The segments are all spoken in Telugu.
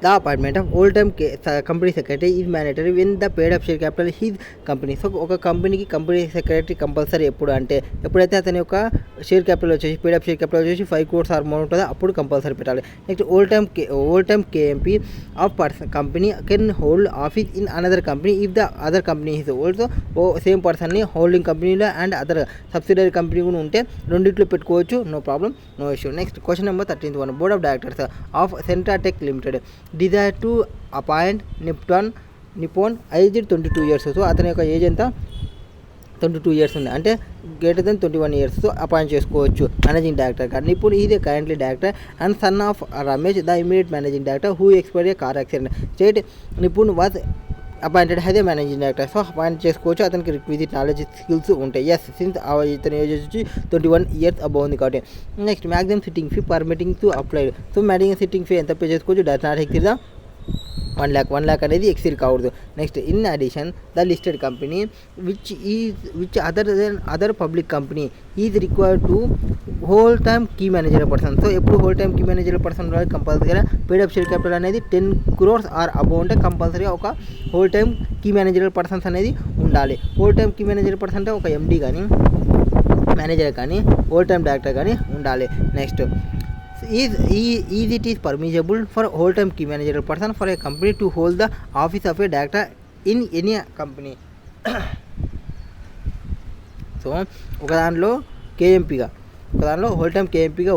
The appointment of whole time company secretary is mandatory when the paid up share capital his company. So ఒక కంపెనీకి కంపెనీ సెక్రటరీ కంపల్సరీ ఎప్పుడైతే అతని యొక్క షేర్ క్యాపిటల్ వచ్చేసి పేడ్ అప్ షేర్ క్యాపిటల్ వచ్చేసి 5 crores ఆర్ మోర్ ఉంటుందో అప్పుడు కంపల్సరీ పెట్టాలి. Next whole time KMP of person company can hold office in another company if the other company is also same పర్సన్ని హోల్డింగ్ కంపెనీలో అండ్ అదర్ సబ్సిడరీ కంపెనీ కూడా ఉంటే రెండిట్లో పెట్టుకోవచ్చు, no problem, no issue. Next question number 13th board of directors of Centratech limited desire to appoint Nipun age 22 years. So అతని యొక్క ఏజ్ ఎంత 22 years ఉంది, అంటే greater than 21 years. So appoint చేసుకోవచ్చు మేనేజింగ్ డైరెక్టర్ గా. Nipun is currently director and son of Ramesh the immediate managing director who expired A car accident. State Nipun was appointed as a managing director. So appoint చేసుకోవచ్చు, అతనికి రిక్విజిట్ నాలెడ్జ్ స్కిల్స్ ఉంటాయి. ఎస్ సిన్స్ ఇతని ఏజ్ వచ్చి 21 years అబౌవ్ ఉంది కాబట్టి. Next maximum sitting fee permitting to applied. So maximum sitting fee ఎంత పే చేసుకోవచ్చు, does not exceed the 1 lakh అనేది ఎక్సీడ్ కావద్దు. Next in addition the listed company which other public company is required to whole time key manager person. So ఎప్పుడు whole time key manager person కంపల్సరీగా పేడ్ అప్ షేర్ క్యాపిటల్ అనేది 10 crores ఆర్ అబౌవ్ ఉంటే కంపల్సరీగా ఒక whole time key manager persons అనేది ఉండాలి. Whole time key manager person అంటే ఒక ఎండీ కానీ మేనేజర్ కానీ హోల్ టైమ్ డైరెక్టర్ కానీ ఉండాలి. Next it is permissible for whole time key managerial person for a company to hold the office of a director in any company. So ఒక దానిలో హోల్ టైమ్ కేఎంపీగా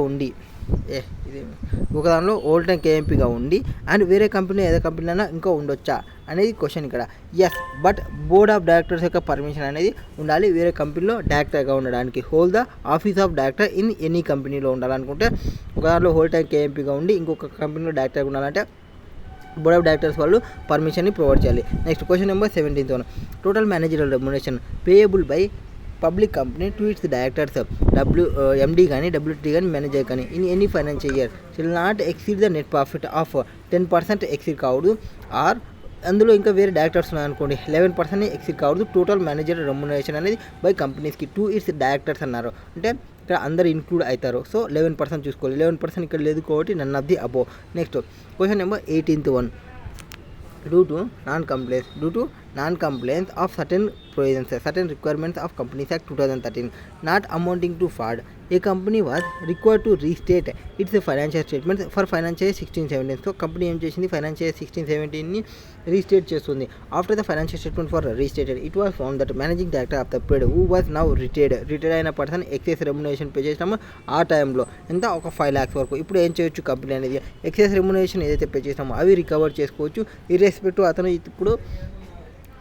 ఉండి అండ్ వేరే కంపెనీ ఏదో కంపెనీలో ఇంకా ఉండొచ్చా అనేది క్వశ్చన్ ఇక్కడ. Yes, but board of directors యొక్క పర్మిషన్ అనేది ఉండాలి వేరే కంపెనీలో డైరెక్టర్గా ఉండడానికి. Hold the office of director in any కంపెనీలో ఉండాలనుకుంటే ఒక దానిలో హోల్ టైం కేఎంపీగా ఉండి ఇంకొక కంపెనీలో డైరెక్టర్గా ఉండాలంటే బోర్డ్ ఆఫ్ డైరెక్టర్స్ వాళ్ళు పర్మిషన్ని ప్రొవైడ్ చేయాలి. Next question number 17th total managerial remuneration payable by public company to its directors MD కానీ డబ్ల్యూటీ కానీ మేనేజర్ కానీ in any financial year షిల్ not exceed the net profit of 10% exceed కావద్దు. ఆర్ అందులో ఇంకా వేరే డైరెక్టర్స్ ఉన్నాయనుకోండి 11% ఎక్సీడ్ కావద్దు. టోటల్ మేనేజర్ రెమ్యునరేషన్ అనేది బై కంపెనీస్కి టు ఇట్స్ డైరెక్టర్స్ అన్నారు, అంటే ఇక్కడ అందరు ఇంక్లూడ్ అవుతారు. సో 11% చూసుకోవాలి, 11% ఇక్కడ లేదు కాబట్టి none of the above. Next question number 18th due to non-compliance of certain provisions, certain requirements of Companies Act 2013 not amounting to fraud, a company was required to restate its financial statements for financial year 16-17. So company ఏం చేసింది, ఫైనాన్షియల్ ఇయర్ 16-17ని రీస్టేట్ చేస్తుంది. After the financial statement for restated it was found that managing director of the period who was now retired అయిన పర్సన్ ఎక్సెస్ రెమ్యునరేషన్ పే చేసినామో ఆ టైంలో ఎంత ఒక 5 lakhs వరకు. ఇప్పుడు ఏం చేయొచ్చు కంపెనీ అనేది, ఎక్సెస్ రెమ్యునరేషన్ ఏదైతే పే చేసినామో అవి రికవర్ చేసుకోవచ్చు. ఇర్రెస్పెక్టివ్ అతను ఇప్పుడు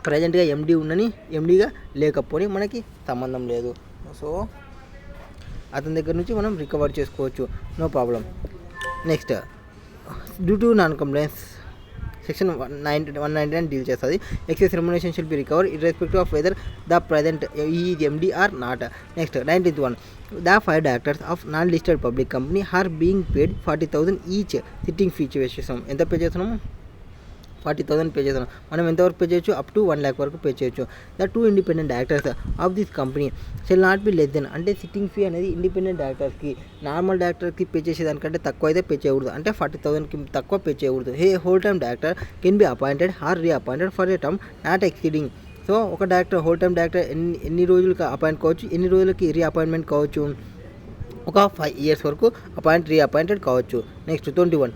ప్రజెంట్గా ఎండీగా లేకపోని మనకి సంబంధం లేదు. సో అతని దగ్గర నుంచి మనం రికవర్ చేసుకోవచ్చు, no problem. Next due to non compliance section 199 deal చేస్తుంది. Excess remuneration shall be recover irrespective of whether the present is MD or not. Next 19th the 5 directors of non listed public company are being paid 40,000 each sitting fee చేస్తాం. ఎంత పే చేస్తున్నాము, 40,000 పే చేస్తున్నాం. మనం ఎంతవరకు పే చేయొచ్చు, అప్ టు 1 lakh వరకు పే చేయొచ్చు. The 2 independent directors of this company shall not be less than, అంటే సిట్టింగ్ ఫీ అనేది ఇండిపెండెంట్ డైరెక్టర్స్కి నార్మల్ డైరెక్టర్కి పే చేసేదానికంటే తక్కువ అయితే పే చేయకూడదు, అంటే 40,000కి తక్కువ పే చేయకూడదు. Whole time director can be appointed or reappointed for a term not exceeding. So ఒక డైరెక్టర్ హోల్ టైమ్ డైరెక్టర్ ఎన్ని రోజులకి అపాయింట్ కావచ్చు, ఎన్ని రోజులకి రీఅపాయింట్మెంట్ కావచ్చు, ఒక 5 years వరకు రీఅపాయింటెడ్ కావచ్చు. Next 21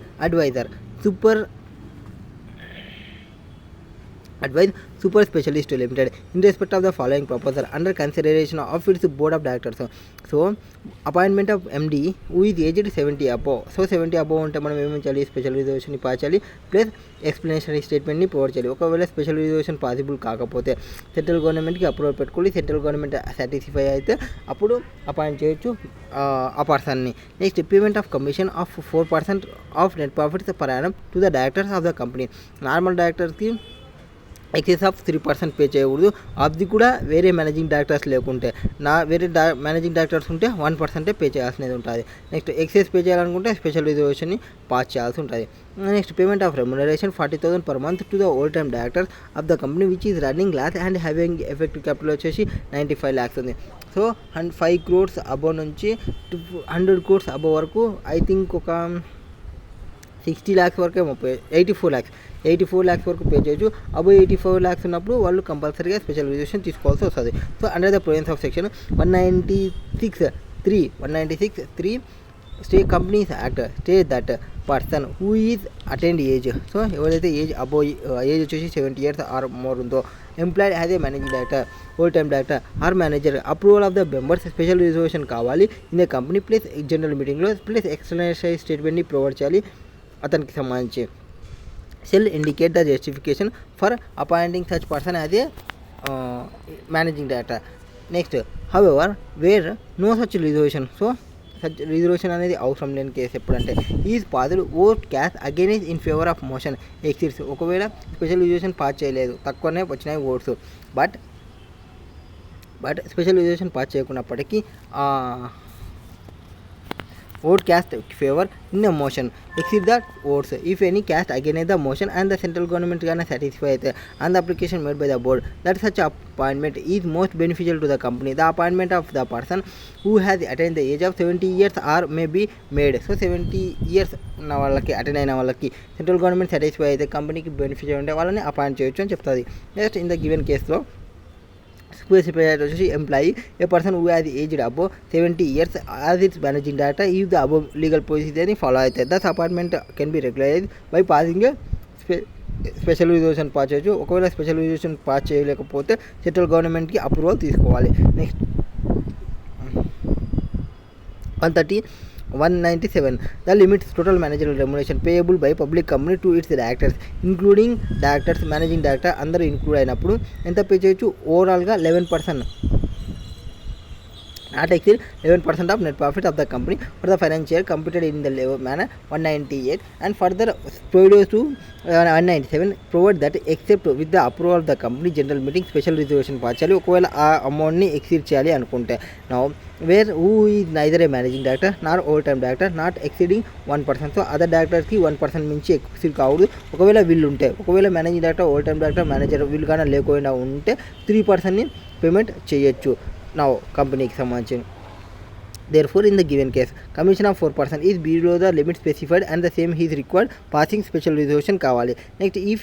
advise super specialist limited in respect of the following proposal under consideration of its board of directors. So appointment of MD who is aged 70 above. So 70 above ఉంటే మనం ఏమేమి చేయాలి, స్పెషల్ రిజర్వేషన్ పాచాలి ప్లస్ ఎక్స్ప్లెనేషనరీ స్టేట్మెంట్ని ప్రొవైడ్ చేయాలి. ఒకవేళ స్పెషల్ రిజర్వేషన్ పాసిబుల్ కాకపోతే సెంట్రల్ గవర్నమెంట్కి అప్రూవల్ పెట్టుకోవాలి. సెంట్రల్ గవర్నమెంట్ సాటిస్ఫై అయితే అప్పుడు అపాయింట్ చేయొచ్చు ఆ పర్సన్ని. Next payment of commission of 4% of net profits per annum to the directors of the company. Normal డైరెక్టర్స్కి ఎక్సెస్ ఆఫ్ 3% పే చేయకూడదు. అది కూడా వేరే మేనేజింగ్ డైరెక్టర్స్ లేకుంటే, వేరే మేనేజింగ్ డైరెక్టర్స్ ఉంటే 1% పే చేయాల్సినది ఉంటుంది. నెక్స్ట్ ఎక్సెస్ పే చేయాలనుకుంటే స్పెషల్ రిజర్వేషన్ని పాస్ చేయాల్సి ఉంటుంది. Next payment of remuneration 40,000 per month to the whole time directors of the company which is running loss and having effective capital వచ్చేసి 95 lakhs ఉంది. సో 5 crores అబోవ్ నుంచి 100 crores అబోవ్ వరకు ఐ థింక్ ఒక 60 lakhs వరకే 84 lakhs వరకు పే చేయొచ్చు. అబోవ్ 84 lakhs ఉన్నప్పుడు వాళ్ళు కంపల్సరీగా స్పెషల్ రిజర్వేషన్ తీసుకోవాల్సి వస్తుంది. So under the provisions of section 196(3) state companies act state that person who is attend age, so ఎవరైతే ఏజ్ వచ్చేసి 70 years ఆర్ మోర్ ఉందో, employed as a managing director, whole time director or manager, approval of the members special reservation కావాలి in the company plus general మీటింగ్లో ప్లస్ ఎక్స్టర్నల్ స్టేట్మెంట్ని ప్రొవైడ్ చేయాలి అతనికి సంబంధించి. Shall indicate the justification for appointing such person as a managing director. Next however where no such reservation, so such reservation అనేది అవసరం లేని కేసు ఎప్పుడంటే ఈజ్ పాదులు vote cast against in favour of motion exceeds, ఒకవేళ స్పెషల్ రిజర్వేషన్ పాస్ చేయలేదు, తక్కువనే వచ్చినాయి votes, but special reservation pass చేయకున్నప్పటికీ vote cast favor in a motion exceed the votes if any cast against the motion and the central government gonna satisfy it and the application made by the board that such appointment is most beneficial to the company. The appointment of the person who has attained the age of 70 years or may be made, so 70 years ఉన్న వాళ్ళకి అటెండ్ అయిన వాళ్ళకి సెంట్రల్ గవర్నమెంట్ సాటిస్ఫై అయితే కంపెనీకి బెనిఫిషియల్ ఉంటే వాళ్ళని అపాయింట్ చేయొచ్చు అని చెప్తుంది. నెక్స్ట్ ఇన్ ద గివెన్ కేసులో స్పెసిఫైడ్ వచ్చేసి employee a person who has aged above 70 years as its managing director is the above legal ప్రొసీజర్ని ఫాలో అవుతాయి. Thus appointment can be regularize by passing special reservation pass చేయొచ్చు. ఒకవేళ స్పెషల్ రిజర్వేషన్ పాస్ చేయలేకపోతే సెంట్రల్ గవర్నమెంట్కి అప్రూవల్ తీసుకోవాలి. Next 197 the limits total managerial remuneration payable by public company to its directors including directors, managing director అందరూ ఇంక్లూడ్ అయినప్పుడు ఎంత పే చేయొచ్చు, ఓవరాల్గా 11%, not exceed 11% of net profit of the company for the financial year computed in the manner 198 and further provides to 197 provide that except with the approval of the company general meeting special reservation pass చేయాలి ఒకవేళ ఆ అమౌంట్ని ఎక్సీడ్ చేయాలి అనుకుంటే. Now where who is neither a managing director nor whole time director not exceeding 1%, so other డైరెక్టర్స్కి 1% మించి ఎక్సీడ్ కావద్దు. ఒకవేళ వీళ్ళు ఉంటే, ఒకవేళ managing director, whole time director, manager వీళ్ళు కానీ లేకుండా ఉంటే 3%ని పేమెంట్ చేయొచ్చు నా కంపెనీకి సంబంధించి. Therefore, in the given case, commission of 4% is below the limit specified and the same is required passing special resolution kavali. Next, if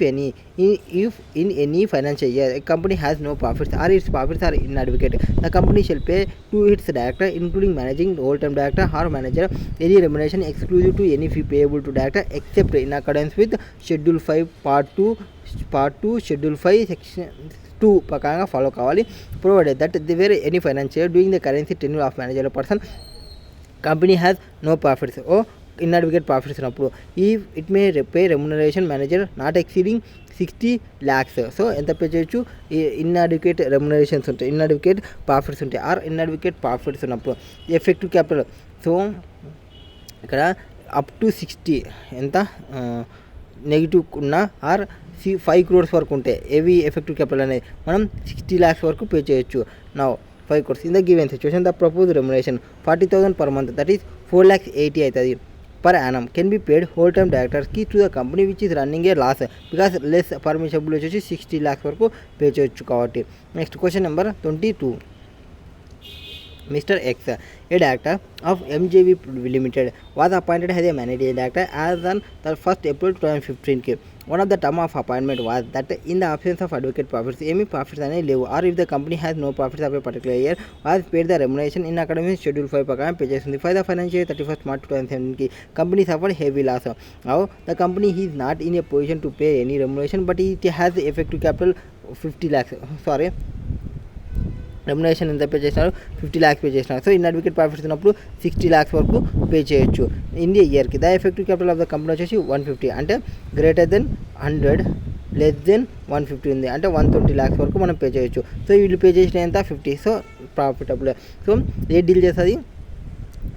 in any financial year a company has no profits or its profits are inadequate, the company shall pay to its director including managing, whole-time director or manager any remuneration exclusive to any fee payable to director except in accordance with Schedule 5 Part 2 Schedule 5 Section 2 ప్రకారంగా ఫాలో కావాలి. Provided that the where any financier doing the currency tenure of manager person company has no profits or inadequate profits ఉన్నప్పుడు ఈ it may pay remuneration manager not exceeding 60 lakhs, so ఎంత పే చేయొచ్చు, ఇన్అడ్వకేట్ రెమ్యునరేషన్స్ ఉంటాయి, ఇన్అడ్వకేట్ ప్రాఫిట్స్ ఉంటాయి ఆర్ ఇన్అడ్వకేట్ ప్రాఫిట్స్ ఉన్నప్పుడు. ఎఫెక్టివ్ క్యాపిటల్, సో ఇక్కడ అప్ టు 60 ఎంత నెగిటివ్ ఉన్న ఆర్ 5 crores వరకు ఉంటే ఏవి ఎఫెక్టివ్ క్యాపిటల్ అనేది మనం 60 lakhs వరకు పే చేయొచ్చు. నా 5 crores in the given situation the propose remuneration 40,000 per month, that is 4,80,000 అవుతుంది per annum can be paid whole time డైరెక్టర్స్కి to the company which is running a loss because less permissible వచ్చేసి 60 lakhs వరకు పే చేయొచ్చు కాబట్టి. Next question number 22. Mr. X, a director of MJV Limited, was appointed as a managing director as on the 1st April 2015. One of the term of appointment was that in the absence of advocate profits, any profits are leave, or if the company has no profits of a particular year, was paid the remuneration in accordance with Schedule 5 ప్రకారం పే చేస్తుంది. For the financial year 31st March 2017, company suffered heavy loss. Now, the company is not in a position to pay any remuneration, but it has effective capital 50 lakhs. Remuneration ఎంత పే చేసినారు, 50 lakhs పే చేసినారు. సో ఇన్అడ్వకేట్ ప్రాఫిట్స్ ఉన్నప్పుడు 60 lakhs వరకు పే చేయొచ్చు ఇన్ ది ఇయర్కి. The effective capital of the company వచ్చేసి 150, అంటే గ్రేటర్ దెన్ 100 లెస్ దెన్ 150 ఉంది, అంటే 120 lakhs వరకు మనం పే చేయొచ్చు. సో వీళ్ళు పే చేసిన ఎంత 50, సో ప్రాఫిటబుల్. సో ఏ డీల్ చేస్తుంది,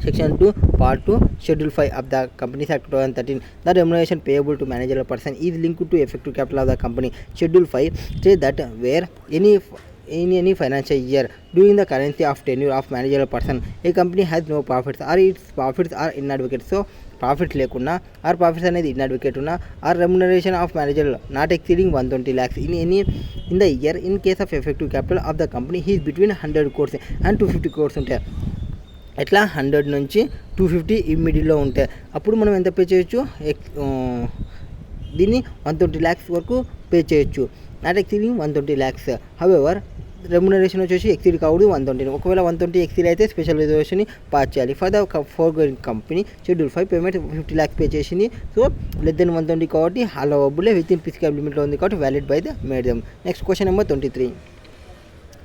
Section 2 Part 2 Schedule 5 of the Companies Act 2013. The remuneration payable to managerial person is linked to effective capital of the company. Schedule 5 says that where in any financial year during the currency of tenure of managerial person a company has no profits or its profits are inadequate, so profits లేకున్నా ఆర్ ప్రాఫిట్స్ అనేది ఇన్అడ్వకేట్ ఉన్నా or remuneration of manager not exceeding 120 lakhs in the year in case of effective capital of the company is between 100 crores and 250 crores ఉంటాయి. ఎట్లా 100 నుంచి 250 ఈ మిడిల్లో ఉంటాయి. అప్పుడు మనం ఎంత పే చేయొచ్చు, దీన్ని 120 lakhs వరకు పే చేయొచ్చు. Not exceeding 120 lakhs. However remuneration వచ్చేసి ఎక్సీడ్ కావద్దు 120. ఒకవేళ 120 ఎక్సీడ్ అయితే స్పెషల్ రిజర్వేషన్ పాస్ చేయాలి. For the foregoing company schedule 5 payment 50 lakhs pay చేసింది. సో లెస్ దెన్ 120 కాబట్టి అలవబుల్ విత్ ఇన్ ఫిజికల్ లిమిట్లో ఉంది కాబట్టి valid by the madam. Next question number 23.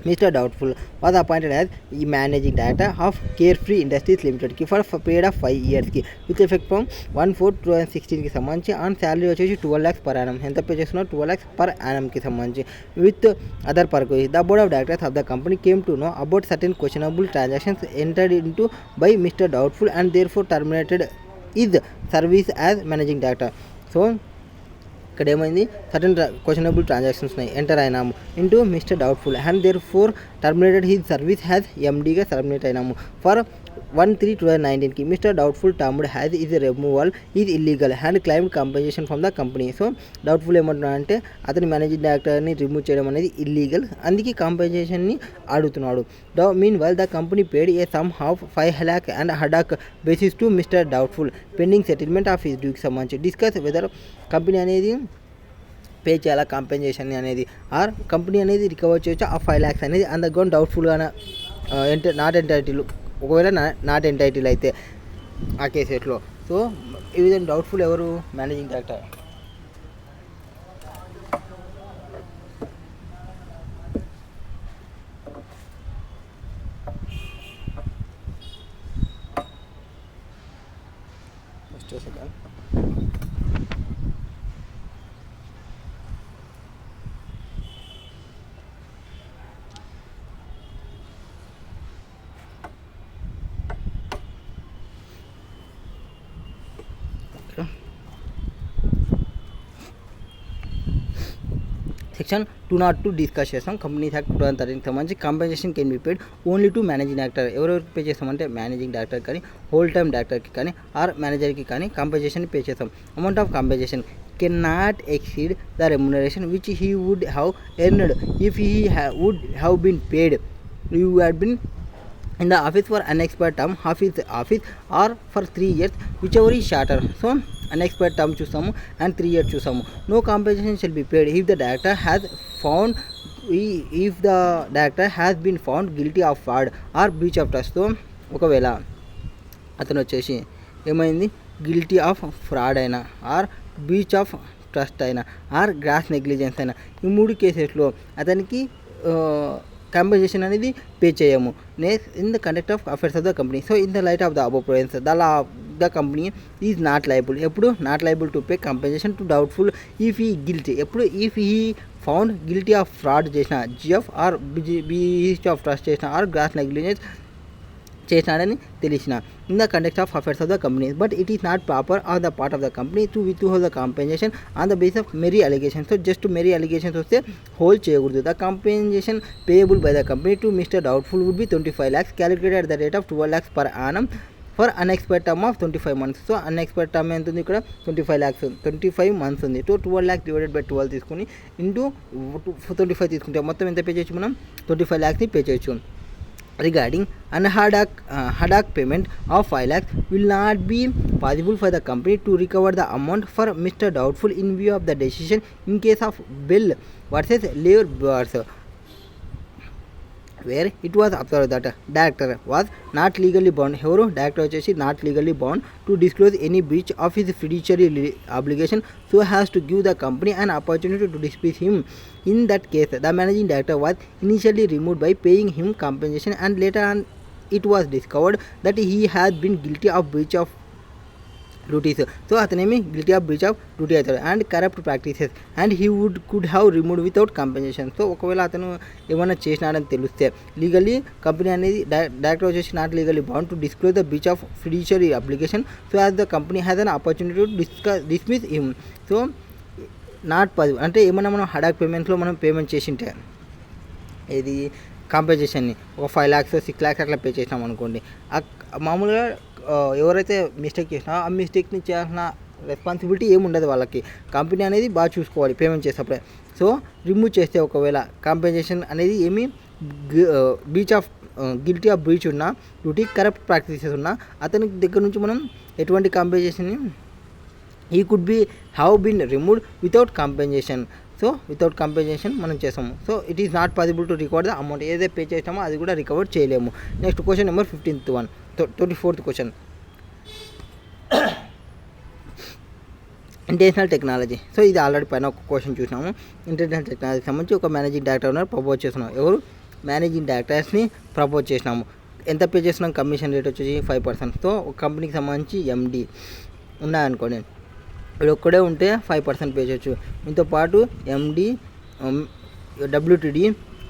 Mr. Doubtful was appointed as the managing director of Carefree Industries Limited for a period of 5 years with effect from 1/4/2016 సంబంధించి ఆన్ శాలరీ వచ్చేసి 12 lakhs per annum. ఎంత పే చేస్తున్నారు, 12 lakhs per annum కి సంబంధించి with other purpose. The board of directors of the company came to know about certain questionable transactions entered into by mister doubtful and therefore terminated is service as managing director. So ఇక్కడ ఏమైంది, సర్టన్ క్వశ్చనబుల్ ట్రాన్సాక్షన్స్ ఉన్నాయి, ఎంటర్ అయినాము into mister doubtful and therefore terminated his service has ఎండీగా టర్మినేట్ అయినాము. For 1/3/2019 mister doubtful termed has is removal is illegal and claimed compensation from the company. So doubtful ఏమంటున్నాడు అంటే అతని మేనేజింగ్ డైరెక్టర్ని రిమూవ్ చేయడం అనేది ఇల్లీగల్, అందుకే కంపెన్సేషన్ని అడుగుతున్నాడు. Meanwhile the company paid a sum of 5 lakhs and ad hoc basis to mister doubtful pending settlement of his డ్యూకి సంబంధించి డిస్కస్ వెదర్ కంపెనీ అనేది పే చేయాలా కాంపెన్సేషన్ అనేది, ఆర్ కంపెనీ అనేది రికవర్ చేయొచ్చు ఆ 5 lakhs అనేది అండ్ గోన్ డౌట్ఫుల్గా నాట్ ఎంటైటిల్, ఒకవేళ నాట్ ఎంటైటిల్ అయితే ఆ కేసెస్లో. సో ఈ విధంగా డౌట్ఫుల్ ఎవరు, managing director. Second section 202 discuss చేస్తాం. కంపెనీస్ యాక్ట్ 2013 సంబంధించి compensation can be paid only to managing director. ఎవరెవరికి పే చేస్తామంటే మేనేజింగ్ డైరెక్టర్ కానీ హోల్ టైమ్ డైరెక్టర్కి కానీ ఆర్ మేనేజర్కి కానీ కాంపెన్సేషన్ పే చేస్తాం. Amount of compensation can not exceed the remuneration which he would have earned if he would have been paid you had been in the office for unexpired term half his office or for 3 years whichever is shorter. So unexpired term చూసాము and 3 years చూసాము. No compensation shall be paid if the director has been found guilty of fraud or breach of trust. So ఒకవేళ అతను వచ్చేసి ఏమైంది, గిల్టీ ఆఫ్ ఫ్రాడ్ అయినా ఆర్ బ్రీచ్ ఆఫ్ ట్రస్ట్ అయినా ఆర్ గ్రాస్ నెగ్లిజెన్స్ అయినా ఈ 3 కేసెస్లో అతనికి కాంపెన్సేషన్ అనేది పే చేయము. In the conduct of affairs of the company. So in the light of the above provisions the company is not liable. ఎప్పుడు not liable to pay compensation to doubtful if he guilty. ఎప్పుడు if he found guilty of fraud చేసిన, GF or breach of trust చేసిన ఆర్ గ్రాస్ నెగ్లిజెన్స్ చేసినాడని తెలిసిన in the conduct of affairs of the company. But it is not proper on the part of the company to withhold the compensation on the base of mere allegations. So just mere allegations వస్తే హోల్డ్ చేయకూడదు. The compensation payable by the company to mister doubtful would be 25 lakhs calculated at the rate of 12 lakhs per annum for unexpired term of 25 months. So unexpired term ఎంత ఉంది ఇక్కడ, 25 lakhs 25 months ఉంది. 12 lakhs డివైడెడ్ బై 12 తీసుకుని ఇంటూ 25 తీసుకుంటే మొత్తం ఎంత పే చేయొచ్చు మనం, 25 lakhsని పే చేయొచ్చు. Regarding unhaddock payment of 5 lakhs will not be possible for the company to recover the amount for Mr. Doubtful in view of the decision in case of Bell versus Labour, where it was observed that director was not legally bound. ఎవరు డైరెక్టర్ వచ్చేసి not legally bound to disclose any breach of his fiduciary obligation so has to give the company an opportunity to dismiss him. In that case, the managing director was initially removed by paying him compensation and later on it was discovered that he had been guilty of breach of duties. So అతనేమి guilty of breach of duty అవుతాడు and corrupt practices and he could have removed without compensation. So ఒకవేళ అతను ఏమైనా చేసినాడని తెలిస్తే లీగల్లీ కంపెనీ అనేది డైరెక్టర్ వచ్చేసి not legally bound to disclose the breach of fiduciary application so as the company has an opportunity to dismiss him. So not possible అంటే ఏమన్నా మనం హడాక్ పేమెంట్స్లో మనం పేమెంట్ చేసింటే ఇది కాంపెన్సేషన్ని ఒక 5 lakhs 6 lakhs అట్లా పే చేసినాం అనుకోండి, మామూలుగా ఎవరైతే మిస్టేక్ చేసినా ఆ మిస్టేక్ని చేయాల్సిన రెస్పాన్సిబిలిటీ ఏముండదు వాళ్ళకి. కంపెనీ అనేది బాగా చూసుకోవాలి పేమెంట్ చేసేప్పుడే. సో రిమూవ్ చేస్తే ఒకవేళ కాంపెన్సేషన్ అనేది ఏమి breach of guilty of breach ఉన్న, డ్యూటీ కరప్ట్ ప్రాక్టీసెస్ ఉన్న అతని దగ్గర నుంచి మనం ఎటువంటి కాంపెన్సేషన్ ఈ could be have been removed without compensation. So without compensation మనం చేసాము. So it is not possible to record the amount. ఏదైతే పే చేసామో అది కూడా రికవర్ చేయలేము. Next question number 24th question, international technology. So ఇది ఆల్రెడీ పైన ఒక క్వశ్చన్ చూసినాము. ఇంటర్నేషనల్ టెక్నాలజీకి సంబంధించి ఒక మేనేజింగ్ డైరెక్టర్ ఉన్నారు, ప్రపోజ్ చేస్తున్నాం. ఎవరు? మేనేజింగ్ డైరెక్టర్స్ని ప్రపోజ్ చేసినాము. ఎంత పే చేస్తున్నాం? కమిషన్ రేట్ వచ్చేసి 5%. సో ఒక కంపెనీకి సంబంధించి ఎండి ఉన్నాయనుకోండి, ఇప్పుడు ఒక్కడే ఉంటే 5% పే చేయొచ్చు. దీంతో పాటు ఎండి, డబ్ల్యూటీడీ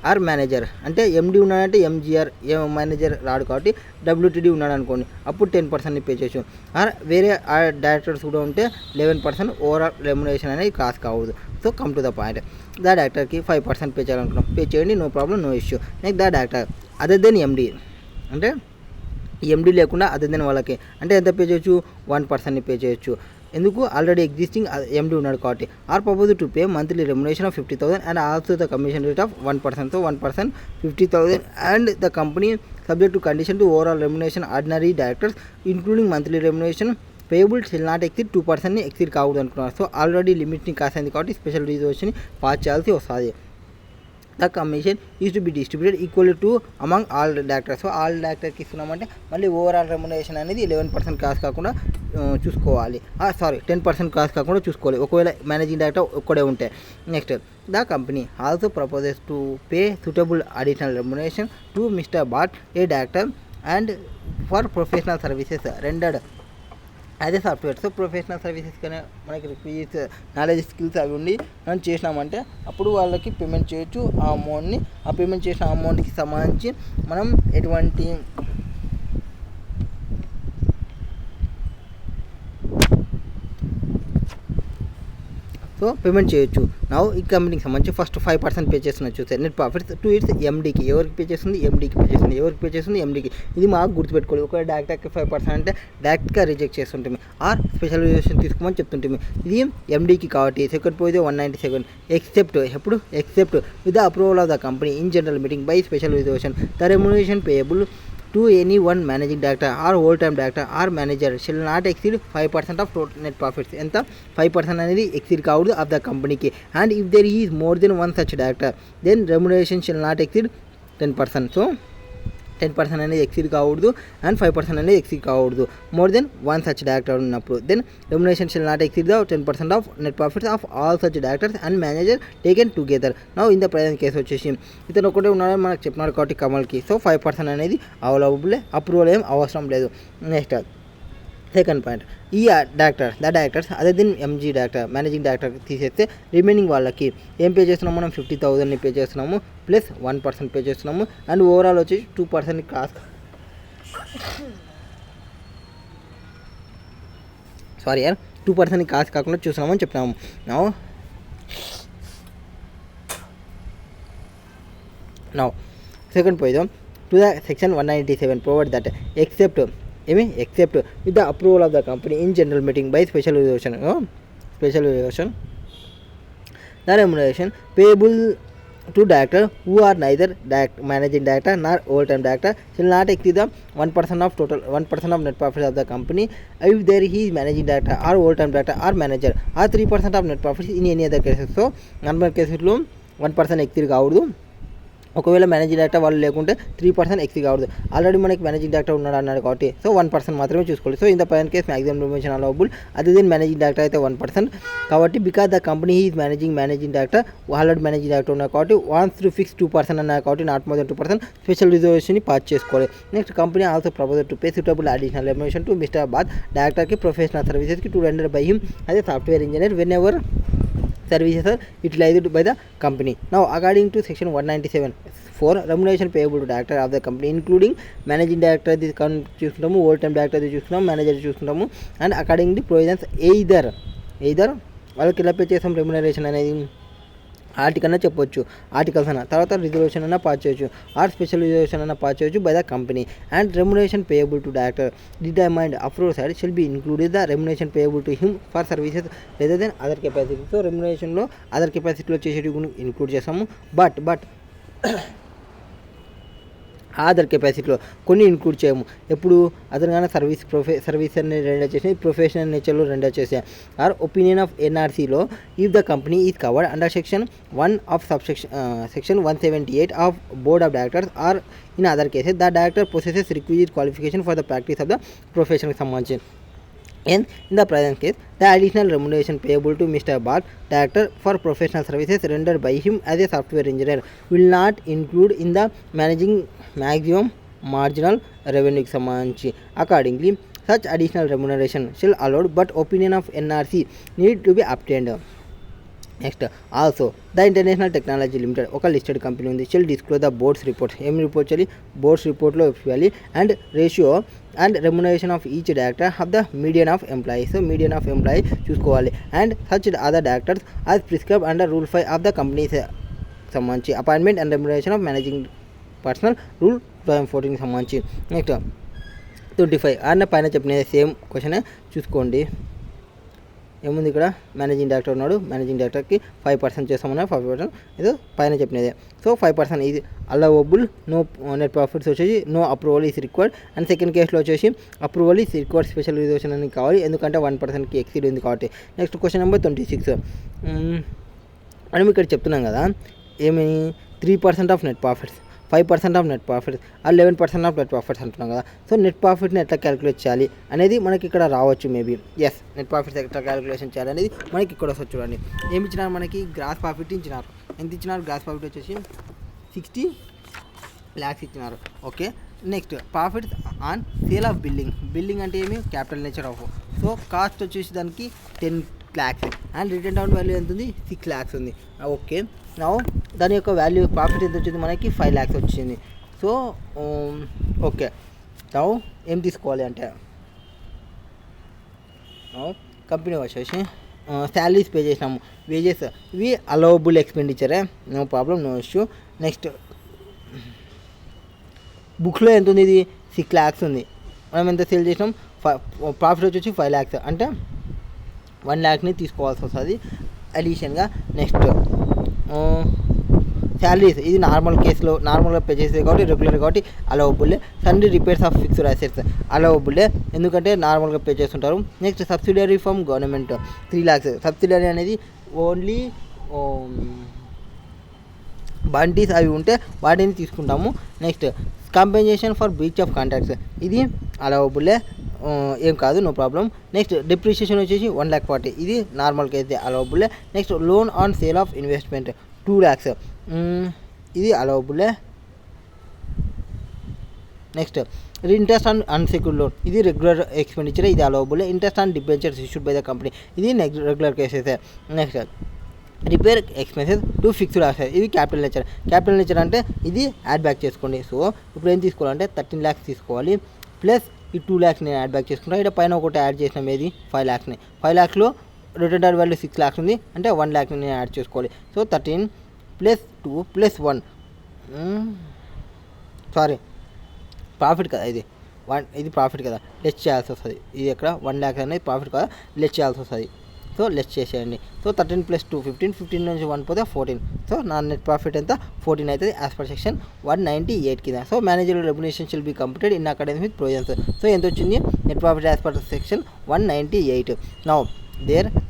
ఆర్ మేనేజర్, అంటే ఎండి ఉన్నాడంటే ఎంజీఆర్ మేనేజర్ రాడు కాబట్టి డబ్ల్యూటీడీ ఉన్నాడు అనుకోండి, అప్పుడు 10% పే చేయొచ్చు. ఆర్ వేరే డైరెక్టర్స్ కూడా ఉంటే 11% ఓవరాల్ రెమ్యునరేషన్ అనేది క్రాస్ కావద్దు. So come to the point, the డైరెక్టర్కి 5% పే చేయాలనుకున్నాం, పే చేయండి, no problem, no issue. Next the director other than MD, అంటే ఎండి లేకుండా అదర్ దెన్ వాళ్ళకి అంటే ఎంత పే చేయొచ్చు? 1% పే చేయొచ్చు. ఎందుకు? ఆల్రెడీ ఎగ్జిస్టింగ్ ఎండి ఉన్నాడు కాబట్టి. Are propose to pay monthly remuneration of 50,000 and also the commission rate of 1%. So 1% 50,000 and the company subject to condition to overall remuneration ordinary directors including monthly remuneration payable shall not exceed 2%ని ఎక్సీడ్ కాకూడదు అనుకున్నారు. సో ఆల్రెడీ లిమిట్ని కాస్ అయింది కాబట్టి స్పెషల్ రిజర్వేషన్ పాస్ చేయాల్సి వస్తుంది. The commission is to be distributed equal to among all directors. So all డైరెక్టర్కి ఇస్తున్నామంటే మళ్ళీ ఓవరాల్ రెమ్యునరేషన్ అనేది 11% కాస్ట్ కాకుండా చూసుకోవాలి. 10% కాస్ట్ కాకుండా చూసుకోవాలి ఒకవేళ మేనేజింగ్ డైరెక్టర్ ఒక్కడే ఉంటే. Next the company also proposes to pay suitable additional remuneration to mister bought a director and for professional services rendered అదే సాఫ్ట్వేర్. సో ప్రొఫెషనల్ సర్వీసెస్ కానీ మనకి రిక్వైర్స్ నాలెడ్జ్ స్కిల్స్ అవి ఉండి మనం చేసినామంటే అప్పుడు వాళ్ళకి పేమెంట్ చేయొచ్చు. ఆ అమౌంట్ని, ఆ పేమెంట్ చేసిన అమౌంట్కి సంబంధించి మనం ఎటువంటి సో పేమెంట్ చేయొచ్చు. నా ఈ కంపెనీకి సంబంధించి ఫస్ట్ 5% పే చేస్తున్నా చూస్తే నెట్ ప్రాఫిట్స్ టు ఇట్స్ ఎండీకి. ఎవరికి పే చేస్తుంది? ఎండీకి పే చేస్తుంది. ఎవరికి పే చేస్తుంది? ఎండీకి. ఇది మాకు గుర్తుపెట్టుకోవాలి. ఒక డైరెక్టర్కి 5% అంటే డైరెక్ట్గా రిజెక్ట్ చేస్తుంటుంది, ఆర్ స్పెషలైజేషన్ తీసుకోమని చెప్తుంటుంది. ఇది ఎండీకి కాబట్టి సెకండ్ పోయితే 197 ఎక్సెప్ట్ ఎప్పుడు? Except with the approval of the company in general meeting by specialisation the remuneration payable to any one managing director or whole-time director or manager shall not exceed 5% of total net profits. ఎంత 5% అనేది exceed కావద్దు of the companyకి. And if there is more than one such director, then remuneration shall not exceed 10%. So 10% అనేది ఎక్సీడ్ కావద్దు అండ్ 5% అనేది ఎక్సీడ్ కావద్దు more than one such director ఉన్నప్పుడు. Then remuneration shall not exceed the 10% of net profits of all such directors and manager taken together. Now in the present case వచ్చేసి ఇతను ఒకటే ఉన్నాడని మనకు చెప్పినాడు కాబట్టి కమల్కి. సో 5% అనేది అవైలబుల్, అప్రూవల్ ఏం అవసరం లేదు. నెక్స్ట్ సెకండ్ పాయింట్, ఈ డైరెక్టర్ ద డైరెక్టర్స్ అదే దీన్ ఎంజీ డైరెక్టర్ మేనేజింగ్ డైరెక్టర్ తీసేస్తే రిమైనింగ్ వాళ్ళకి ఏం పే చేస్తున్నాము? మనం 50,000ని పే చేస్తున్నాము ప్లస్ 1% పే చేస్తున్నాము అండ్ ఓవరాల్ వచ్చేసి 2% కాస్ట్ 2% కాస్ట్ కాకుండా చూస్తున్నామని చెప్తున్నాము. నౌ సెకండ్ పోయిదాం to the section 197 provide that except with the approval of the company in general meeting by special resolution the remuneration payable to director who are neither managing director nor whole-time director shall not exceed the 1% of net profit of the company if there is managing director or whole-time director or manager or 3% of net profits in any other cases. So normal cases లో 1% exceed కావద్దు. ఒకవేళ మేనేజింగ్ డైరెక్టర్ వాళ్ళు లేకుంటే 3% ఎక్సీ కావద్దు. ఆల్రెడీ మనకి మేనేజింగ్ డైరెక్టర్ ఉన్నాడు అన్నాడు కాబట్టి సో 1% మాత్రమే చూసుకోవాలి. So in the present case maximum remuneration allowable అదే దీని మేనేజింగ్ డైరెక్టర్ అయితే 1% కాబట్టి because the company is managing director already managing director ఉన్నారు కాబట్టి వాన్స్ టు ఫిక్స్ 2% అన్నారు కాబట్టి నాట్ మోర్ దెన్ 2% స్పెషల్ రిజర్వేషన్ని పాస్ చేసుకోవాలి. Next company also propose to pay suitable additional remuneration to mister బాద్ డైరెక్టర్కి ప్రొఫెషనల్ సర్వీసెస్కి టు రెండర్ బై హిమ్ అదే software engineer whenever services are utilized by the company. Now according to section 197 for remuneration payable to director of the company including managing director this చూసుకుంటాము, whole time director చూసుకుంటాము, మేనేజర్ చూసుకుంటాము and according the provisions either వాళ్ళకి ఎలా పే చేస్తాం రెమ్యునరేషన్ అనేది ఆర్టికల్ అన్న చెప్పొచ్చు, ఆర్టికల్స్ అన్న తర్వాత రిజర్వేషన్ అన్న పాస్ చేయొచ్చు ఆర్ స్పెషల్ రిజర్వేషన్ అన్న పాస్ చేయొచ్చు by the company. And remuneration payable to director determined approve side shall be included the remuneration payable to him for services rather than other capacity. So రెమ్యునరేషన్లో అదర్ కెపాసిటీలో చేసేటివి ఇంక్లూడ్ చేస్తాము. బట్ అదర్ కెపాసిటీలో కొన్ని ఇంక్లూడ్ చేయము. ఎప్పుడు అతను కానీ సర్వీస్ అని రెండర్ చేసి ప్రొఫెషనల్ నేచర్లో రెండర్ చేసే ఆర్ ఒపీనియన్ ఆఫ్ ఎన్ఆర్సీలో if the company is covered under section 1 of section 178 of board of directors or in other cases the director possesses requisite qualification for the practice of the ప్రొఫెషన్కి సంబంధించి. And in the present case, the additional remuneration payable to Mr. Bhatt, director for professional services rendered by him as a software engineer, will not include in the maximum marginal revenue సంబంధించి. Accordingly, such additional remuneration shall allowed, but opinion of NRC need to be obtained. Next also the international technology limited ఒక లిస్టెడ్ కంపెనీ ఉంది. Shall disclose the board's reports. ఏం రిపోర్ట్ చేయాలి? బోర్డ్స్ రిపోర్ట్లో ఇవ్వాలి. And ratio and remuneration of each director of the median of employees. Median of employee చూసుకోవాలి. And such other directors as prescribe under rule 5 of the companies సంబంధించి. Appointment and remuneration of managing personnel rule 2014 సంబంధించి. నెక్స్ట్ 25 అన్న పైన చెప్పిన సేమ్ క్వశ్చన్ చూసుకోండి. ఏముంది ఇక్కడ? మేనేజింగ్ డైరెక్టర్ ఉన్నాడు. మేనేజింగ్ డైరెక్టర్కి 5% చేస్తామన్నారు. 5% ఇది పైన చెప్పినదే. సో 5% ఇది అలవబుల్. నో నెట్ ప్రాఫిట్స్ వచ్చేసి no approval is required. And second కేసులో వచ్చేసి approval is required, special reservation అని కావాలి, ఎందుకంటే 1%కి ఎక్సీడ్ ఉంది కాబట్టి. నెక్స్ట్ క్వశ్చన్ నెంబర్ 26 మనం ఇక్కడ చెప్తున్నాం కదా, ఏమి 3% of net profits, 5% of net profits, ఆ 11% ఆఫ్ నెట్ ప్రాఫిట్స్ అంటున్నాం కదా. సో నెట్ ప్రాఫిట్ని ఎట్లా క్యాలిక్యులేట్ చేయాలి అనేది మనకి ఇక్కడ రావచ్చు మేబీ. ఎస్, నెట్ ప్రాఫిట్స్ ఎట్లా క్యాలిక్యులేషన్ చేయాలి అనేది మనకి ఇక్కడ వస్తుంది. చూడండి ఏమి ఇచ్చినారు మనకి? గ్రాస్ ప్రాఫిట్ ఇచ్చినారు. ఎంత ఇచ్చినారు? గ్రాస్ ప్రాఫిట్ వచ్చేసి 60 lakhs ఇచ్చినారు. Okay. Next profits on sale of building. Building అంటే ఏమి? Capital nature of. So cost వచ్చేసి దానికి 10 lakhs and return down value ఎంత ఉంది? 6 lakhs ఉంది. ఓకే. నా దాని యొక్క వాల్యూ ప్రాఫిట్ ఎంత వచ్చింది మనకి? 5 lakhs వచ్చింది. సో ఓకే, నా ఏం తీసుకోవాలి అంటే కంపెనీ వచ్చేసి శాలరీస్ పే చేసినాము. వేజెస్ ఇవి అలవబుల్ ఎక్స్పెండిచరే, no problem, no issue. Next బుక్లో ఎంత ఉంది? ఇది 6 lakhs ఉంది. మనం ఎంత సేల్ చేసినాం? ప్రాఫిట్ వచ్చేసి 5 lakhs అంటే 1 lakhని తీసుకోవాల్సి వస్తుంది అడిషన్గా. నెక్స్ట్ శాలరీస్ ఇది నార్మల్ కేసులో నార్మల్గా పే చేసేది కాబట్టి రెగ్యులర్ కాబట్టి అలవబుల్లే. Sundry repairs of fixed assets అలవబుల్లే, ఎందుకంటే నార్మల్గా పే చేస్తుంటారు. Next subsidiary from government 3 lakhs. Subsidiary అనేది ఓన్లీ బంటీస్ అవి ఉంటే వాటిని తీసుకుంటాము. Next compensation for breach of contracts ఇది అలవబుల్లే, ఏం కాదు, నో ప్రాబ్లం. నెక్స్ట్ డిప్రిషియేషన్ వచ్చేసి 1,40,000 ఇది నార్మల్కి అయితే అలవబుల్లే. Next loan on sale of investment 2 lakhs ఇది అలవబుల్లే. Next interest on unsecured loan ఇది రెగ్యులర్ ఎక్స్పెండిచర్, ఇది అలవబుల్లే. Interest on debentures issued by the company ఇది regular cases. Next repair expenses to fixed assets ఇది క్యాపిటల్ నేచర్. క్యాపిటల్ నేచర్ అంటే ఇది యాడ్ బ్యాక్ చేసుకోండి. సో ఇప్పుడు ఏం తీసుకోవాలంటే 13 lakhs తీసుకోవాలి, ప్లస్ ఈ 2 lakhs నేను యాడ్ బ్యాక్ చేసుకుంటాను. ఇక్కడ పైన ఒకటి యాడ్ చేసినాం, ఏది 5 lakhsని. 5 lakhsలో రిటర్న్ డౌన్ వాల్యూ 6 lakhs ఉంది అంటే 1 lakhని నేను యాడ్ చేసుకోవాలి. సో 13 + 2 + 1 సారీ ప్రాఫిట్ కదా, ఇది ప్రాఫిట్ కదా, లెస్ చేయాల్సి వస్తుంది. ఇది ఎక్కడ 1 lakh అనేది ప్రాఫిట్ కదా, లెస్ చేయాల్సి వస్తుంది. సో లెస్ చేసేయండి. సో 13 + 2 15, 15 నుంచి 1 పోతే 14. సో నా నెట్ ప్రాఫిట్ ఎంత? 14 అవుతుంది యాజ్ పర్ సెక్షన్ 198 కింద. So managerial remuneration shall be completed in academy with provisions. So ఎంత వచ్చింది net profit as per section 198. Now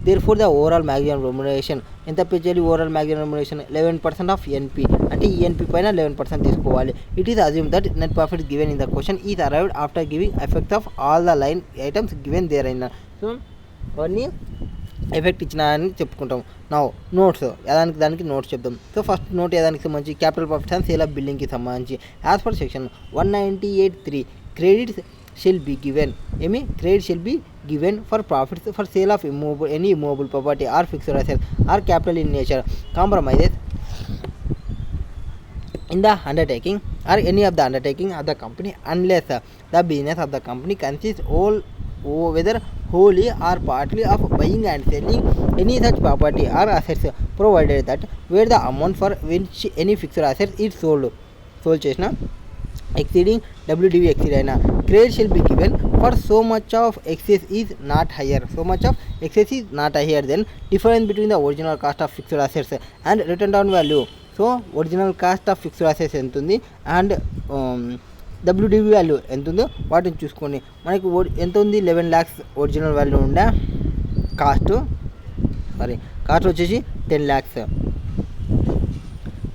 therefore the overall maximum remuneration ఎంత పే చేయాలి? Overall maximum remuneration 11% of NP అంటే ఈ ఎన్పి పైన 11% తీసుకోవాలి. It is assume that net profit given in the question is arrived after giving effect of all the line items given there అయిన. సో అవన్నీ ఎఫెక్ట్ ఇచ్చినాయని చెప్పుకుంటాం. నా నోట్స్ దానికి నోట్స్ చెప్తాం. సో ఫస్ట్ నోట్ ఏదానికి సంబంధించి capital profit and sale of బిల్డింగ్కి సంబంధించి as per section 198(3) credits shall be given. Credit shall be given for profits for sale of any immovable property or fixed assets or capital in nature compromises in the undertaking or any of the undertaking of the company unless the business of the company consists whether wholly or partly of buying and selling any such property or assets, provided that where the amount for which any fixed assets is sold చేసిన exceeding WDV exceed అయినా credit shall be given for so much of excess is not higher than difference between the original cost of fixed assets and written down value. So original cost of fixed assets ఎంత ఉంది అండ్ WDV వాల్యూ ఎంత ఉందో వాటిని చూసుకోండి. మనకి ఎంత ఉంది 11 lakhs ఒరిజినల్ వాల్యూ ఉండే కాస్ట్ వచ్చేసి 10 lakhs.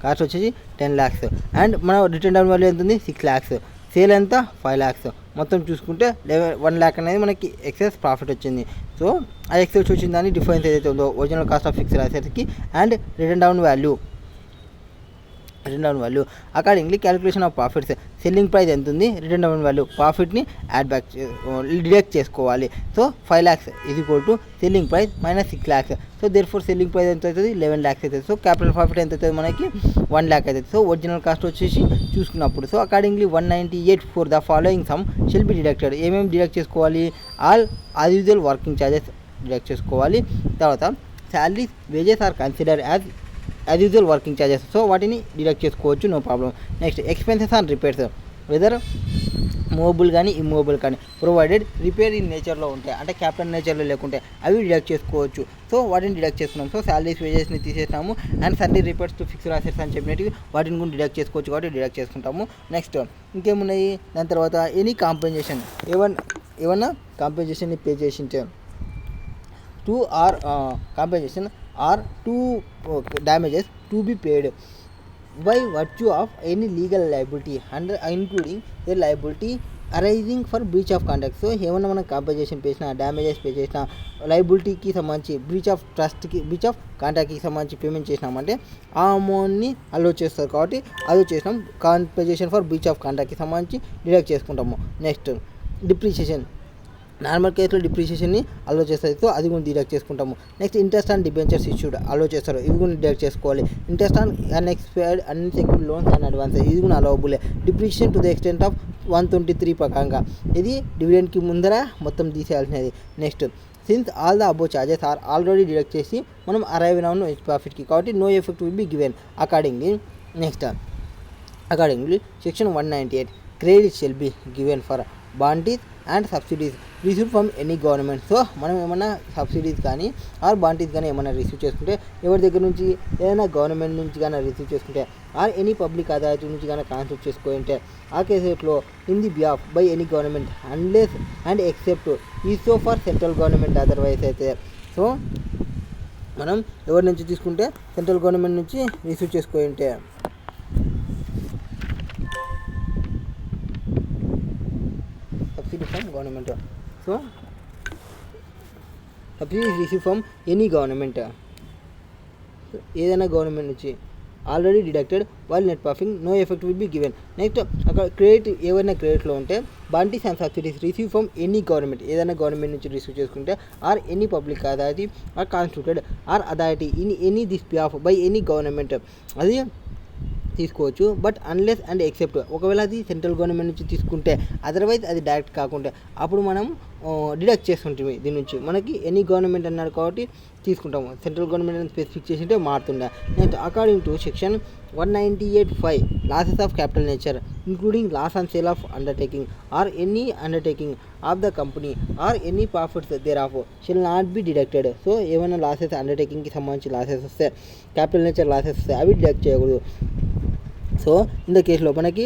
కాస్ట్ వచ్చేసి 10 lakhs అండ్ మన రిటర్న్ డౌన్ వాల్యూ ఎంత ఉంది 6 lakhs. సేల్ ఎంత 5 lakhs. మొత్తం చూసుకుంటే 1 lakh అనేది మనకి ఎక్సెస్ ప్రాఫిట్ వచ్చింది. సో ఆ ఎక్సెస్ వచ్చిన దాని డిఫరెన్స్ ఏదైతే ఉందో ఒరిజినల్ కాస్ట్ ఆఫ్ ఫిక్స్డ్ అసెట్స్కి and return down value accordingly calculation of profits. Selling price ఎంత ఉంది, రిటర్న్ డౌన్ వాల్యూ, ప్రాఫిట్ని డిడక్ట్ చేసుకోవాలి. So 5 lakhs is equal to selling price minus 6 lakhs. So there four selling price ఎంత అవుతుంది 11 lakhs అవుతుంది. సో క్యాపిటల్ ప్రాఫిట్ ఎంత అవుతుంది మనకి 1 lakh అవుతుంది. సో ఒరిజినల్ కాస్ట్ వచ్చేసి చూసుకున్నప్పుడు so accordingly 198 for the following sum shall be deducted. ఏమేమి డిడక్ట్ చేసుకోవాలి, all as usual working charges deduct చేసుకోవాలి. తర్వాత salaries wages are consider as usual working charges. So వాటిని డిడక్ట్ చేసుకోవచ్చు, no problem. Next expenses on repairs whether movable కానీ ఇమ్మూవబుల్ కానీ ప్రొవైడెడ్ రిపేర్ ఇన్ నేచర్లో ఉంటాయి అంటే క్యాపిటల్ నేచర్లో లేకుంటే అవి డిడక్ట్ చేసుకోవచ్చు. సో వాటిని డిడక్ట్ చేసుకున్నాం. సో శాలరీస్ వేజెస్ని తీసేసినాము and sundry repairs to fixed assets అని చెప్పినట్టు వాటిని కూడా డిడక్ట్ చేసుకోవచ్చు కాబట్టి డిడక్ట్ చేసుకుంటాము. నెక్స్ట్ ఇంకేమున్నాయి దాని తర్వాత ఎనీ కాంపెన్సేషన్ ఏమన్నా కాంపెన్సేషన్ని పే చేసింటే to or compensation or to damages to be paid by virtue of any legal liability and including the liability arising for breach of contract. So ఏమన్నా మనం కాంపెన్సేషన్ పే చేసినా డ్యామేజెస్ పే చేసినా లైబిలిటీకి సంబంధించి బ్రీచ్ ఆఫ్ కాంట్రాక్ట్కి సంబంధించి పేమెంట్ చేసినామంటే ఆ అమౌంట్ని అలో చేస్తారు కాబట్టి అలో చేసినాం. కాంపెన్సేషన్ ఫర్ బ్రీచ్ ఆఫ్ కాంట్రాక్ట్కి సంబంధించి డిడక్ట్ చేసుకుంటాము. నెక్స్ట్ డిప్రిషియేషన్ నార్మల్ కేసులో డిప్రిషియేషన్ని అలో చేస్తారు. సో అది కూడా డిడక్ట్ చేసుకుంటాము. Next interest on debentures issued allow చేస్తారు, ఇవి కూడా డిడక్ట్ చేసుకోవాలి. Interest on unsecured loans and advances ఇది కూడా అలవబులే. Depreciation to the extent of 123 ప్రకారంగా ఇది డివిడెండ్కి ముందర మొత్తం తీసేయాల్సినది. Next since all the above charges are already deduct చేసి మనం అరైవ్ అయినాము నెట్ ప్రాఫిట్కి కాబట్టి no effect will be given accordingly. Next accordingly section 198 credit shall be given for bounties and subsidies receive from any government. So మనం ఏమైనా సబ్సిడీస్ కానీ ఆర్ బాంటీస్ కానీ ఏమైనా రిసీవ్ చేసుకుంటే ఎవరి దగ్గర నుంచి ఏదైనా గవర్నమెంట్ నుంచి కానీ రిసీవ్ చేసుకుంటే ఆర్ ఎనీ పబ్లిక్ అథారిటీ నుంచి కానీ కాన్సెప్ట్ చేసుకుంటే ఆ కేసులో in the behalf by any government unless and except ఈ so for central government otherwise అయితే. సో మనం ఎవరి నుంచి తీసుకుంటే సెంట్రల్ గవర్నమెంట్ నుంచి రిసీవ్ చేసుకుంటే from government. So subsidy is received from any government. ఏదైనా గవర్నమెంట్ నుంచి already deducted while net profit no effect will be given. Next అక్కడ క్రెడిట్ ఏవైనా క్రెడిట్లో ఉంటే bounties and subsidies receive from any government ఏదైనా గవర్నమెంట్ నుంచి రిసీవ్ చేసుకుంటే or any public authority or constituted or authority in any this behalf by any government అది తీసుకోవచ్చు. బట్ అన్లెస్ అండ్ ఎక్సెప్ట్ ఒకవేళ అది సెంట్రల్ గవర్నమెంట్ నుంచి తీసుకుంటే అదర్వైజ్ అది డైరెక్ట్ కాకుండా అప్పుడు మనం డిడక్ట్ చేసుకుంటాము. దీని నుంచి మనకి ఎనీ గవర్నమెంట్ అన్నాడు కాబట్టి తీసుకుంటాము. సెంట్రల్ గవర్నమెంట్ అని స్పెసిఫిక్ చేసింటే మారుతుండే. Next according to section 198(5) losses of capital nature including loss on sale of undertaking or any undertaking of the company or any profits thereof shall not be deducted. So ఏమైనా లాసెస్ అండర్టేకింగ్కి సంబంధించి లాసెస్ వస్తే క్యాపిటల్ నేచర్ లాసెస్ వస్తే అవి డిడక్ట్ చేయకూడదు. సో ఇంత కేసులో మనకి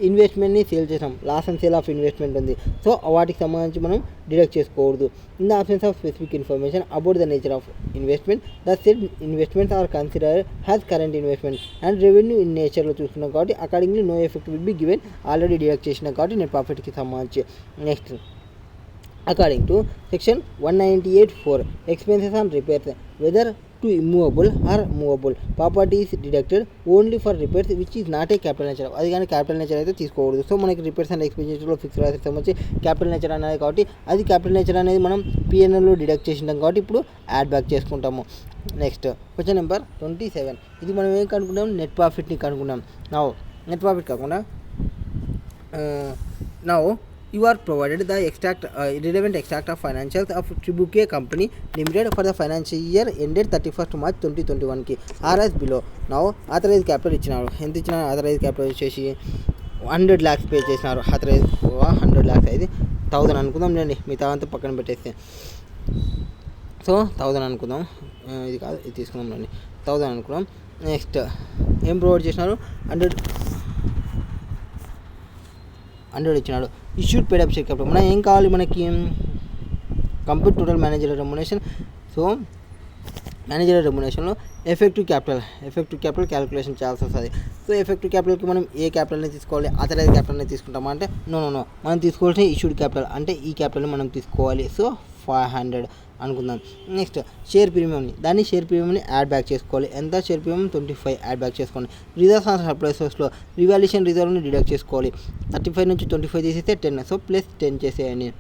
ఇన్వెస్ట్మెంట్ని సేల్ చేసాం, loss and sale of investment ఉంది. సో వాటికి సంబంధించి మనం డిడక్ట్ చేసుకోకూడదు. In the absence of specific information about the nature of investment the said investments are consider as current investment and revenue in నేచర్లో చూస్తున్నాం కాబట్టి accordingly no effect will be given already deduct చేసినాం కాబట్టి నెట్ ప్రాఫిట్కి సంబంధించి. Next according to section 198(4) expenses on repairs whether to immovable or movable property is deducted only for repairs which is not a capital nature. అది కానీ క్యాపిటల్ నేచర్ అయితే తీసుకోకూడదు. సో మనకి రిపేర్స్ అండ్ ఎక్స్పెన్సెస్లో ఫిక్స్డ్ అసెట్స్ సంబంధించి క్యాపిటల్ నేచర్ అనేది కాబట్టి అది క్యాపిటల్ నేచర్ అనేది మనం పిఎన్ఎల్లో డిడక్ట్ చేసినాం కాబట్టి ఇప్పుడు యాడ్ బ్యాక్ చేసుకుంటాము. Next question number 27. ఇది మనం ఏం కనుక్కున్నాం, నెట్ ప్రాఫిట్ని కనుక్కున్నాం. నా నెట్ ప్రాఫిట్ కాకుండా నా you are provided the relevant extract of financials of Tribuke Company Limited for the financial year ended 31st March 2021 కి RS below. Now authorized capital ఇచ్చినారు. ఎంత ఇచ్చినారు? authorized capital వచ్చేసి 100 lakhs పే చేసినారు. authorized 100 lakhs అయితే 1000 అనుకుందాం లేండి, మిగతా అంతా పక్కన పెట్టేస్తే. సో 1000 అనుకుందాం, ఇది కాదు ఇది తీసుకుందాం రండి. 1000 అనుకున్నాం. నెక్స్ట్ ఏం ప్రొవైడ్ చేసినారు, 100 ఇచ్చినాడు. Issued paid up share capital మనం ఏం కావాలి, మనకి complete total manager remuneration. So manager రెమ్యునరేషన్లో ఎఫెక్టివ్ క్యాపిటల్ క్యాలిక్యులేషన్ చేయాల్సి వస్తుంది. సో ఎఫెక్టివ్ క్యాపిటల్కి మనం ఏ క్యాపిటల్ని తీసుకోవాలి, అథరైజ్ క్యాపిటల్ని తీసుకుంటామా అంటే నో మనం తీసుకోవాల్సిన ఇష్యూడ్ క్యాపిటల్ అంటే ఈ క్యాపిటల్ని మనం తీసుకోవాలి. సో 500 అనుకుందాం. నెక్స్ట్ షేర్ ప్రీమియంని యాడ్ బ్యాక్ చేసుకోవాలి. ఎంత షేర్ ప్రీమియం 25 యాడ్ బ్యాక్ చేసుకోండి. రిజర్వ్స్ అండ్ సర్ప్లసెస్లో రివాల్యూషన్ రిజర్వ్ని డిడక్ట్ చేసుకోవాలి. 35 నుంచి 25 తీసేస్తే 10, సో ప్లస్ 10 చేసేయండి.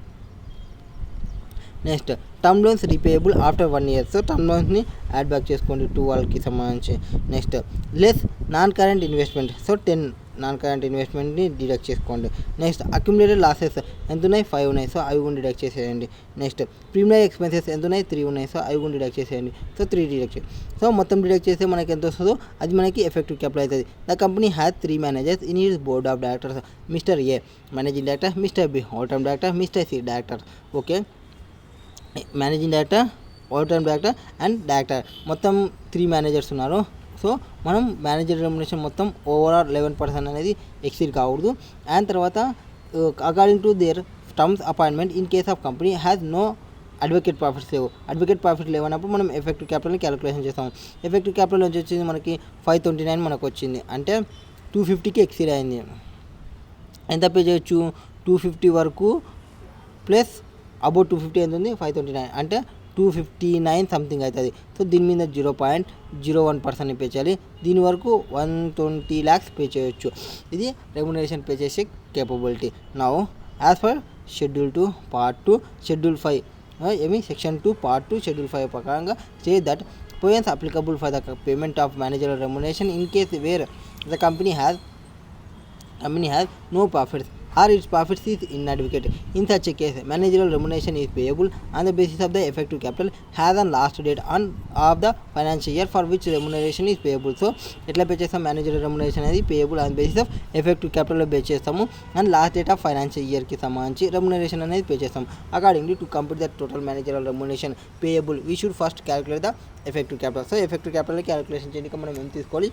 Next term loans repayable after 1 year, so term లోన్స్ని యాడ్ బ్యాక్ చేసుకోండి 2 వాళ్ళకి సంబంధించి. Next less non current investment, so 10 non current ఇన్వెస్ట్మెంట్ని డిడక్ట్ చేసుకోండి. నెక్స్ట్ అక్యుములేటెడ్ లాసెస్ ఎంత ఉన్నాయి, 5 ఉన్నాయి, సో అవి కూడా డిడక్ట్ చేసేయండి. నెక్స్ట్ ప్రీమియర్ ఎక్స్పెన్సెస్ ఎంత ఉన్నాయి, 3 ఉన్నాయి, సో అవి కూడా డిడక్ట్ చేసేయండి. సో 3 డిడక్ట్ చేయండి. సో మొత్తం డిడక్ట్ చేస్తే మనకి ఎంత వస్తుందో అది మనకి ఎఫెక్టివ్ క్యాపిటల్ అవుతుంది. The company has 3 managers in its board of directors. Mr A managing director, Mr B all time director, Mr C director. Okay, managing director, all time director and director, మొత్తం 3 managers ఉన్నారు. సో మనం మేనేజర్ రెమ్యునరేషన్ మొత్తం ఓవరాల్ 11% అనేది ఎక్సీడ్ కాకూడదు. అండ్ తర్వాత according to their terms appointment in case of company has no adequate profits లేవు అన్నప్పుడు మనం ఎఫెక్టివ్ క్యాపిటల్ని క్యాలిక్యులేషన్ చేస్తాం. ఎఫెక్టివ్ క్యాపిటల్ నుంచి వచ్చింది మనకి 529 మనకు వచ్చింది, అంటే 250కి ఎక్సీడ్ అయింది. ఎంత పే చేయొచ్చు, 250 వరకు ప్లస్ అబౌట్ 250 ఎంత ఉంది, 529 అంటే 259 సంథింగ్ అవుతుంది. సో దీని మీద 0.01% పే చేయాలి. దీని వరకు 120 lakhs పే చేయొచ్చు. ఇది రెమ్యునరేషన్ పే చేసే capability. Now as per schedule 2 part 2 schedule 5 section 2 part 2 schedule 5 ప్రకారంగా say that points applicable for the payment of managerial remuneration in case where the company has no profits or its profits is inadequate. In such a case, managerial remuneration is payable on the basis of the effective capital has on last date of the financial year for which remuneration is payable. So ఎట్లా పే చేస్తాం, managerial remuneration అనేది payable on basis of effective capital pay చేస్తాము and last date of financial ఇయర్కి సంబంధించి రెమ్యునరేషన్ అనేది పే చేస్తాం. Accordingly to complete the total managerial remuneration payable we should first calculate the effective capital. So effective capital calculation చేయడానికి మనం ఏం తీసుకోవాలి,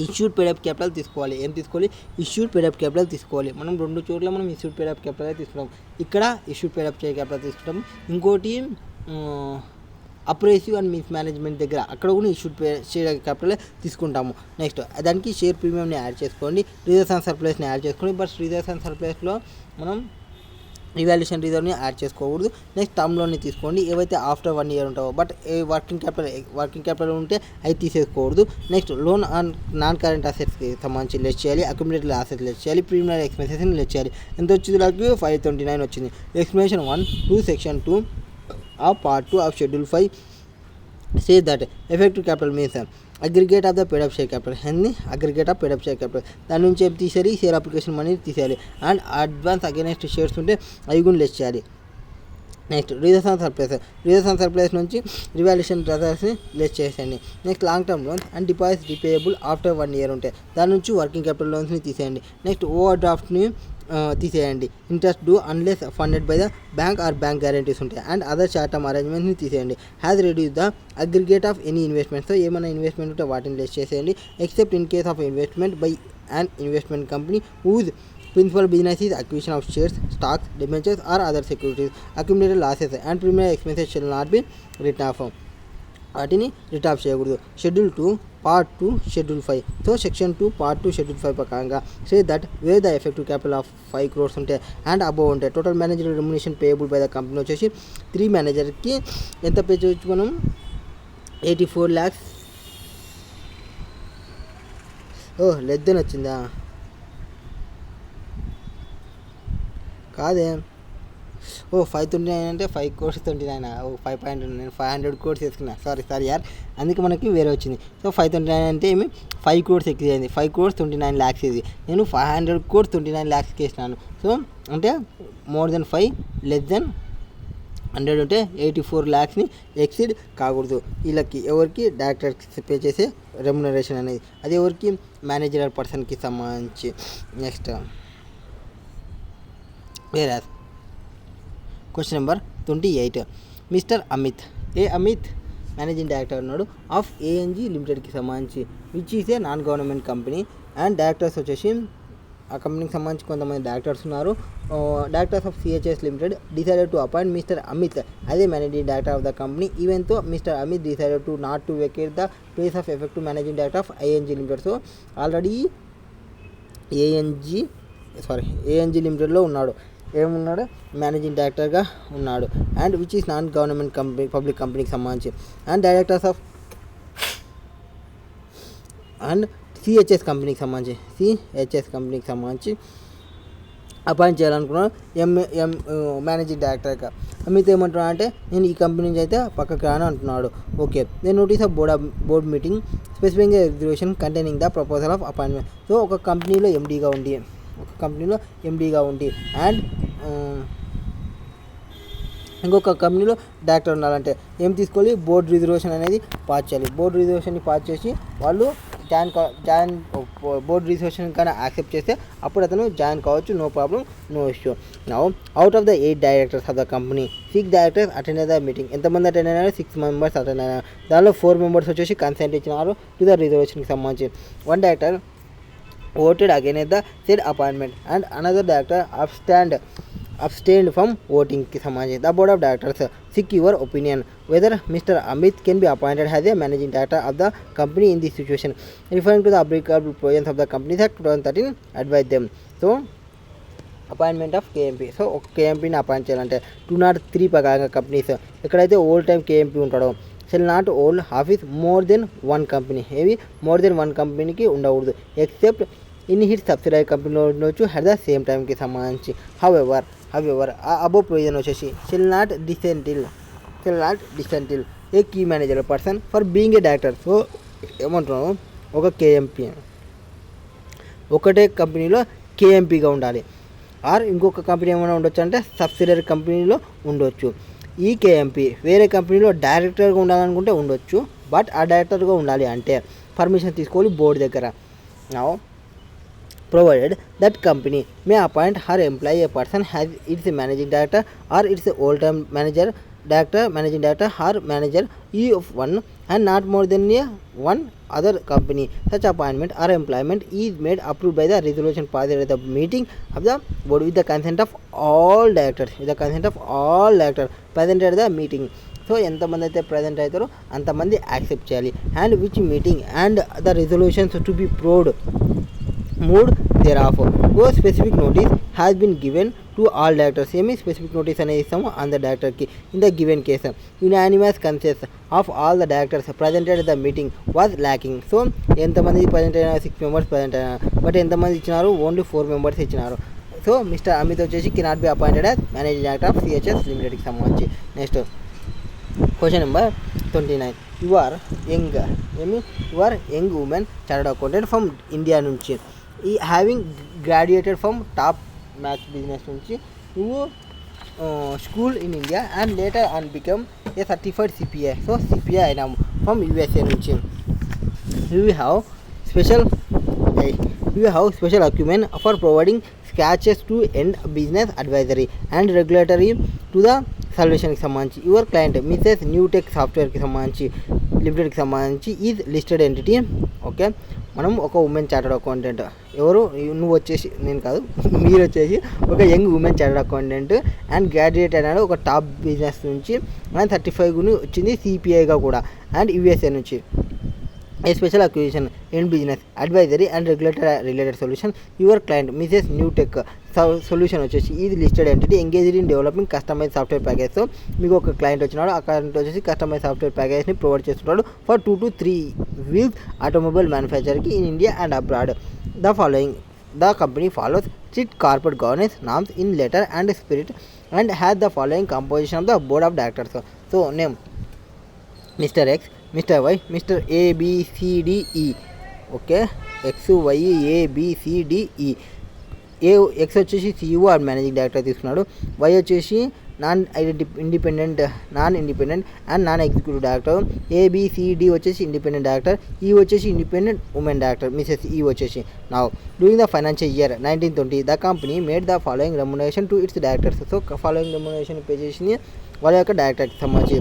ఇష్యూడ్ పేడప్ క్యాపిటల్ తీసుకోవాలి. ఏం తీసుకోవాలి, ఇష్యూడ్ పేడప్ క్యాపిటల్ తీసుకోవాలి. మనం 2 చోట్ల మనం ఇష్యూడ్ పేడప్ క్యాపిటల్ తీసుకుంటాం. ఇక్కడ ఇష్యూడ్ పేడప్ క్యాపిటల్ తీసుకుంటాం, ఇంకోటి అప్రెసివ్ అండ్ మిస్ మేనేజ్మెంట్ దగ్గర అక్కడ కూడా ఇష్యూడ్ షేర్ క్యాపిటల్ తీసుకుంటాము. నెక్స్ట్ దానికి షేర్ ప్రీమియంని యాడ్ చేసుకోండి, రిజర్వ్స్ అండ్ సర్ప్లస్ని యాడ్ చేసుకోండి. బట్ రిజర్వ్స్ అండ్ సర్ప్లస్లో మనం రివాల్యూషన్ రిజర్వ్ని యాడ్ చేసుకోకూడదు. నెక్స్ట్ టర్మ్ లోన్ని తీసుకోండి, ఏవైతే ఆఫ్టర్ 1 year ఉంటావో, బట్ వర్కింగ్ క్యాపిటల్ ఉంటే అవి తీసేసుకోకూడదు. Next loan and non current అసెట్స్కి సంబంధించి లెస్ చేయాలి, అక్యుములేటెడ్ అసెట్స్ లెస్ చేయాలి, ప్రీమియర్ ఎక్స్పెన్సెస్ని లెస్ చేయాలి. ఎంత వచ్చింది, నాకు 529 వచ్చింది. Explanation 1 to section 2 of part 2 of schedule 5 say that effective capital means aggregate of the paid up share capital. ఏంది aggregate of paid up share capital, దాని నుంచి ఏం తీసేయాలి, షేర్ అప్లికేషన్ మనీ తీసేయాలి అండ్ అడ్వాన్స్ అగైనెస్ట్ షేర్స్ ఉంటే అవి కూడా లెస్ చేయాలి. నెక్స్ట్ రిజర్వ్స్ అండ్ సర్ప్లస్ నుంచి రివాల్యూషన్ రిజర్వ్స్ని లెస్ చేసేయండి. Next long term loans and deposits repayable after 1 year ఉంటాయి, దాని నుంచి వర్కింగ్ క్యాపిటల్ లోన్స్ని తీసేయండి. నెక్స్ట్ ఓవర్ డ్రాఫ్ట్ని తీసేయండి. Interest due unless funded by the bank or bank guarantees ఉంటాయి అండ్ అదర్ షార్ట్ టర్మ్ అరేంజ్మెంట్ని తీసేయండి. Has reduce the aggregate of any investment, so ఏమైనా ఇన్వెస్ట్మెంట్ ఉంటే వాటిని లెస్ చేసేయండి. Except in case of investment by and investment company whose principal business is acquisition of shares, stocks, debentures or other securities. Accumulated losses and premium expenses shall not be written off. వాటిని రిటర్న్ ఆఫ్ చేయకూడదు. Schedule 2 part 2 schedule 5, so section 2 part 2 schedule 5 ప్రకారంగా say that wear the effective capital of 5 crores ఉంటే అండ్ అబోవ్ ఉంటే total manager remuneration payable by the company వచ్చేసి 3 మేనేజర్కి ఎంత పే చేయవచ్చు, మనం 84 lakhs. లెస్ దెన్ వచ్చిందా, కాదే 529 అంటే 5 crores 29, 5.9 500 crores వేసుకున్నా, సారీ యార్, అందుకే మనకి వేరే వచ్చింది. సో 529 అంటే ఏమి 5 crores ఎక్కువ అయింది, 5 crores 29 lakhs ఇది. నేను 500 crores 29 lakhsకి వేసినాను. సో అంటే మోర్ దెన్ 5 లెస్ దెన్ 100 ఉంటే 84 lakhsని ఎక్సీడ్ కాకూడదు. వీళ్ళకి ఎవరికి డైరెక్టర్కి పే చేసే రెమ్యునరేషన్ అనేది, అది ఎవరికి మేనేజరల్ పర్సన్కి సంబంధించి. Next Whereas question number 28, Mr. Amit, Amit managing director ఉన్నాడు ఆఫ్ ఏఎన్జీ లిమిటెడ్కి సంబంధించి which is a non government company. And directors వచ్చేసి ఆ కంపెనీకి సంబంధించి కొంతమంది డైరెక్టర్స్ ఉన్నారు. Directors of CHS limited decided to appoint mister Amit as a managing director of the company even though mister Amit decided to not to vacate the place of effective managing director of ANG limited. So already ఏఎన్జీ లిమిటెడ్లో ఉన్నాడు. ఏమున్నాడు? మేనేజింగ్ డైరెక్టర్గా ఉన్నాడు. And which is non government company, public కంపెనీకి సంబంధించి. And directors of and CHS కంపెనీకి సంబంధించి అపాయింట్ చేయాలనుకున్నాను మేనేజింగ్ డైరెక్టర్గా. అమిత్ ఏమంటున్నాడు అంటే నేను ఈ కంపెనీ నుంచి అయితే పక్కకి రాను అంటున్నాడు. ఓకే, నేను notice of board meeting specific reservation containing the proposal of appointment. So ఒక కంపెనీలో ఎండీగా ఉండి అండ్ ఇంకొక కంపెనీలో డైరెక్టర్ ఉండాలంటే ఏం తీసుకోవాలి? బోర్డ్ రిజర్వేషన్ అనేది పాస్ చేయాలి. బోర్డ్ రిజర్వేషన్ని పాస్ చేసి వాళ్ళు జాయిన్ బోర్డ్ రిజర్వేషన్ కానీ యాక్సెప్ట్ చేస్తే అప్పుడు అతను జాయిన్ కావచ్చు. No problem, no issue. Now out of the 8 directors of the company 6 directors attend the meeting. ఎంతమంది అటెండ్ అయినారు? 6 మెంబర్స్ అటెండ్ అయినారు. దానిలో 4 మెంబర్స్ వచ్చేసి కన్సెంట్ ఇచ్చినారు టు ద రిజర్వేషన్కి సంబంధించి. 1 director voted against the said appointment and another director abstained from voting ki samajhe. The board of directors seek your opinion whether Mr. Amit can be appointed as a managing director of the company in this situation. Referring to the applicable provisions of the Companies Act 2013, advise them. So appointment of KMP. So ఒక కేఎంపీని అపాయింట్ చేయాలంటే 203 ప్రకారంగా కంపెనీస్ ఎక్కడైతే ఓల్డ్ టైం కేఎంపీ ఉంటాడో shall not old office more than 1 company. ఏవి మోర్ దెన్ 1 కంపెనీకి ఉండకూడదు. ఎక్సెప్ట్ ఇన్ హిట్ సబ్సిడరీ కంపెనీలో ఉండొచ్చు అట్ ద సేమ్ టైంకి సంబంధించి. హౌఎవర్ ఆ అబోవ్ ప్రొవిజన్ వచ్చేసి shall not disentitle a key manager person for being a director. So ఏమంటున్నాను, ఒక కేఎంపీ ఒకటే కంపెనీలో కేఎంపీగా ఉండాలి. ఆర్ ఇంకొక కంపెనీ ఏమైనా ఉండొచ్చు అంటే సబ్సిడరీ కంపెనీలో ఉండొచ్చు. ఈ కేఎంపీ వేరే కంపెనీలో డైరెక్టర్గా ఉండాలనుకుంటే ఉండొచ్చు. బట్ ఆ డైరెక్టర్గా ఉండాలి అంటే పర్మిషన్ తీసుకోవాలి బోర్డు దగ్గర. Now provided that company may appoint her employee a person as its managing director or its old-time managing director or manager of one and not more than one other company. Such appointment or employment is made approved by the resolution passed at the meeting of the board with the consent of all directors present at the meeting. So ఎంతమంది అయితే ప్రజెంట్ అవుతారో అంతమంది యాక్సెప్ట్ చేయాలి. And which meeting and the resolutions to be moved thereof. No specific notice has been given to all directors. Semi specific notice అనేది ఇస్తాము on the director కి. In the given case, unanimous consent of all the directors presented at the meeting was lacking. So ఎంతమంది ప్రజెంట్ అయినా 6 మెంబర్స్ ప్రజెంట్ అయినా, బట్ ఎంతమంది ఇచ్చినారు? ఓన్లీ 4 మెంబర్స్ ఇచ్చినారు. సో మిస్టర్ అమిత్ వచ్చేసి cannot be appointed as managing director of CHS లిమిటెడ్కి సంబంధించి. Next question number 29. You are young women chartered accountant from India నుంచి. ఈ having graduated from top maths business నుంచి నువ్వు school in India and later and become a certified CPI. So CPI అయినాము ఫ్రమ్ యూఎస్ఏ నుంచి. You have special equipment for providing scotches to end business advisory and regulatory to the సొల్యూషన్కి సంబంధించి. యువర్ క్లయింట్ మిసెస్ న్యూటెక్ సాఫ్ట్వేర్కి సంబంధించి లిమిటెడ్కి సంబంధించి ఈజ్ లిస్టెడ్ ఎంటిటీ. ఓకే, మనం ఒక ఉమెన్ చార్టర్డ్ అకౌంటెంట్. ఎవరు? నువ్వు వచ్చేసి, నేను కాదు, మీరు వచ్చేసి ఒక young women chartered accountant and graduate అయినాడు ఒక టాప్ బిజినెస్ నుంచి. అండ్ 35 వచ్చింది సిపిఐగా కూడా అండ్ యూఎస్ఏ నుంచి. A special acquisition in business advisory and related solution. Your client mrs Newtech solution వచ్చేసి ఇది listed entity engaged in developing customize software package. So మీకు ఒక క్లయింట్ వచ్చినాడు, ఆ క్లయింట్ వచ్చేసి కస్టమైజ్ సాఫ్ట్వేర్ ప్యాకేజ్ని ప్రొవైడ్ చేస్తున్నాడు ఫర్ 2 to 3 వీల్స్ ఆటోమొబైల్ మ్యానుఫ్యాక్చర్కి in India and abroad. The company follows strict corporate governance norms in letter and spirit and has the following composition of the board of directors. So name Mr. X, Mr. Y, Mr. A, B, C, D, E. Okay, X, Y, A, B, C, D, E. X వచ్చేసి CEO ఆర్ మేనేజింగ్ డైరెక్టర్ తీసుకున్నాడు. Y వచ్చేసి non independent and non executive director. ABCD వచ్చేసి ఇండిపెండెంట్ డైరెక్టర్. ఈ వచ్చేసి independent women director Mrs E వచ్చేసి. Now during the financial year 1920 the company made the following remuneration to its directors. So following remuneration pay చేసి వాళ్ళ యొక్క డైరెక్టర్కి సంబంధించి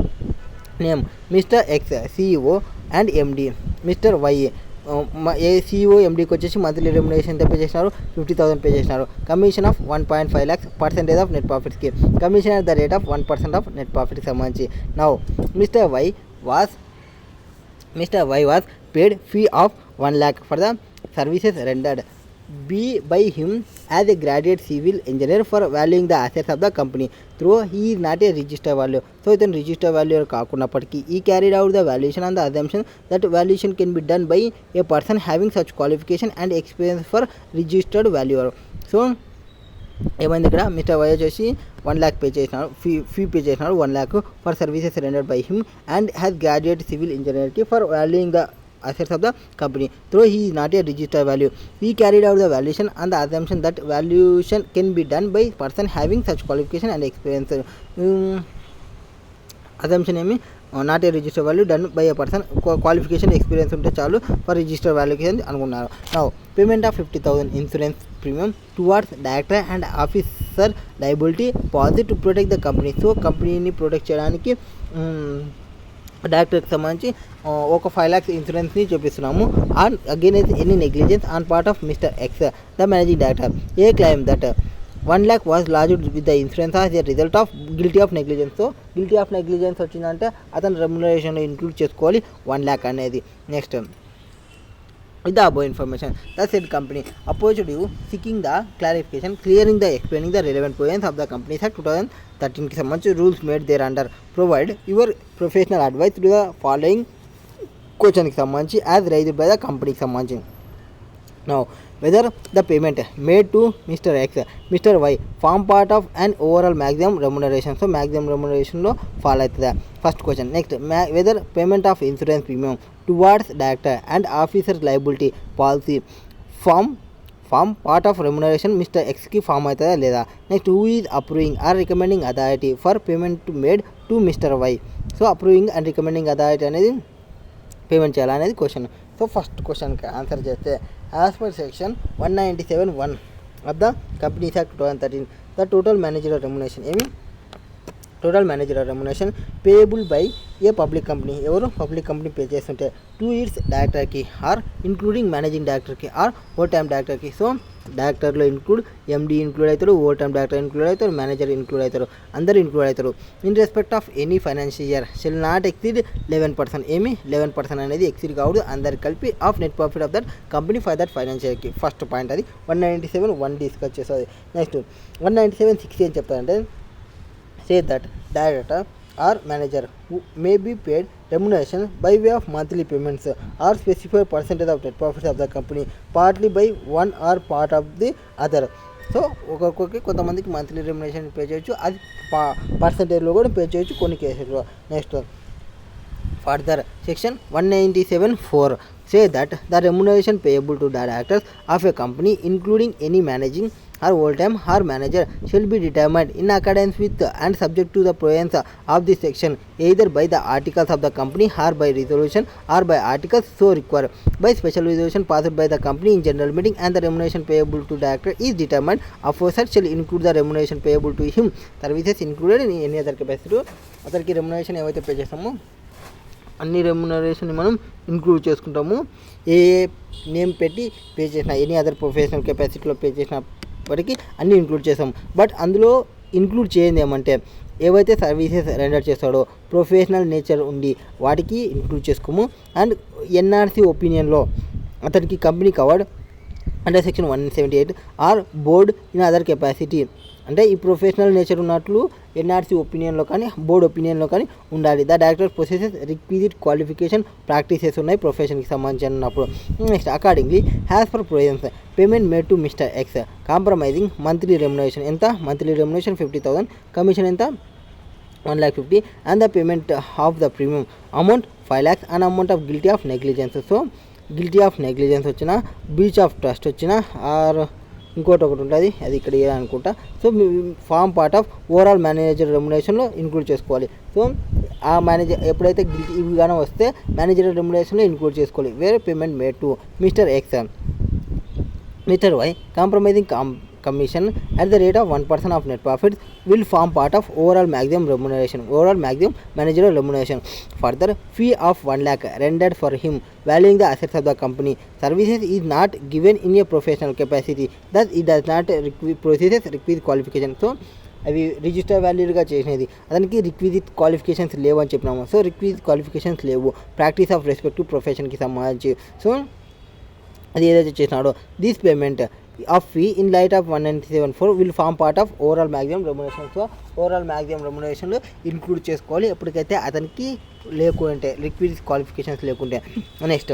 name Mr X CEO and MD, Mr Y CEO MDకి వచ్చేసి మంత్లీ రెమ్యునరేషన్ ఎంత పే చేసినారు, 50,000 పే చేసినారు. Commission of 1.5 lakhs, percentage of net ప్రాఫిట్స్కి, commission at the rate of 1% of net ప్రాఫిట్కి సంబంధించి. Now mister Y was paid fee of 1 lakh for the services rendered by him as a graduate civil engineer for valuing the assets of the company, though he is not a register value. So ఇతను రిజిస్టర్ వాల్యూ కాకున్నప్పటికీ ఈ carried out the valuation on the assumption that valuation can be done by a person having such qualification and experience for registered valuer. So ఏమైంది ఇక్కడ, మిస్టర్ వై వచ్చేసి 1 lakh పే చేసినాడు, ఫీ పే చేసినాడు 1 lakh for services rendered by him and has graduate civil ఇంజనీర్కి for valuing the assets of the company, though he is not a registered value. He carried out the valuation on the assumption that valuation can be done by person having such qualification and experience. Assumption ఏమి, not a register value done by a person, qualification experience ఉంటే చాలు ఫర్ రిజిస్టర్ వాల్యూకి అనుకున్నారు. Now payment of 50,000 insurance premium towards director and officer liability policy to protect the company. So కంపెనీని ప్రొటెక్ట్ చేయడానికి డైరెక్టర్కి సంబంధించి ఒక 5 lakhs ఇన్సూరెన్స్ని చూపిస్తున్నాము. On against any negligence on part of mister X the managing director, A claim that 1 lakh was lodged with the insurance as a result of guilty of negligence. So guilty of negligence వచ్చిందంటే అతను రెమ్యునరేషన్లో ఇంక్లూడ్ చేసుకోవాలి 1 lakh అనేది. Next with the above information, the said company approached you seeking the clarification, clearing the explaining the relevant provisions of the Companies Act 2013 కి సంబంధించి rules made their under. Provide your professional advice to the following క్వశ్చన్కి సంబంధించి యాజ్ రైజ్డ్ బై ద కంపెనీకి సంబంధించి. Now whether the payment made to Mr. X, Mr. Y form part of an overall maximum remuneration. So maximum remuneration లో ఫాలో అవుతుందా, first question. Next whether payment of insurance premium towards director and officer's liability policy form part of remuneration mister ఎక్స్కి ఫామ్ అవుతుందా లేదా. Next who is approving or recommending authority for payment made to Mr. Y. So approving and recommending authority అనేది పేమెంట్ చేయాలనేది క్వశ్చన్. సో ఫస్ట్ క్వశ్చన్కి ఆన్సర్ చేస్తే as per section 197(1) of the companies act 2013 the total managerial remuneration ఏమి, total managerial remuneration payable by a public company, ఎవరు పబ్లిక్ కంపెనీ పే చేస్తుంటే 2 years డైరెక్టర్కి ఆర్ ఇంక్లూడింగ్ మేనేజింగ్ డైరెక్టర్కి ఆర్ ఓవర్ టైమ్ డైరెక్టర్కి. సో డైరెక్టర్లో ఇంక్లూడ్ MD ఇంక్లూడ్ అవుతారు, ఓవర్ టైమ్ డైరెక్టర్ ఇంక్లూడ్ అవుతారు, మేనేజర్ ఇంక్లూడ్ అవుతారు, అందరూ ఇంక్లూడ్ అవుతారు. In respect of any financial year shall not exceed 11%. ఏమి 11% అనేది ఎక్సీడ్ కావద్దు అందరికి కలిపి of net profit of that company for that financial ఇయర్కి. ఫస్ట్ పాయింట్ అది 197(1) డిస్కస్ చేస్తుంది. నెక్స్ట్ 197(6) ఏం చెప్తారంటే say that director or manager who may be paid remuneration by way of monthly payments or specified percentage of net profits of the company partly by one or part of the other. So ఒక్కొక్కరికి కొంతమందికి మంత్లీ రెమ్యునరేషన్ పే చేయొచ్చు, అది పర్సంటేజ్లో కూడా పే చేయొచ్చు కొన్ని కేసుల్లో. Next further section 197(4) say that the remuneration payable to directors of a company including any managing or full-time or manager shall be determined in accordance with and subject to the provisions of this section either by the articles of the company or by resolution or by articles so required by special resolution passed by the company in general meeting, and the remuneration payable to director is determined aforesaid shall include the remuneration payable to him services included in any other capacity. అతనికి రెమ్యునరేషన్ ఏవైతే పే చేస్తామో అన్ని రెమ్యునరేషన్ మనం ఇంక్లూడ్ చేసుకుంటాము. ఏ నేమ్ పెట్టి పే చేసిన ఎనీ అదర్ ప్రొఫెషనల్ కెపాసిటీలో పే చేసినప్పటికీ అన్నీ ఇంక్లూడ్ చేస్తాం. బట్ అందులో ఇంక్లూడ్ చేయండి ఏమంటే ఏవైతే సర్వీసెస్ రెండర్ చేస్తాడో ప్రొఫెషనల్ నేచర్ ఉండి వాటికి ఇంక్లూడ్ చేసుకోము. అండ్ NRC ఒపీనియన్లో అతనికి company covered under section 178 or board in other capacity, అంటే ఈ ప్రొఫెషనల్ నేచర్ ఉన్నట్లు NRC ఒపీనియన్లో కానీ బోర్డ్ ఒపీనియన్లో కానీ ఉండాలి. The director processes requisite qualification practices ఉన్నాయి ప్రొఫెషన్కి సంబంధించినప్పుడు. Next accordingly has for provisions payment made to mister X compromising monthly remuneration ఎంత, మంత్లీ రెమ్యునరేషన్ 50,000, కమిషన్ ఎంత 1,50,000 and the payment of the premium amount 5 lakhs and amount of guilty of negligence. So guilty of negligence వచ్చిన, బ్రీచ్ ఆఫ్ ట్రస్ట్ వచ్చిన, ఆర్ ఇంకోటి ఒకటి ఉంటుంది అది ఇక్కడ అనుకుంటా. So form part of overall manager రెమ్యునరేషన్లో ఇంక్లూడ్ చేసుకోవాలి. సో ఆ మేనేజర్ ఎప్పుడైతే గిల్టీ ఇవి కానీ వస్తే మేనేజర్ రెమ్యునరేషన్లో ఇంక్లూడ్ చేసుకోవాలి. వేరే payment made to mister X, mister Y compromising commission at the rate of 1% of net profits will form part of overall maximum remuneration, overall maximum managerial remuneration. Further, fee of 1 lakh rendered for him valuing the assets of the company services is not given in a professional capacity, thus it does not possess requisite qualification. So అవి రిజిస్టర్ వాల్యూగా చేసినది, అతనికి రిక్విజిట్ క్వాలిఫికేషన్స్ లేవు అని చెప్పినాము. సో రిక్విజిట్ క్వాలిఫికేషన్స్ లేవు ప్రాక్టీస్ ఆఫ్ రెస్పెక్టివ్ ప్రొఫెషన్కి సంబంధించి. సో అది ఏదైతే చేసినాడో this payment of fee in light of 1974 will form part of overall maximum remuneration. So overall maximum రెమ్యునరేషన్లో ఇంక్లూడ్ చేసుకోవాలి ఎప్పటికైతే అతనికి లేకుంటే రిక్విజిట్ క్వాలిఫికేషన్స్ లేకుంటే. Next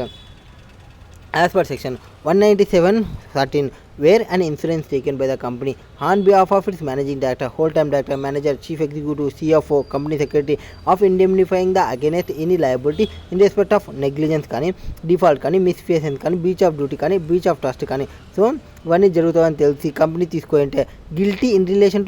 as per section 197(13), where an insurance taken by the company on behalf of its managing director, whole-time director, manager, chief executive, CFO, company secretary of indemnifying the against any liability in respect of negligence కానీ డిఫాల్ట్ కానీ మిస్ఫియసెన్స్ కానీ బ్రీచ్ ఆఫ్ డ్యూటీ కానీ బ్రీచ్ ఆఫ్ ట్రస్ట్ కానీ సో ఇవన్నీ జరుగుతుందని తెలిసి కంపెనీ తీసుకోంటే guilty in relation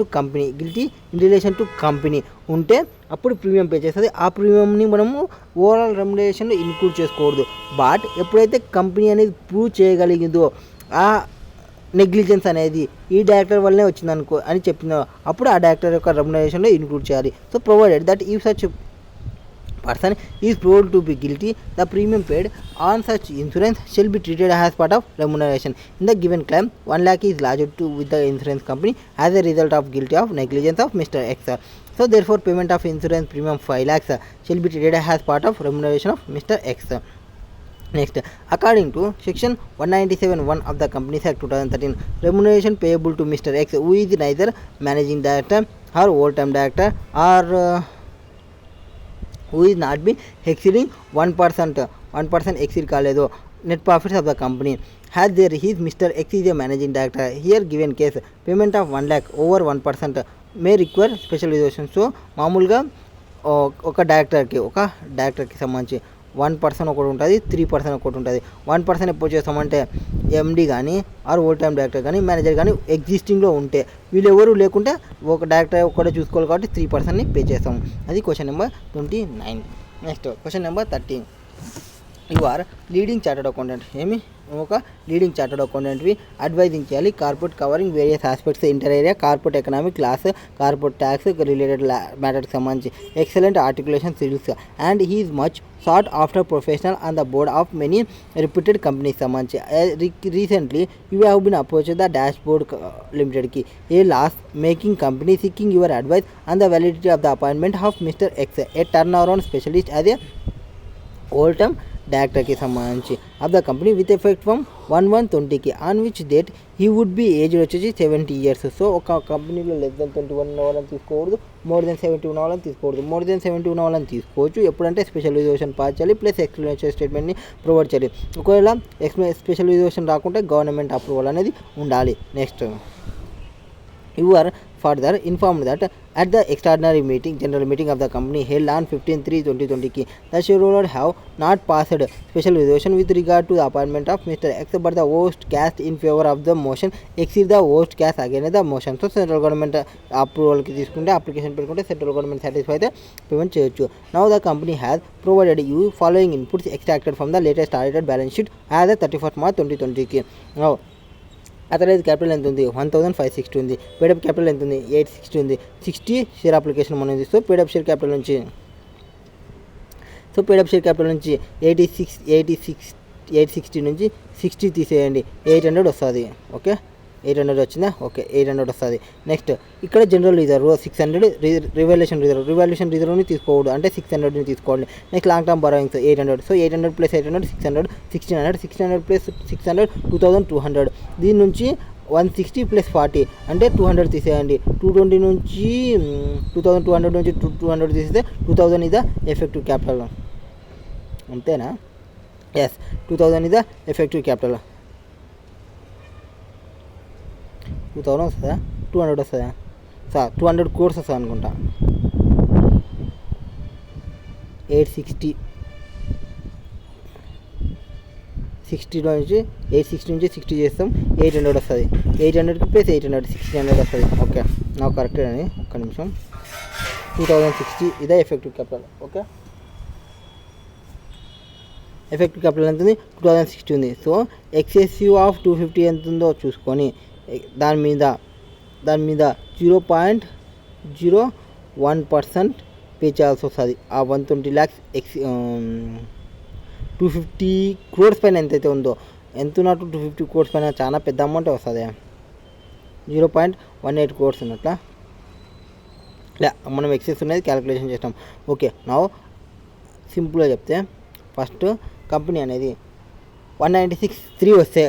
to company ఉంటే అప్పుడు ప్రీమియం పే చేస్తుంది. ఆ ప్రీమియంని మనము ఓవరాల్ రెమ్యునరేషన్లో ఇన్క్లూడ్ చేసుకోకూడదు. బట్ ఎప్పుడైతే కంపెనీ అనేది ప్రూవ్ చేయగలిగిందో ఆ నెగ్లిజెన్స్ అనేది ఈ డైరెక్టర్ వల్లనే వచ్చిందనుకో అని చెప్పిన అప్పుడు ఆ డైరెక్టర్ యొక్క రెమ్యునరేషన్లో ఇన్క్లూడ్ చేయాలి. So provided that if such person is proved to be guilty, the premium paid on such insurance shall be treated as part of remuneration. In the given claim, 1 lakh is lodged to with the insurance company as a result of guilty of negligence of Mr. X. So therefore payment of insurance premium 5 lakhs shall be treated as part of remuneration of Mr. X. Next, according to section 197(1) of the Companies Act 2013, remuneration payable to Mr. X who is neither managing director or whole-time director or who is not been exceeding 1% exceed కాలేదు net profits of the company has there his Mr. X is a managing director. Here given case payment of 1 lakh over 1% may require special resolution. So మామూలుగా ఒక డైరెక్టర్కి సంబంధించి 1% ఒకటి ఉంటుంది, 3% ఒకటి ఉంటుంది. 1% ఎప్పుడు చేస్తామంటే ఎండి కానీ ఆర్ హోల్ టైమ్ డైరెక్టర్ కానీ మేనేజర్ కానీ ఎగ్జిస్టింగ్లో ఉంటే వీళ్ళు ఎవరు లేకుంటే ఒక డైరెక్టర్ ఒక్కడే చూసుకోవాలి కాబట్టి 3%ని పే చేస్తాము. అది question number 29. Next question number 30. You are leading chartered accountant. ఏమి ఒక లీడింగ్ చార్టర్డ్ అకౌంటెంట్వి అడ్వైజింగ్ చేయాలి corporate covering various aspects inter area corporate economic class corporate tax related మ్యాటర్కి సంబంధించి excellent articulation skills and he is much sought after professional on the board of many reputed companies సంబంధించి. Recently you have been approached the Dashboard Limited ki a loss making company seeking your advice on the validity of the appointment of Mr. X, a turnaround specialist as a whole-term డైరెక్టర్కి సంబంధించి of the company with effect from 1/1/20కి on which date he would be age వచ్చేసి 70 years. సో ఒక కంపెనీలో లెస్ దెన్ 21 ఉన్న వాళ్ళని తీసుకోకూడదు, మోర్ దెన్ 70 ఉన్న వాళ్ళని తీసుకోకూడదు. మోర్ దెన్ 70 ఉన్న వాళ్ళని తీసుకోవచ్చు ఎప్పుడంటే స్పెషలైజేషన్ పాస్ చేయాలి ప్లస్ ఎక్స్ప్లెనేషన్ స్టేట్మెంట్ని ప్రొవైడ్ చేయాలి. ఒకవేళ స్పెషలైజేషన్ రాకుంటే గవర్నమెంట్ అప్రూవల్ అనేది ఉండాలి. Next you are further informed that at the extraordinary general meeting of the company held on 15/3/2020 the shareholders have not passed special resolution with regard to the appointment of Mr. X, but the votes cast in favor of the motion exceed the votes cast against the motion. So central government approval ki తీసుకుంటే అప్లికేషన్ పెట్టుకుంటే సెంట్రల్ గవర్నమెంట్ సాటిస్ఫై అయితే పేమెంట్ చేయొచ్చు. Now the company has provided you following inputs extracted from the latest audited balance sheet as of 31st March 2020. Now authorise capital ఎంత ఉంది 1560 ఉంది. పేడప్ క్యాపిటల్ ఎంత ఉంది 860 ఉంది. 60 షేర్ అప్లికేషన్ మనం ఉంది. సో పేడప్ షేర్ క్యాపిటల్ నుంచి 860 నుంచి 60 తీసేయండి 800 వస్తుంది. ఓకే 800 వచ్చిందా? ఓకే 800 వస్తుంది. నెక్స్ట్ ఇక్కడ జనరల్ రిజర్వ్ 600, రివాల్యూషన్ రిజర్వ్ని తీసుకోకూడదు అంటే 600ని తీసుకోండి. Next long term borrowings 800. So 800 plus 800 600, 1600 plus 600 2200. దీని నుంచి 160 ప్లస్ 40 అంటే 200 తీసేయండి. 220 నుంచి 2200 నుంచి 200 తీసేస్తే 2000 ఇదా ఎఫెక్టివ్ క్యాపిటల్. అంతేనా? ఎస్ 2000 ఇదా ఎఫెక్టివ్ క్యాపిటల్. 2000 వస్తుందా 200 వస్తుందా? సార్ 200 crores వస్తుంది అనుకుంటా. 860 నుంచి 60 చేస్తాం 800 వస్తుంది. 800 ప్లస్ 800 1600 వస్తుంది. ఓకే నాకు కరెక్టే అని ఒక్క నిమిషం. 2060 ఇదే effective capital. Okay effective capital ఎంత ఉంది 2060 ఉంది. సో ఎక్సెసివ్ ఆఫ్ 250 ఎంత ఉందో చూసుకొని దాని మీద 0.01% పే చేయాల్సి వస్తుంది. ఆ 120 lakhs 250 crores పైన ఎంతైతే ఉందో, ఎంత ఉన్నట్టు 250 crores పైన చాలా పెద్ద అమౌంట్ వస్తుంది. 0.18 crores ఉన్నట్ల మనం ఎక్సెస్ ఉన్నది క్యాలిక్యులేషన్ చేస్తాం. ఓకే, నా సింపుల్గా చెప్తే ఫస్ట్ కంపెనీ అనేది 196(3) వస్తే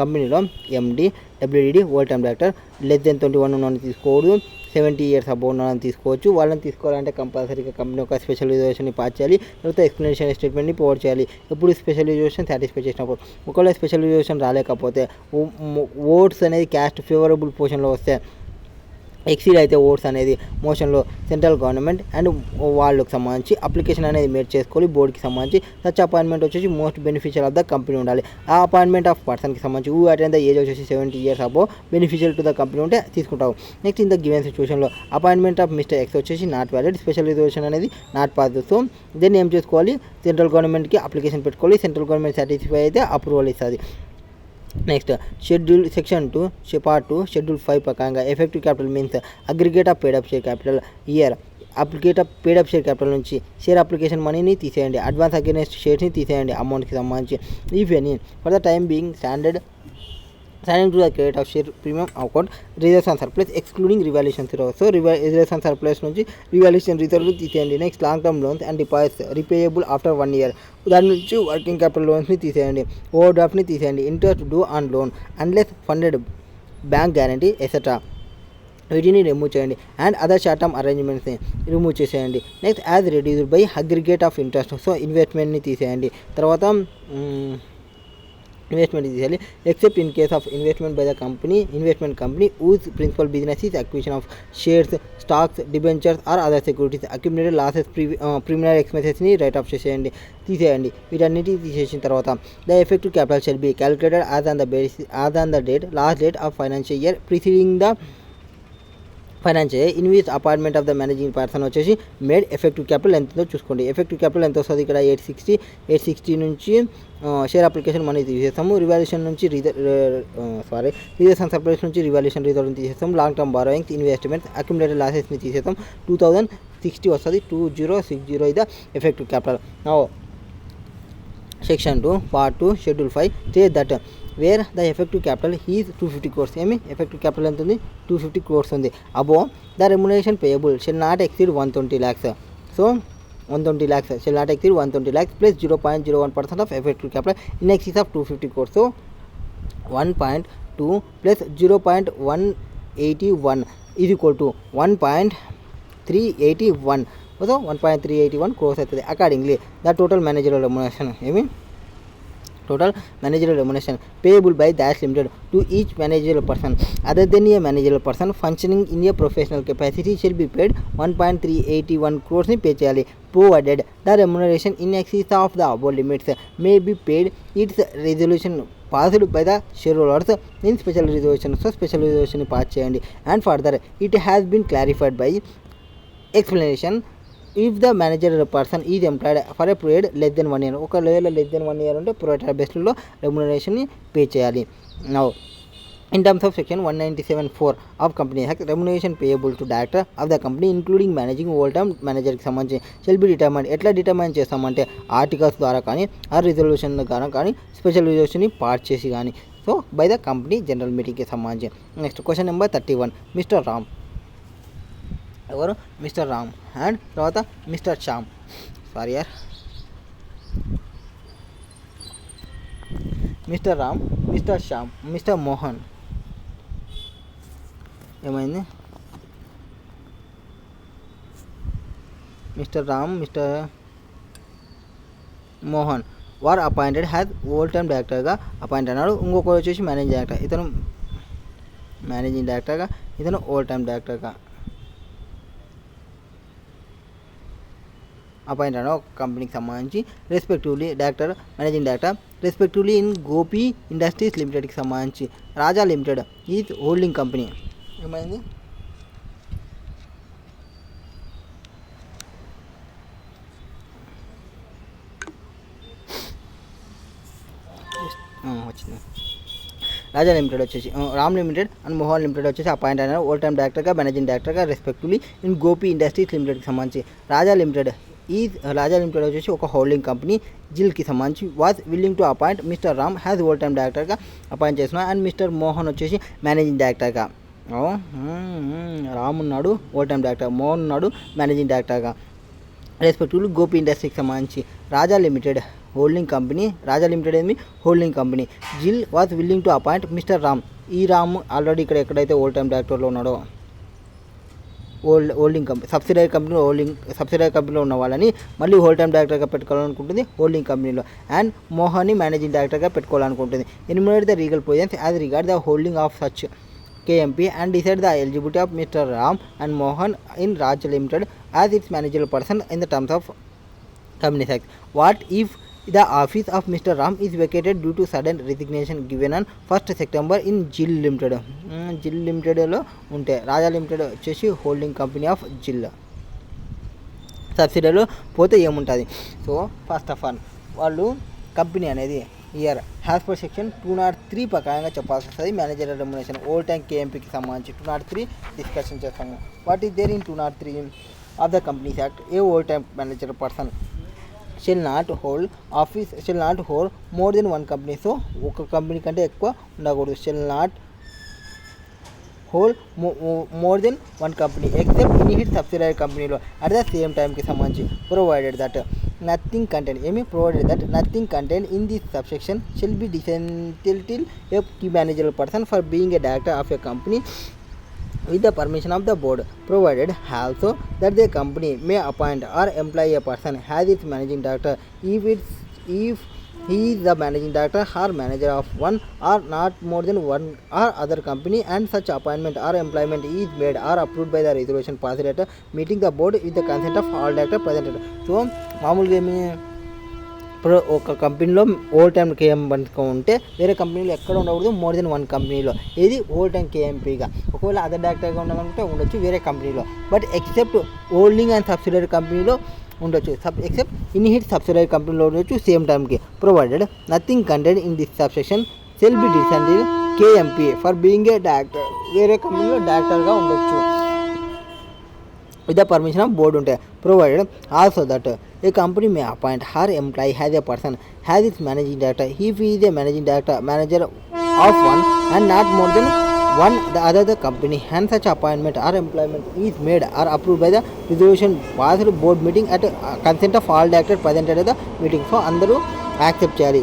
కంపెనీలో MD, WDD, old time director less than 21 ఉన్నవాళ్ళని తీసుకోకూడదు. 70 years అబౌవ్ ఉన్నవాళ్ళని తీసుకోవచ్చు. వాళ్ళని తీసుకోవాలంటే కంపల్సరీగా కంపెనీ ఒక స్పెషలైజేషన్ని పాస్ చేయాలి. తర్వాత ఎక్స్ప్లెనేషన్ స్టేట్మెంట్ని ప్రొవైడ్ చేయాలి. ఎప్పుడు స్పెషలైజేషన్ సాటిస్ఫై చేసినప్పుడు. ఒకవేళ స్పెషలైజేషన్ రాలేకపోతే ఓట్స్ అనేది క్యాస్ట్ ఫేవరబుల్ పొజిషన్లో వస్తే, ఎక్సీడ్ అయితే ఓట్స్ అనేది మోషన్లో సెంట్రల్ గవర్నమెంట్ అండ్ వాళ్ళకి సంబంధించి అప్లికేషన్ అనేది మేడ్ చేసుకోవాలి. బోర్డుకి సంబంధించి సచ్ అపాయింట్మెంట్ వచ్చేసి most beneficial of the company ఉండాలి. ఆ అపాయింట్మెంట్ ఆఫ్ పర్సన్కి సంబంధించి అటెండ్ ద ఏజ్ వచ్చేసి 70 years above beneficial to the company ఉంటే తీసుకుంటావు. నెక్స్ట్ ఇన్ ద గివెన్ సిచ్యువేషన్లో అపాయింట్మెంట్ ఆఫ్ మిస్టర్ ఎక్స్ వచ్చేసి నాట్ వ్యాలిడ్, స్పెషలైజేషన్ అనేది నాట్ పాస్. సో దెన్ ఏం చేసుకోవాలి, సెంట్రల్ గవర్నమెంట్కి అప్లికేషన్ పెట్టుకోవాలి. సెంట్రల్ గవర్నమెంట్ సాటిస్ఫై అయితే అప్రూవల్ ఇస్తుంది. Next schedule section 2 part 2 schedule 5 ప్రకారంగా effective capital means aggregate of paid up share capital year. Aggregate of paid up share capital నుంచి షేర్ అప్లికేషన్ మనీని తీసేయండి. అడ్వాన్స్ అగైనెస్ట్ షేర్స్ని తీసేయండి అమౌంట్కి సంబంధించి. If any for the time being standard to the credit of share premium account reserves and surplus excluding revaluation reserve. So reserves and surplus నుంచి revaluation reserve తీసేయండి. Next long term loans and deposits repayable after 1 year, దాని నుంచి వర్కింగ్ క్యాపిటల్ లోన్స్ని తీసేయండి. ఓవర్ డ్రాఫ్ట్ని తీసేయండి. Interest due on loan unless funded bank guarantee etcetera వీటిని రిమూవ్ చేయండి. అండ్ అదర్ షార్ట్ టర్మ్ అరేంజ్మెంట్స్ని రిమూవ్ చేసేయండి. Next as reduced by aggregate of interest. So ఇన్వెస్ట్మెంట్ని తీసేయండి. తర్వాత ఇన్వెస్ట్మెంట్ తీసేయాలి. Except in case of investment by the investment company whose principal business is acquisition of shares, stocks, debentures or other securities. Accumulated losses, preliminary ఎక్స్పెన్సెస్ని రైట్ ఆఫ్ తీసేయండి. వీటన్నిటి తీసేసిన తర్వాత the effective capital shall be calculated as on the last date of financial year preceding the financial year in which appointment of the managing person వచ్చేసి మేడ్. ఎఫెక్టివ్ క్యాపిటల్ ఎంతో చూసుకోండి. ఎఫెక్టివ్ క్యాపిటల్ ఎంత వస్తుంది ఇక్కడ 860 నుంచి షేర్ అప్లికేషన్ మనీ తీసేస్తాము. రివాల్యూషన్ నుంచి రిజర్వ్స్ అండ్ సర్ప్లస్ నుంచి రివాల్యూషన్ రిజర్వ్ని తీసేస్తాం. Long term borrowings, investments, accumulated లాసెస్ని తీసేస్తాం. 2060 వస్తుంది. 2060 ఇది effective capital. Now section 2 part 2 schedule 5 state that wear the effective capital is 250 crores. ఏమి ఎఫెక్టివ్ క్యాపిటల్ ఎంత ఉంది? 250 crores ఉంది. అబో the remuneration payable shall not exceed 120 lakhs. So 120 lakhs shall not exceed 120 lakhs plus 0.01% of effective capital in excess of 250 crores. So 1.2 plus 0.181 is equal to 1.381. So 1.381 crores అవుతుంది. Accordingly the total managerial remuneration total managerial remuneration payable by Dash Limited to each managerial person other than a managerial person functioning in a professional capacity shall be paid 1.381 crores ni pay cheyali, provided the remuneration in excess of the above limits may be paid. Its resolution passed by the shareholders in special resolution. So special resolution ni pass cheyandi. And further it has been clarified by explanation if the managerial person is employed for a period less than 1 year. ఒకవేళ less than 1 year ఉంటే ప్రొరైటర్ బేస్లో రెమ్యునరేషన్ని పే చేయాలి. Now in terms of section 197(4) of Company Act, remuneration payable to director of the company including managing whole term managerకి సంబంధించి shall be determined. ఎట్లా డిటర్మైన్ చేస్తామంటే ఆర్టికల్స్ ద్వారా కానీ ఆ రిజల్యూషన్ ద్వారా కానీ స్పెషల్ రిజల్యూషన్ని పాస్ చేసి కానీ. So by the company general మీటింగ్కి సంబంధించి. Next question number 31. Mister Ram, ఎవరు? మిస్టర్ రామ్ అండ్ తర్వాత మిస్టర్ శ్యామ్, సారీ యార్, mister Ram, mister Shyam, mister Mohan. ఏమైంది? మిస్టర్ రామ్, మిస్టర్ మోహన్ వారు అపాయింటెడ్ హ్యాజ్ ఓల్ టైమ్ డైరెక్టర్గా అపాయింట్ అన్నాడు. ఇంకొకరు వచ్చేసి మేనేజింగ్ డైరెక్టర్, ఇతను మేనేజింగ్ డైరెక్టర్గా, ఇతను ఓల్ టైమ్ డైరెక్టర్గా అపాయింట్ అన్న ఒక కంపెనీకి సంబంధించి respectively director, managing director respectively in Gopi industries లిమిటెడ్కి సంబంధించి రాజా లిమిటెడ్ ఈజ్ హోల్డింగ్ కంపెనీ. ఏమైంది? వచ్చింది. రాజా లిమిటెడ్ వచ్చేసి Ram limited and Mohan limited వచ్చేసి అపాయింట్ అయినారు ఓల్ టైమ్ డైరెక్టర్గా మేనేజింగ్ డైరెక్టర్గా రెస్పెక్టివ్లీ ఇన్ గోపి ఇండస్ట్రీస్ లిమిటెడ్కి సంబంధించి. రాజా లిమిటెడ్ వచ్చేసి ఒక హోల్డింగ్ కంపెనీ జిల్కి సంబంధించి was willing to appoint Mr Ram as whole time డైరెక్టర్గా అపాయింట్ చేస్తున్నారు అండ్ మిస్టర్ మోహన్ వచ్చేసి మేనేజింగ్ డైరెక్టర్గా. రామ్ ఉన్నాడు ఓల్ టైమ్ డైరెక్టర్, మోహన్ ఉన్నాడు మేనేజింగ్ డైరెక్టర్గా రెస్పెక్టివ్లీ గోపి ఇండస్ట్రీకి సంబంధించి. రాజా లిమిటెడ్ హోల్డింగ్ కంపెనీ, రాజా లిమిటెడ్ ఏమి హోల్డింగ్ కంపెనీ. జిల్ was willing to appoint Mr Ram. ఈ రామ్ ఆల్రెడీ ఇక్కడ ఎక్కడైతే ఓల్ టైమ్ డైరెక్టర్లో ఉన్నాడో హోల్డింగ్ కంపెనీ సబ్సిడరీ కంపెనీలో ఉన్న వాళ్ళని మళ్ళీ హోల్ టైమ్ డైరెక్టర్గా పెట్టుకోవాలనుకుంటుంది హోల్డింగ్ కంపెనీలో. అండ్ మోహన్ని మేనేజింగ్ డైరెక్టర్గా పెట్టుకోవాలనుకుంటుంది. Enumerate the legal positions as regard the holding of such KMP and decide the eligibility of Mr. Ram and Mohan in Raj Limited as its managerial person in the terms of Companies Act. What if the office of Mr. Ram is vacated due to sudden resignation given on 1st September in GIL Limited? GIL Limitedలో ఉంటే రాజా లిమిటెడ్ వచ్చేసి హోల్డింగ్ కంపెనీ ఆఫ్ జిల్ సబ్సిడీలో పోతే ఏముంటుంది. సో ఫస్ట్ ఆఫ్ ఆల్ వాళ్ళు కంపెనీ అనేది ఇయర్ హ్యాస్ పర్ సెక్షన్ 203 ప్రకారంగా చెప్పాల్సి వస్తుంది. మేనేజర్ రెమ్యునరేషన్ ఓల్ టైమ్ KMPకి సంబంధించి 203 డిస్కషన్ చేస్తాము. What is there in 203 of the companies act? A whole time manager person shall not hold more than one company. So ఒక కంపెనీ కంటే ఎక్కువ ఉండకూడదు. Shall not hold more than one company except in hit subsidiary కంపెనీలో అట్ ద సేమ్ టైంకి సంబంధించి provided that nothing content in this subsection shall be disentitle a key manager person for being a director of a company with the permission of the board, provided also that the company may appoint or employ a person as its managing director if he is the managing director or manager of one or not more than one or other company, and such appointment or employment is made or approved by the resolution passed at a meeting the board with the consent of all directors present. So మామూలుగా ఏమి ఒక కంపెనీలో ఓల్ టైమ్ KMP ఉంటే వేరే కంపెనీలో ఎక్కడ ఉండకూడదు మోర్ దెన్ వన్ కంపెనీలో. ఏది ఓల్ టైమ్ KMPగా. ఒకవేళ అదర్ డైరెక్టర్గా ఉండాలంటే ఉండొచ్చు వేరే కంపెనీలో. But except holding and subsidiary కంపెనీలో ఉండొచ్చు. ఎక్సెప్ట్ ఇన్ హిట్ సబ్సిడరీ కంపెనీలో ఉండొచ్చు సేమ్ టైంకి. Provided nothing content in this subsection shall be disentitle KMP for being a director. వేరే కంపెనీలో డైరెక్టర్గా ఉండొచ్చు with the permission of board ఉంటే. Provided also that a company may appoint or employ as a person as its managing director if he is a manager of one and not more than one the other the company, and such appointment or employment is made or approved by the resolution passed board meeting at consent of all directors present at the meeting. So అందరూ యాక్సెప్ట్ చేయాలి.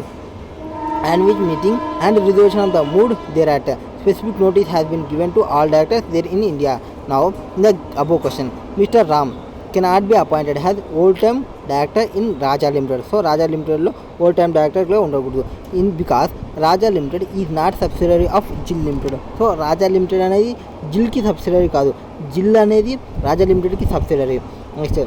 And which meeting and resolution of the mood thereat specific notice has been given to all directors there in India. Now in the above question, Mr. Ram cannot be appointed as old time director in Raja Limited. So Raja Limited లో old time director లో ఉండకూడదు. Because Raja Limited is not subsidiary of GIL Limited. So Raja Limited అనేది జిల్కి సబ్సిడరీ కాదు. జిల్ అనేది Raja Limitedకి subsidiary. Next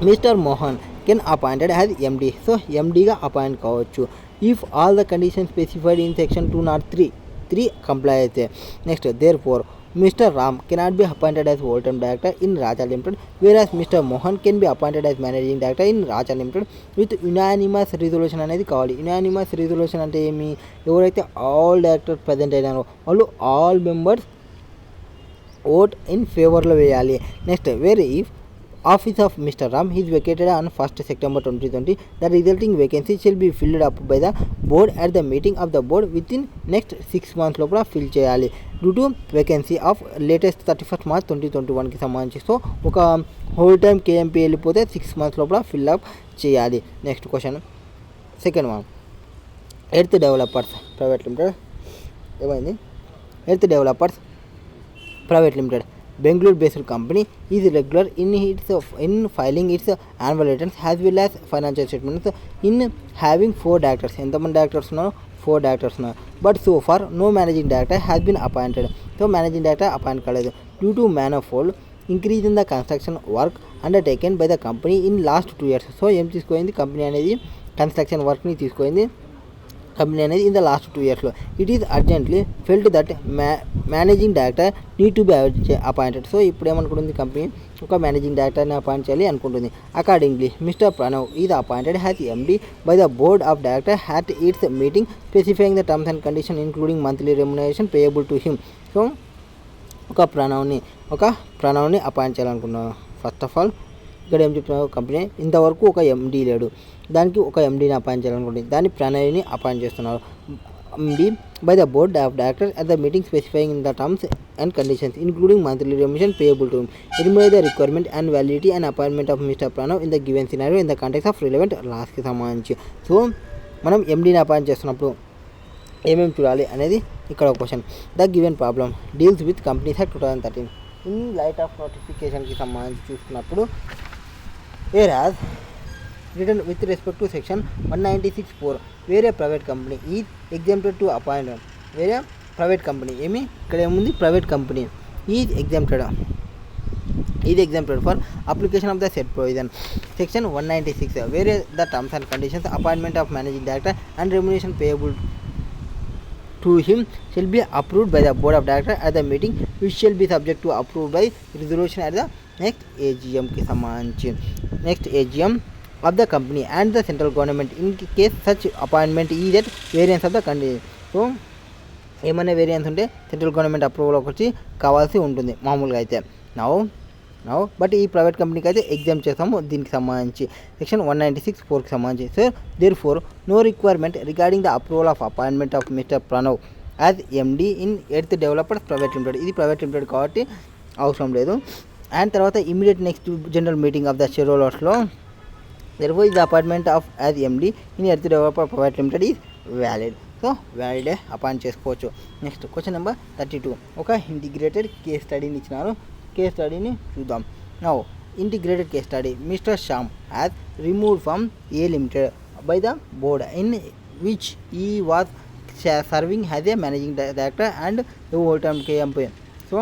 mister Mohan can appointed as MD. So MDగా అపాయింట్ కావచ్చు if all the conditions specified in section 203 comply అయితే. Next therefore Mr. Ram cannot be appointed as whole time director in Raja Limited, whereas Mr. Mohan can be appointed as managing director in Raja Limited with unanimous resolution అనేది కావాలి. unanimous resolution అంటే ఏమి? ఎవరైతే ఆల్ డైరెక్టర్స్ ప్రజెంట్ అయినారో వాళ్ళు ఆల్ మెంబర్స్ ఓట్ ఇన్ ఫేవర్లో వేయాలి. Next where if office of Mr. Ram is vacated on 1st September 2020, the resulting vacancy shall be filled up by the board at the meeting of the board within next 6 months లోపల ఫిల్ చేయాలి. Due to vacancy of latus 31st March 2021కి సంబంధించి. సో ఒక హోల్ టైమ్ KMP వెళ్ళిపోతే 6 months లోపల ఫిల్ అప్ చేయాలి. Next question second one, earth developers private limited ఏమైంది? Earth developers private limited Bengaluru based company is regular in filing its annual returns as well as financial statements in having 4 directors. ఎంతమంది డైరెక్టర్స్ ఉన్నారు? 4 డైరెక్టర్స్ ఉన్నారు. But so far no managing director has been appointed. So managing director appoint కాలేదు. Due to manifold increase in the construction work undertaken by the company in last 2 years. So ఏం తీసుకోయింది కంపెనీ అనేది? కన్స్ట్రక్షన్ వర్క్ని తీసుకోయింది. కంపెనీ అనేది ఇన్ ద లాస్ట్ 2 yearsలో. It is urgently felt that managing director need to be appointed. So ఇప్పుడు ఏమనుకుంటుంది కంపెనీ, ఒక మేనేజింగ్ డైరెక్టర్ని అపాయింట్ చేయాలి అనుకుంటుంది. Accordingly mister Pranav is appointed as MD by the board of director at its meeting specifying the terms and condition including monthly remuneration payable to him. So ఒక ప్రణవ్ని అపాయింట్ చేయాలనుకున్నాను. ఫస్ట్ ఆఫ్ ఆల్ ఇక్కడ ఏం చెప్తున్నారు, కంపెనీ ఇంతవరకు ఒక ఎండీ లేడు, దానికి ఒక ఎండీని అపాయింట్ చేయాలనుకుంటుంది, దాన్ని ప్రణయ్ని అపాయింట్ చేస్తున్నారు. MD by the board of directors at the meeting specifying in the terms and conditions including monthly remuneration payable to him. Eliminate the requirement and validity and appointment of mister Pranav in the given scenario in the context of relevant లాస్కి సంబంధించి. సో మనం ఎండీని అపాయింట్ చేస్తున్నప్పుడు ఏమేమి చూడాలి అనేది ఇక్కడ ఒక question. The given problem deals with companies act 2013 in light of నోటిఫికేషన్కి సంబంధించి చూసుకున్నప్పుడు whereas written with respect to section 196(4) where a private company is exempted to appoint, where a private company ఏమి ఇక్కడ ఏముంది, private company is exempted for application of the said provision section 196 where the terms and conditions appointment of managing director and remuneration payable to him shall be approved by the board of directors at the meeting which shall be subject to approved by resolution at the next AGM की संबंधी next AGM of the company and the central government in case such appointment is at variance of the condition. So ఏమైనా వేరియన్స్ ఉంటే సెంట్రల్ గవర్నమెంట్ అప్రూవల్ ఒకటి కావాల్సి ఉంటుంది మామూలుగా అయితే. నౌ బట్ ఈ ప్రైవేట్ కంపెనీకి అయితే ఎగ్జామ్ చేస్తాము దీనికి సంబంధించి సెక్షన్ 196(4)కి సంబంధించి. So there four no requirement regarding the approval of appointment of mister Pranav as MD in earth developers private limited. ఇది ప్రైవేట్ లిమిటెడ్ కాబట్టి అవసరం లేదు. అండ్ తర్వాత immediate next general meeting of the share హోల్డర్స్లో therefore the appointment of as MD in earth developer private limited is valid. So వ్యాలిడే అపాయింట్ చేసుకోవచ్చు. Next question number 32. ఒక ఇంటిగ్రేటెడ్ కేస్ స్టడీని ఇచ్చినారు, కేస్ స్టడీని చూద్దాం. Now integrated case study mister Shyam has removed from A limited by the board in which he was serving as a managing director and old term KMP. So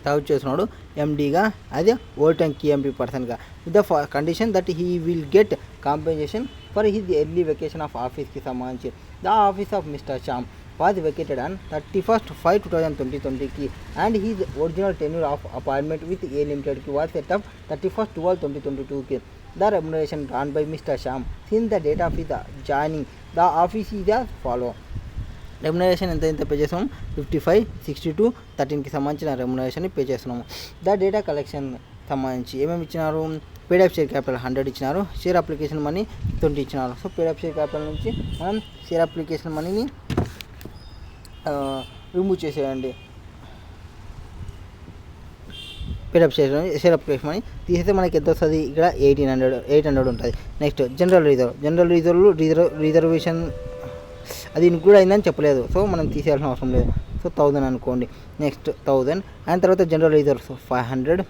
serve చేస్తున్నాడు ఎండీగా, అదే ఓల్డ్ టైమ్ కేఎంపీ పర్సన్గా with the condition that he will get compensation for his early vacation of ఆఫీస్కి సంబంధించి. The office of mister Shyam was vacated on 31/5/2020 and his original tenure of appointment with A Limited was set up 31/12/2022. The remuneration drawn by Mr. Sham since the date of his joining the office is as follow. Remuneration ఎంత పే చేస్తున్నాము, 55, 62, 13కి సంబంధించిన రెమ్యునరేషన్ పే చేస్తున్నాము. ద డేటా కలెక్షన్ సంబంధించి ఏమేమి ఇచ్చినారు, పేడ్ అప్ షేర్ క్యాపిటల్ 100 ఇచ్చినారు, షేర్ అప్లికేషన్ మనీ 20 ఇచ్చినారు. సో పేడ్ అప్ షేర్ క్యాపిటల్ నుంచి మనం షేర్ అప్లికేషన్ మనీని రిమూవ్ చేసేయండి. పేడ్ అప్ షేర్ అప్లికేషన్ మనీ తీసేస్తే మనకి ఎంత వస్తుంది, ఇక్కడ 800 ఉంటుంది. నెక్స్ట్ జనరల్ రిజర్వేషన్ అది ఇంక్లూడ్ అయిందని చెప్పలేదు, సో మనం తీసేయాల్సిన అవసరం లేదు. సో 1000 అనుకోండి. నెక్స్ట్ 1000 అండ్ తర్వాత general reserves 500.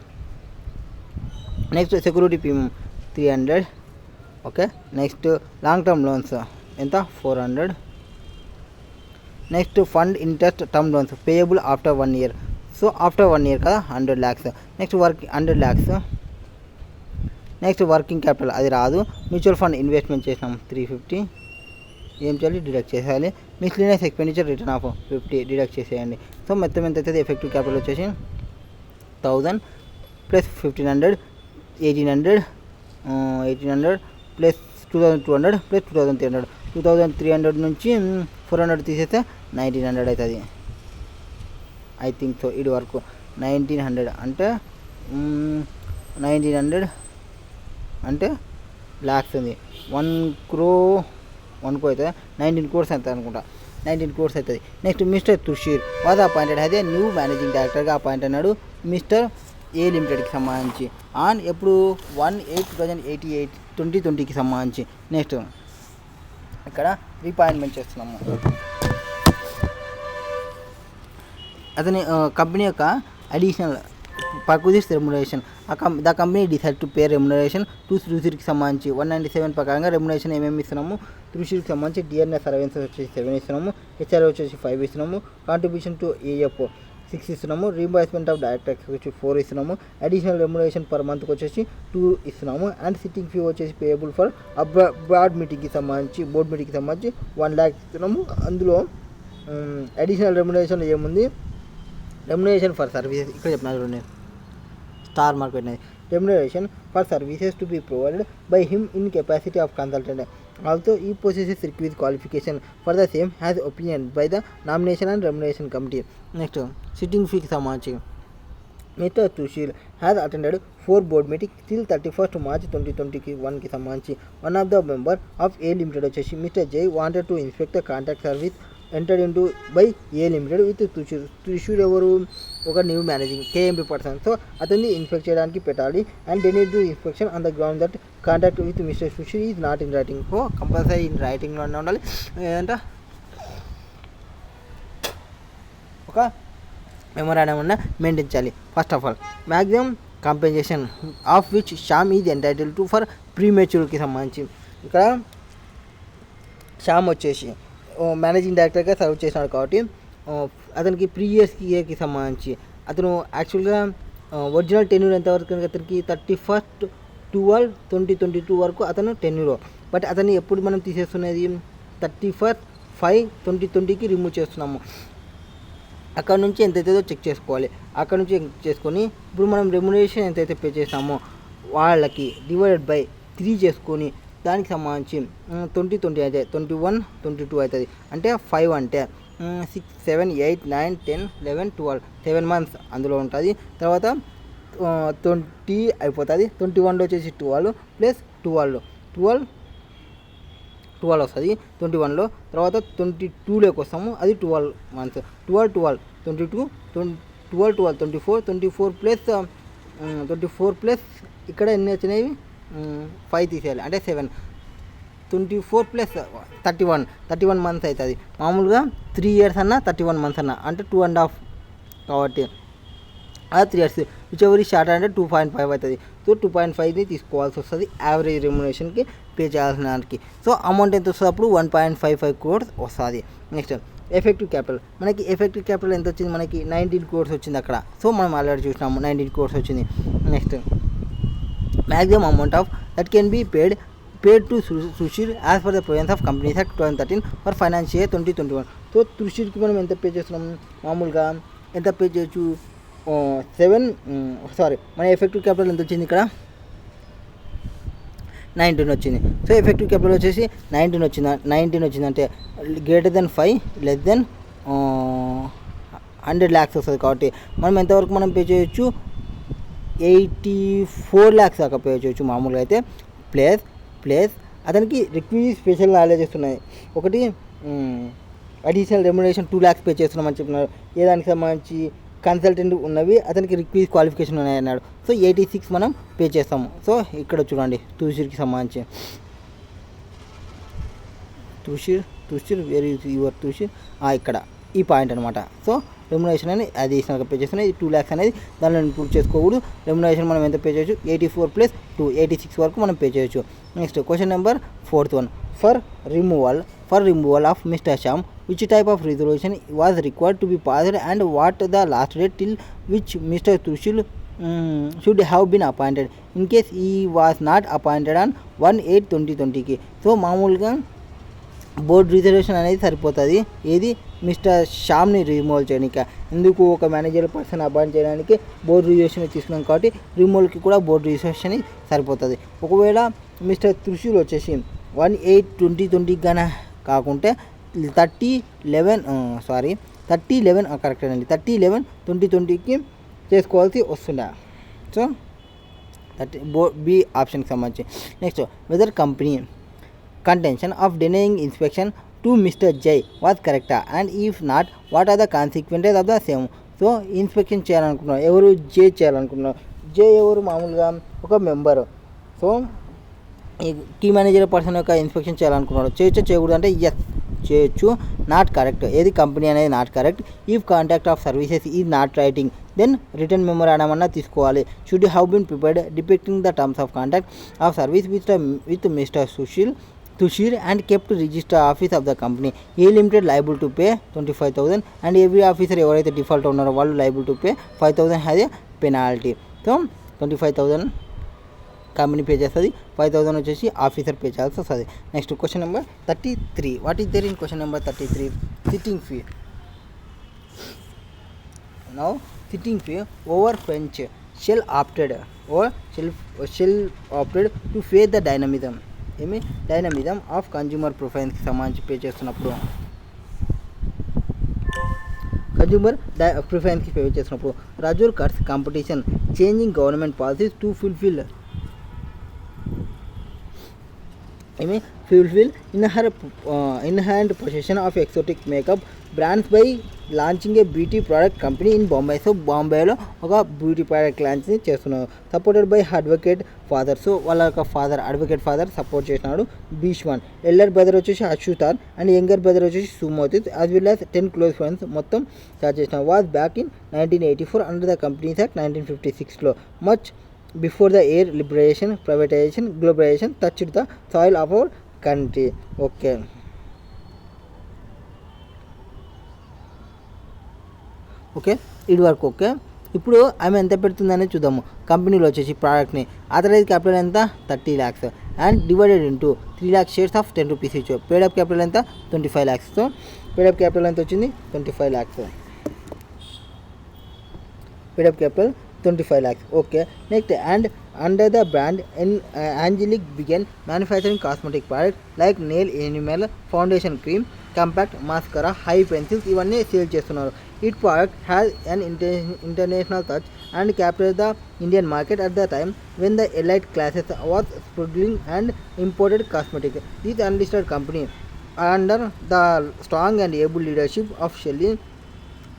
Next security premium 300. Okay. Next long term loans ఎంత, 400. Next fund interest term loans payable after 1 year. So after 1 year కదా 100 lakhs. Next 100 lakhs. Next working capital అది రాదు. మ్యూచువల్ ఫండ్ ఇన్వెస్ట్మెంట్ చేసినాం 350. ఏం చేయాలి, డిడక్ట్ చేసేయాలి. Miscellaneous expenditure return of 50 deduct చేసేయండి. సో మొత్తం ఎంత అవుతుంది, ఎఫెక్టివ్ క్యాపిటల్ వచ్చేసి 1000 ప్లస్ 1500 1800 ప్లస్ 2200 ప్లస్ 2300. 2300 నుంచి 400 తీసేస్తే 1900 అవుతుంది. I think so. ఇది వరకు 1900 అంటే 1900 అంటే ల్యాక్స్ ఉంది. 1 crore అవుతుంది, 19 crores అవుతుంది అనుకుంటా, 19 crores అవుతుంది. Next mister Tushir was appointed అయితే న్యూ మేనేజింగ్ డైరెక్టర్గా అపాయింట్ అన్నాడు మిస్టర్ ఏ లిమిటెడ్కి సంబంధించి ఆన్ ఎప్పుడు 1/8/2088 2020కి సంబంధించి. నెక్స్ట్ ఇక్కడ రీపాయింట్మెంట్ చేస్తున్నాము. అతని కంపెనీ యొక్క additional perquisites remuneration the company decide to pay remuneration to తుషీర్కి సంబంధించి 197 ప్రకారంగా రెమ్యునరేషన్ ఏమేమి ఇస్తున్నాము, తుషీర్కి సంబంధించి డిఎన్ఎస్ అలవెన్సెస్ వచ్చేసి 7 ఇస్తున్నాము, హెచ్ఆర్ వచ్చేసి 5 ఇస్తున్నాము, కాంట్రిబ్యూషన్ టు ఏఎఫ్ 6 ఇస్తున్నాము. రీఇంబర్స్మెంట్ ఆఫ్ డైరెక్ట్ ట్యాక్స్ వచ్చి 4 ఇస్తున్నాము. అడిషనల్ రెమ్యునరేషన్ పర్ మంత్కి వచ్చేసి 2 ఇస్తున్నాము. అండ్ సిట్టింగ్ ఫీ వచ్చేసి పేయబుల్ ఫర్ బోర్డ్ మీటింగ్కి సంబంధించి 1 lakh ఇస్తున్నాము. అందులో అడిషనల్ రెమ్యునరేషన్ ఏముంది, రెమ్యునరేషన్ ఫర్ సర్వీసెస్ ఇక్కడ చెప్పిన చూడండి, స్టార్ మార్క్ పెట్టినది. Remuneration for services to be provided by him in capacity of consultant. Also he possesses required qualification for the same as opinion by the nomination and remuneration committee. Next sitting ఫీకి సంబంధించి mister Sushil has attended 4 board meetings till 31st March 2021కి సంబంధించి. One of the member of A limited వచ్చేసి mister Jai wanted to inspect the contract service entered into by A limited with Sushil. Sushil ఎవరు, ఒక new managing KMP person. So అతన్ని ఇన్స్పెక్ట్ చేయడానికి పెట్టాలి. And they need to inspection on the ground that contact with mister Sushil is not in writing. So compulsory in రైటింగ్లోనే ఉండాలి. ఏదంటే ఒక మెమోరాండం ఉన్న మెయింటైన్ చేయాలి. First of all maximum compensation of which Shyam is entitle to for ప్రీమెచ్యూర్కి సంబంధించి. ఇక్కడ శ్యామ్ వచ్చేసి మేనేజింగ్ డైరెక్టర్గా సర్వ్ చేసినాడు కాబట్టి అతనికి ప్రీవియస్ ఇయర్కి సంబంధించి అతను యాక్చువల్గా ఒరిజినల్ టెన్యూర్ ఎంతవరకు అతనికి 31st 12/2022 వరకు అతను టెన్యూర్. బట్ అతన్ని ఎప్పుడు మనం తీసేస్తున్నది 31st 5/2020కి రిమూవ్ చేస్తున్నాము. అక్కడ నుంచి ఎంతైతే చెక్ చేసుకోవాలి. అక్కడ నుంచి చెక్ చేసుకొని ఇప్పుడు మనం రెమ్యునరేషన్ ఎంతైతే పే చేస్తామో వాళ్ళకి డివైడెడ్ బై 3 చేసుకొని దానికి సంబంధించి 2020 అయితే 21 22 అవుతుంది. అంటే 5 అంటే 6 7 8 9 10 11 12 7 months అందులో ఉంటుంది. తర్వాత 20 అయిపోతుంది. 21లో వచ్చేసి 12 ప్లస్ 12 వస్తుంది 21లో. తర్వాత 22లోకి వస్తాము, అది 12 months. 12 22 12 24 ప్లస్ ఇక్కడ ఎన్ని వచ్చినాయి 5 తీసేయాలి అంటే 7 24 ప్లస్ 31 months అవుతుంది. మామూలుగా 3 years అన్న 31 months అన్న అంటే 2.5 కాబట్టి అది 3 years. విచ్ ఎవరి షార్ట్ అంటే 2.5 అవుతుంది. సో 2.5ని తీసుకోవాల్సి వస్తుంది యావరేజ్ రెమ్యునరేషన్కి పే చేయాల్సిన దానికి. సో అమౌంట్ ఎంత వస్తుంది అప్పుడు 1.55 crores వస్తుంది. Next effective capital. మనకి ఎఫెక్టివ్ క్యాపిటల్ ఎంత వచ్చింది, మనకి 19 crores వచ్చింది అక్కడ. సో మనం ఆల్రెడీ చూసినాము 19 crores వచ్చింది. Next maximum amount of that can be paid to Sushil as per the provisions of companies act 2013 for financial year 2021. So సుశీల్కి మనం ఎంత పే చేస్తున్నాం, మామూలుగా ఎంత పే చేయొచ్చు, మన ఎఫెక్టివ్ క్యాపిటల్ ఎంత వచ్చింది ఇక్కడ 19 వచ్చింది. సో ఎఫెక్టివ్ క్యాపిటల్ వచ్చేసి 19 వచ్చిందంటే greater than 5 less than 100 lakhs వస్తుంది. కాబట్టి మనం ఎంతవరకు మనం పే చేయొచ్చు 84 lakhs దాకా పే చేయొచ్చు మామూలుగా అయితే. ప్లస్ అతనికి రిక్విజిట్ స్పెషల్ నాలెడ్జెస్ ఉన్నాయి. ఒకటి అడిషనల్ రెమ్యునరేషన్ 2 lakhs పే చేస్తున్నామని చెప్పినారు. ఏ దానికి సంబంధించి కన్సల్టెంట్ ఉన్నవి అతనికి రిక్విజిట్ క్వాలిఫికేషన్ ఉన్నాయన్నాడు. సో 86 మనం పే చేస్తాము. సో ఇక్కడ చూడండి సుశీల్కి సంబంధించి Sushil where is your Sushil ఇక్కడ ఈ పాయింట్ అనమాట. సో రెమ్యునరేషన్ అనేది అడిషనల్గా పే చేస్తున్నాయి. 2 lakhs అనేది దానిలో ఇంక్లూడ్ చేసుకోకూడదు. రెమ్యునరేషన్ మనం ఎంత పే చేయొచ్చు 84 ప్లస్ 2 86 వరకు మనం పే చేయొచ్చు. Next question number 4th for removal of mister Shyam which type of resolution was required to be passed and what the last date till which Mr. Sushil should have been appointed in case he was not appointed on 1/8/2020కి. సో మామూలుగా బోర్డ్ రిజర్వేషన్ అనేది సరిపోతుంది. ఏది మిస్టర్ శ్యామ్ని రిమూవల్ చేయడానికి. ఎందుకు ఒక మేనేజర్ పర్సన్ అపాయింట్ చేయడానికి బోర్డ్ రిజర్వేషన్ తీసుకున్నాం కాబట్టి రిమూవల్కి కూడా బోర్డ్ రిజర్వేషన్ సరిపోతుంది. ఒకవేళ మిస్టర్ సుశీల్ వచ్చేసి 1/8/2020 గానే కాకుంటే 30/11 కరెక్ట్ అండి 30/11/2020కి చేసుకోవాల్సి వస్తుందా. సో బి ఆప్షన్కి సంబంధించి. Next weather company contention of denying inspection to Mr. Jay was correct and if not what are the consequences of the same. So inspection చేయాలనుకున్నారు ఎవరు, జే చేయాలనుకున్నారు. జే ఎవరు, మామూలుగా ఒక మెంబరు. సో ఈ కీ మేనేజర్ పర్సన్ యొక్క ఇన్స్పెక్షన్ చేయాలనుకున్నాడు. చేయకూడదు అంటే ఎస్ చేయొచ్చు. నాట్ కరెక్ట్, ఏది కంపెనీ అనేది not correct. If contact of services is not writing then return memorandum అన్నా తీసుకోవాలి. Should have been prepared depicting the terms of contact of service with mister Sushil to share and kept register office of the company. A limited liable to pay 25,000 and every officer ఎవరైతే డిఫాల్ట్ ఉన్నారో వాళ్ళు liable to pay 5,000 has a penalty. So 25,000 company pay చేస్తుంది, 5,000 వచ్చేసి ఆఫీసర్ పే చేయాల్సి వస్తుంది. Next question number 33. What is there in question number 33? Sitting fee. Now sitting fee over ఫెంచ్ shall opted to face the dynamism of consumer preference సంబంధించి పే చేస్తున్నప్పుడు Rajur cuts competition, changing government policies to fulfill in-hand possession of exotic makeup brands by launching a beauty product company in Bombay. So బాంబేలో ఒక బ్యూటీ ప్రోడక్ట్ లాంచ్ చేస్తున్నారు, supported by advocate father. So వాళ్ళ యొక్క ఫాదర్ అడ్వకేట్ ఫాదర్ సపోర్ట్ చేసినాడు. భీష్మన్ ఎల్డర్ బ్రదర్ వచ్చేసి అచ్యుతాన్ అండ్ యంగర్ బ్రదర్ వచ్చేసి సుమోతిత్ as well as 10 close friends మొత్తం స్టార్ట్ చేసినారు. Was back in 1984 under the companies act 1956లో. Much before the air liberation privatization globalization touched the soil of our country. Okay, ఇది వరకు ఓకే. ఇప్పుడు ఆమె ఎంత పెడుతుందనే చూద్దాము. కంపెనీలో వచ్చేసి ప్రోడక్ట్ని ఆథరైజ్ క్యాపిటల్ ఎంత 30 lakhs and divided into 3 lakh shares of 10 rupees ఇచ్చు. పేడప్ క్యాపిటల్ ఎంత 25 lakhs. సో పేడప్ క్యాపిటల్ ఎంత వచ్చింది 25 lakhs. Paid-up capital 25 lakhs. Okay, next and under the brand Angelic began manufacturing cosmetic products like nail enamel, foundation cream, compact mascara, high pencils ఇవన్నీ సేల్ చేస్తున్నారు. Its product has an international touch and captured the Indian market at the time when the elite classes was struggling and imported cosmetics. This unlisted company under the strong and able leadership of Shelly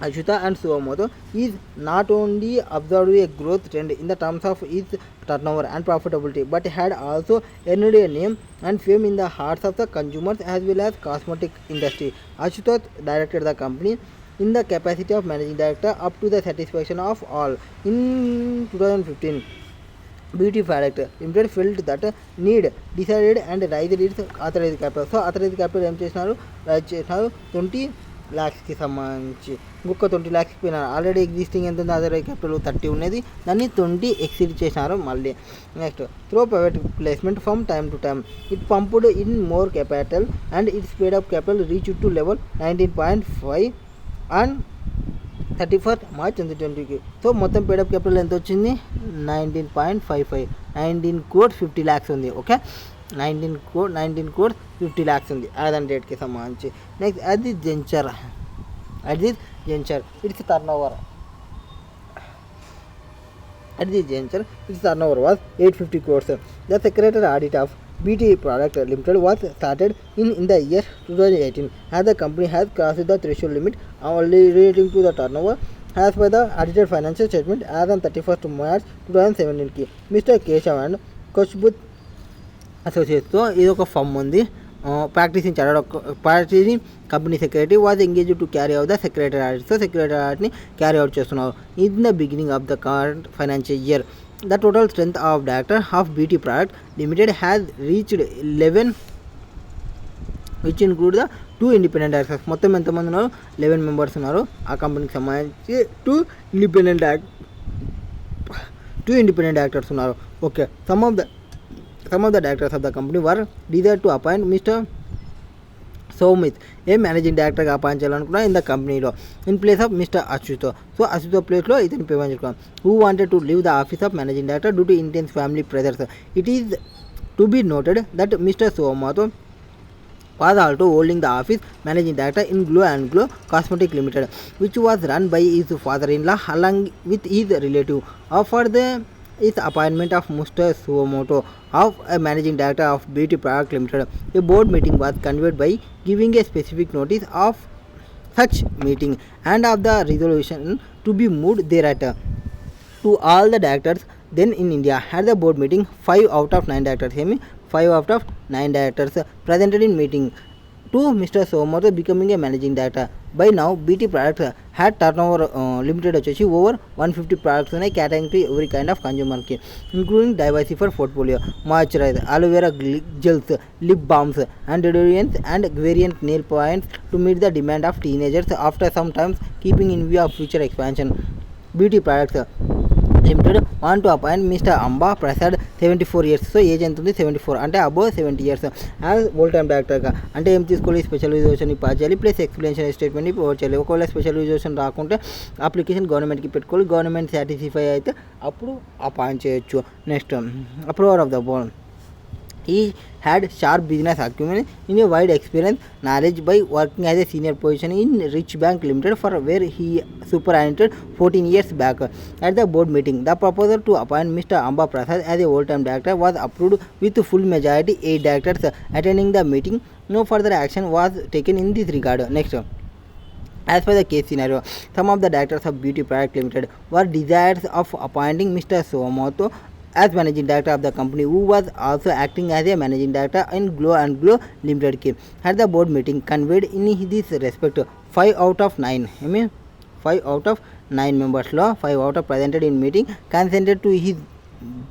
Ashuta and Suwamoto is not only observed a growth trend in the terms of its turnover and profitability, but had also earned a name and fame in the hearts of the consumers as well as cosmetic industry. Ashuta directed the company in the capacity of managing director up to the satisfaction of all. In 2015, Beauty Product Limited felt that need, decided and raised its authorized capital. So authorized capital ఏం చేసినారు, రైజ్ చేసినారు 20 lakhsకి సంబంధించి. ఇంకొక 20 lakhs పోయినారు. ఆల్రెడీ ఎగ్జిస్టింగ్ ఎంత ఉంది అదర్ క్యాపిటల్ 30 ఉన్నది, దాన్ని 20 ఎక్సీడ్ చేసినారు మళ్ళీ. Next through private placement from time to time it pumped in more capital and its paid up capital reach to level 19.5 and 31st March 2020కి. సో మొత్తం పేడప్ క్యాపిటల్ ఎంత వచ్చింది 19.55, 19 crores 50 lakhs ఉంది. ఓకే, 19 crores 50 lakhs ఉంది యాజ్ డేట్కి సంబంధించి. Next at this juncture its turnover was 850 crores. The secretary audit of BT Product Limited was started in the year 2018 as the company has crossed the threshold limit relating to the turnover as per the audited financial statement as on 31st March 2017కి. Mr. Keshav and Kochbut Associates తో ఇది ఒక ఫర్మ్ ఉంది. Practising company secretary was engage to carry out the secretary audit. So secretary ఆడిట్ని క్యారీ అవుట్ చేస్తున్నారు. In the beginning of the current financial year the total strength of director of BT Product Limited has reached 11 which include the 2 independent directors. మొత్తం ఎంతమంది ఉన్నారు 11 members ఉన్నారు ఆ కంపెనీకి సంబంధించి. 2 ఇండిపెండెంట్ డైరెక్టర్స్ ఉన్నారు. Okay, some of the directors of the company were desired to appoint Mr. Soumith a managing డైరెక్టర్గా అపాయింట్ చేయాలనుకున్నా ఇన్ ద కంపెనీలో ఇన్ ప్లేస్ ఆఫ్ మిస్టర్ అచ్యుతో. సో అచ్యుతో ప్లేస్లో ఇతను పేమెంట్ చేసుకోవాలి. Who wanted to leave the office of managing director due to intense family pressures. It is to be noted that mister సోమాతో was also holding the office managing director in Glow and Glow Cosmetic Limited, which was run by his father-in-law along with his relative. After his appointment of Mr. Suwamoto of a managing director of Beauty Product Limited, a board meeting was convened by giving a specific notice of such meeting and of the resolution to be moved thereafter to all the directors then in India. At the board meeting, 5 out of 9 directors presented in meeting to Mr. Somoto becoming a managing director. By now, BT products had turnover limited వచ్చేసి over 150 products ఉన్నాయి catering to every kind of consumer కి, including diversified portfolio, moisturizer, aloe vera gels, lip balms, and deodorants, and variant nail points to meet the demand of teenagers. After some time, keeping in view of future expansion, BT products limited want to appoint mister Amba Prasad 74 years. So age ఎంత ఉంది 74 అంటే above 70 years as old time డైరెక్టర్గా. అంటే ఏం తీసుకోవాలి, స్పెషలైజేషన్ పాస్ చేయాలి ప్లస్ ఎక్స్ప్లెనేషన్ స్టేట్మెంట్ని ప్రొవైడ్ చేయాలి. ఒకవేళ స్పెషలైజేషన్ రాకుంటే అప్లికేషన్ గవర్నమెంట్కి పెట్టుకోవాలి, గవర్నమెంట్ సాటిస్ఫై అయితే అప్పుడు అపాయింట్ చేయొచ్చు. Next approver of the board. He had sharp business acumen in a wide experience knowledge by working as a senior position in Rich Bank Limited for where he superintended 14 years back. At the board meeting, the proposal to appoint Mr. Amba Prasad as a whole-time director was approved with full majority, 8 directors attending the meeting. No further action was taken in this regard. Next, as per the case scenario, some of the directors of Beauty Product Limited were desirous of appointing Mr. Somoto as managing director of the company, who was also acting as a managing director in Glow and Glow Limited K. At the board meeting conveyed in this respect, 5 out of 9, 5 out of 9 members law, 5 out of presented in meeting consented to his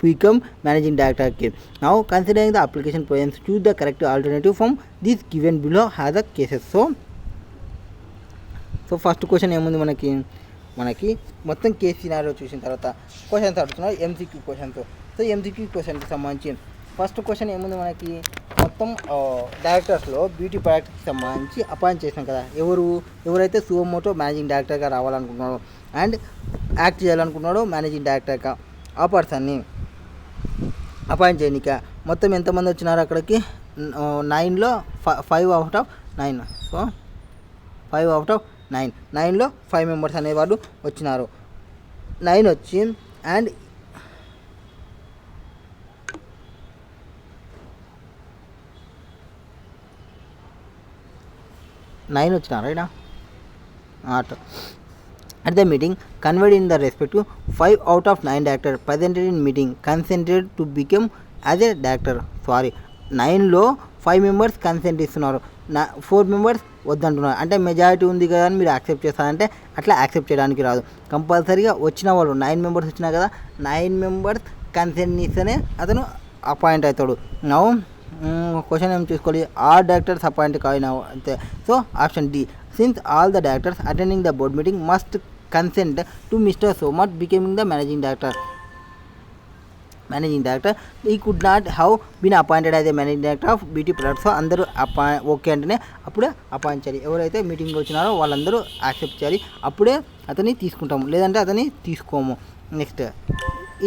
become managing director K. Now considering the application points, choose the correct alternative from this given below as the cases. So first question ఏముంది మనకి మొత్తం కేస్ సినారియో చూసిన తర్వాత క్వశ్చన్స్ అడుగుతున్నారు, ఎంసీక్యూ క్వశ్చన్స్. సో ఎంసీక్యూ క్వశ్చన్కి సంబంధించి ఫస్ట్ క్వశ్చన్ ఏముంది మనకి, మొత్తం డైరెక్టర్స్లో బ్యూటీ ప్రోడక్ట్కి సంబంధించి అపాయింట్ చేసాం కదా, ఎవరైతే సుమోటో మేనేజింగ్ డైరెక్టర్గా రావాలనుకుంటున్నాడో అండ్ యాక్ట్ చేయాలనుకుంటున్నాడో మేనేజింగ్ డైరెక్టర్గా, ఆ పర్సన్ని అపాయింట్ చేయనిక మొత్తం ఎంతమంది వచ్చినారు అక్కడికి, 9లో 5 out of 9. So 5 out of 9లో 5 members అనేవాళ్ళు వచ్చినారు. 9 వచ్చి అండ్ 9 వచ్చినారు right. At the meeting conveyed in the respect to 5 out of 9 directors presented in meeting consented to become as a director. 9లో 5 members consent ఇస్తున్నారు, 4 members వద్దంటున్నారు. అంటే మెజారిటీ ఉంది కదా అని మీరు యాక్సెప్ట్ చేస్తారంటే అట్లా యాక్సెప్ట్ చేయడానికి రాదు. కంపల్సరీగా వచ్చిన వాళ్ళు 9 members వచ్చినా కదా, 9 members కన్సెంట్ ఇస్తేనే అతను అపాయింట్ అవుతాడు. నౌ క్వశ్చన్ ఏం చూసుకోవాలి, ఆల్ డైరెక్టర్స్ అపాయింట్ కాయినా అంతే. So option D, since all the directors attending the board meeting must consent to mister సోమట్ becoming the managing director. He could not have been appointed as a managing director of beauty products. So అందరూ ఓకే అంటేనే అప్పుడే అపాయింట్ చేయాలి. ఎవరైతే మీటింగ్కి వచ్చినారో వాళ్ళందరూ యాక్సెప్ట్ చేయాలి, అప్పుడే అతన్ని తీసుకుంటాము, లేదంటే అతన్ని తీసుకోము. Next,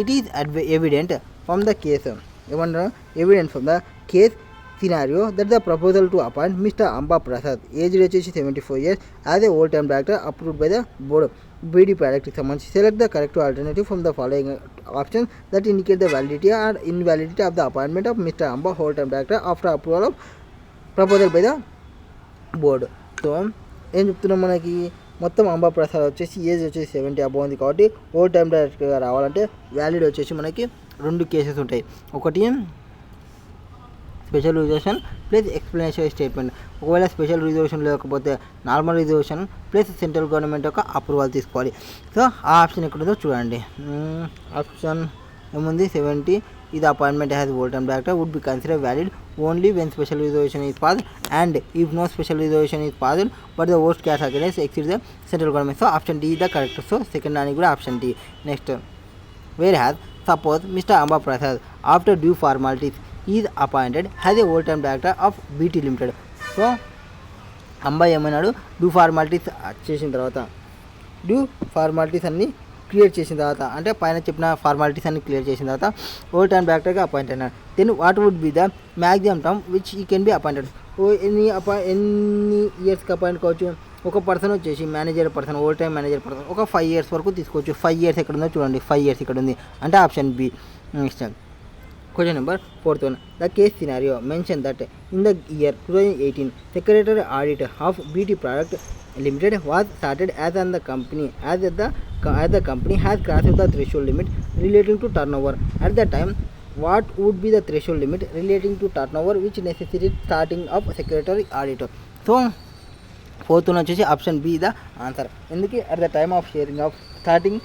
it is evident from the case, ఏమన్నా evident from the case scenario that the proposal to appoint Mr. Amba Prasad, aged వచ్చేసి 74 years, as a whole time director approved by the board BD product సంబంధించి select the correct alternative from the following options that indicate the validity or invalidity of the appointment of Mr. Amba whole time director after approval of proposal by the board. So ఏం చెప్తున్నాం, మనకి మొత్తం అంబా ప్రసాద్ వచ్చేసి ఏజ్ వచ్చేసి 70 అబోవ్ ఉంది కాబట్టి హోల్ టైం డైరెక్టర్గా రావాలంటే వ్యాలిడ్ వచ్చేసి మనకి 2 కేసెస్ ఉంటాయి. ఒకటి special reservation plus explanation statement. ఒకవేళ స్పెషల్ రిజర్వేషన్ లేకపోతే normal reservation plus central government యొక్క అప్రూవల్ తీసుకోవాలి. సో ఆ ఆప్షన్ ఎక్కడుందో చూడండి. ఆప్షన్ ఏముంది, 70, ఇది appointment as whole time director would be consider valid only when special reservation is passed and if no special reservation is passed but the ఓస్ట్ cast against exceed the central government. So option D the correct. So second దానికి కూడా option D. Next, where has suppose mister Amba Prasad after due formalities is appointed as a whole time director of BT limited. So Amba ఏమన్నాడు, డ్యూ ఫార్మాలిటీస్ చేసిన తర్వాత, డ్యూ ఫార్మాలిటీస్ అన్నీ క్లియర్ చేసిన తర్వాత, అంటే పైన చెప్పిన ఫార్మాలిటీస్ అన్ని క్లియర్ చేసిన తర్వాత హోల్ టైమ్ డైరెక్టర్గా అపాయింట్ అయినాడు. Then what would be the maximum term which he can be appointed. ఎన్ని ఇయర్స్కి అపాయింట్ కావచ్చు, ఒక పర్సన్ వచ్చేసి manager person, whole time manager person ఒక 5 years వరకు తీసుకోవచ్చు. 5 years ఎక్కడ ఉందో చూడండి, 5 years ఇక్కడ ఉంది అంటే option B. Next, question number 4th one, the case scenario mentioned that in the year 2018 secretary audit of BT product limited was started as the company has crossed the threshold limit relating to turnover. At the time what would be the threshold limit relating to turnover which necessitates starting of secretary audit. So fourth one వచ్చేసి ఆప్షన్ బి ద ఆన్సర్. ఎందుకు at the time of sharing of starting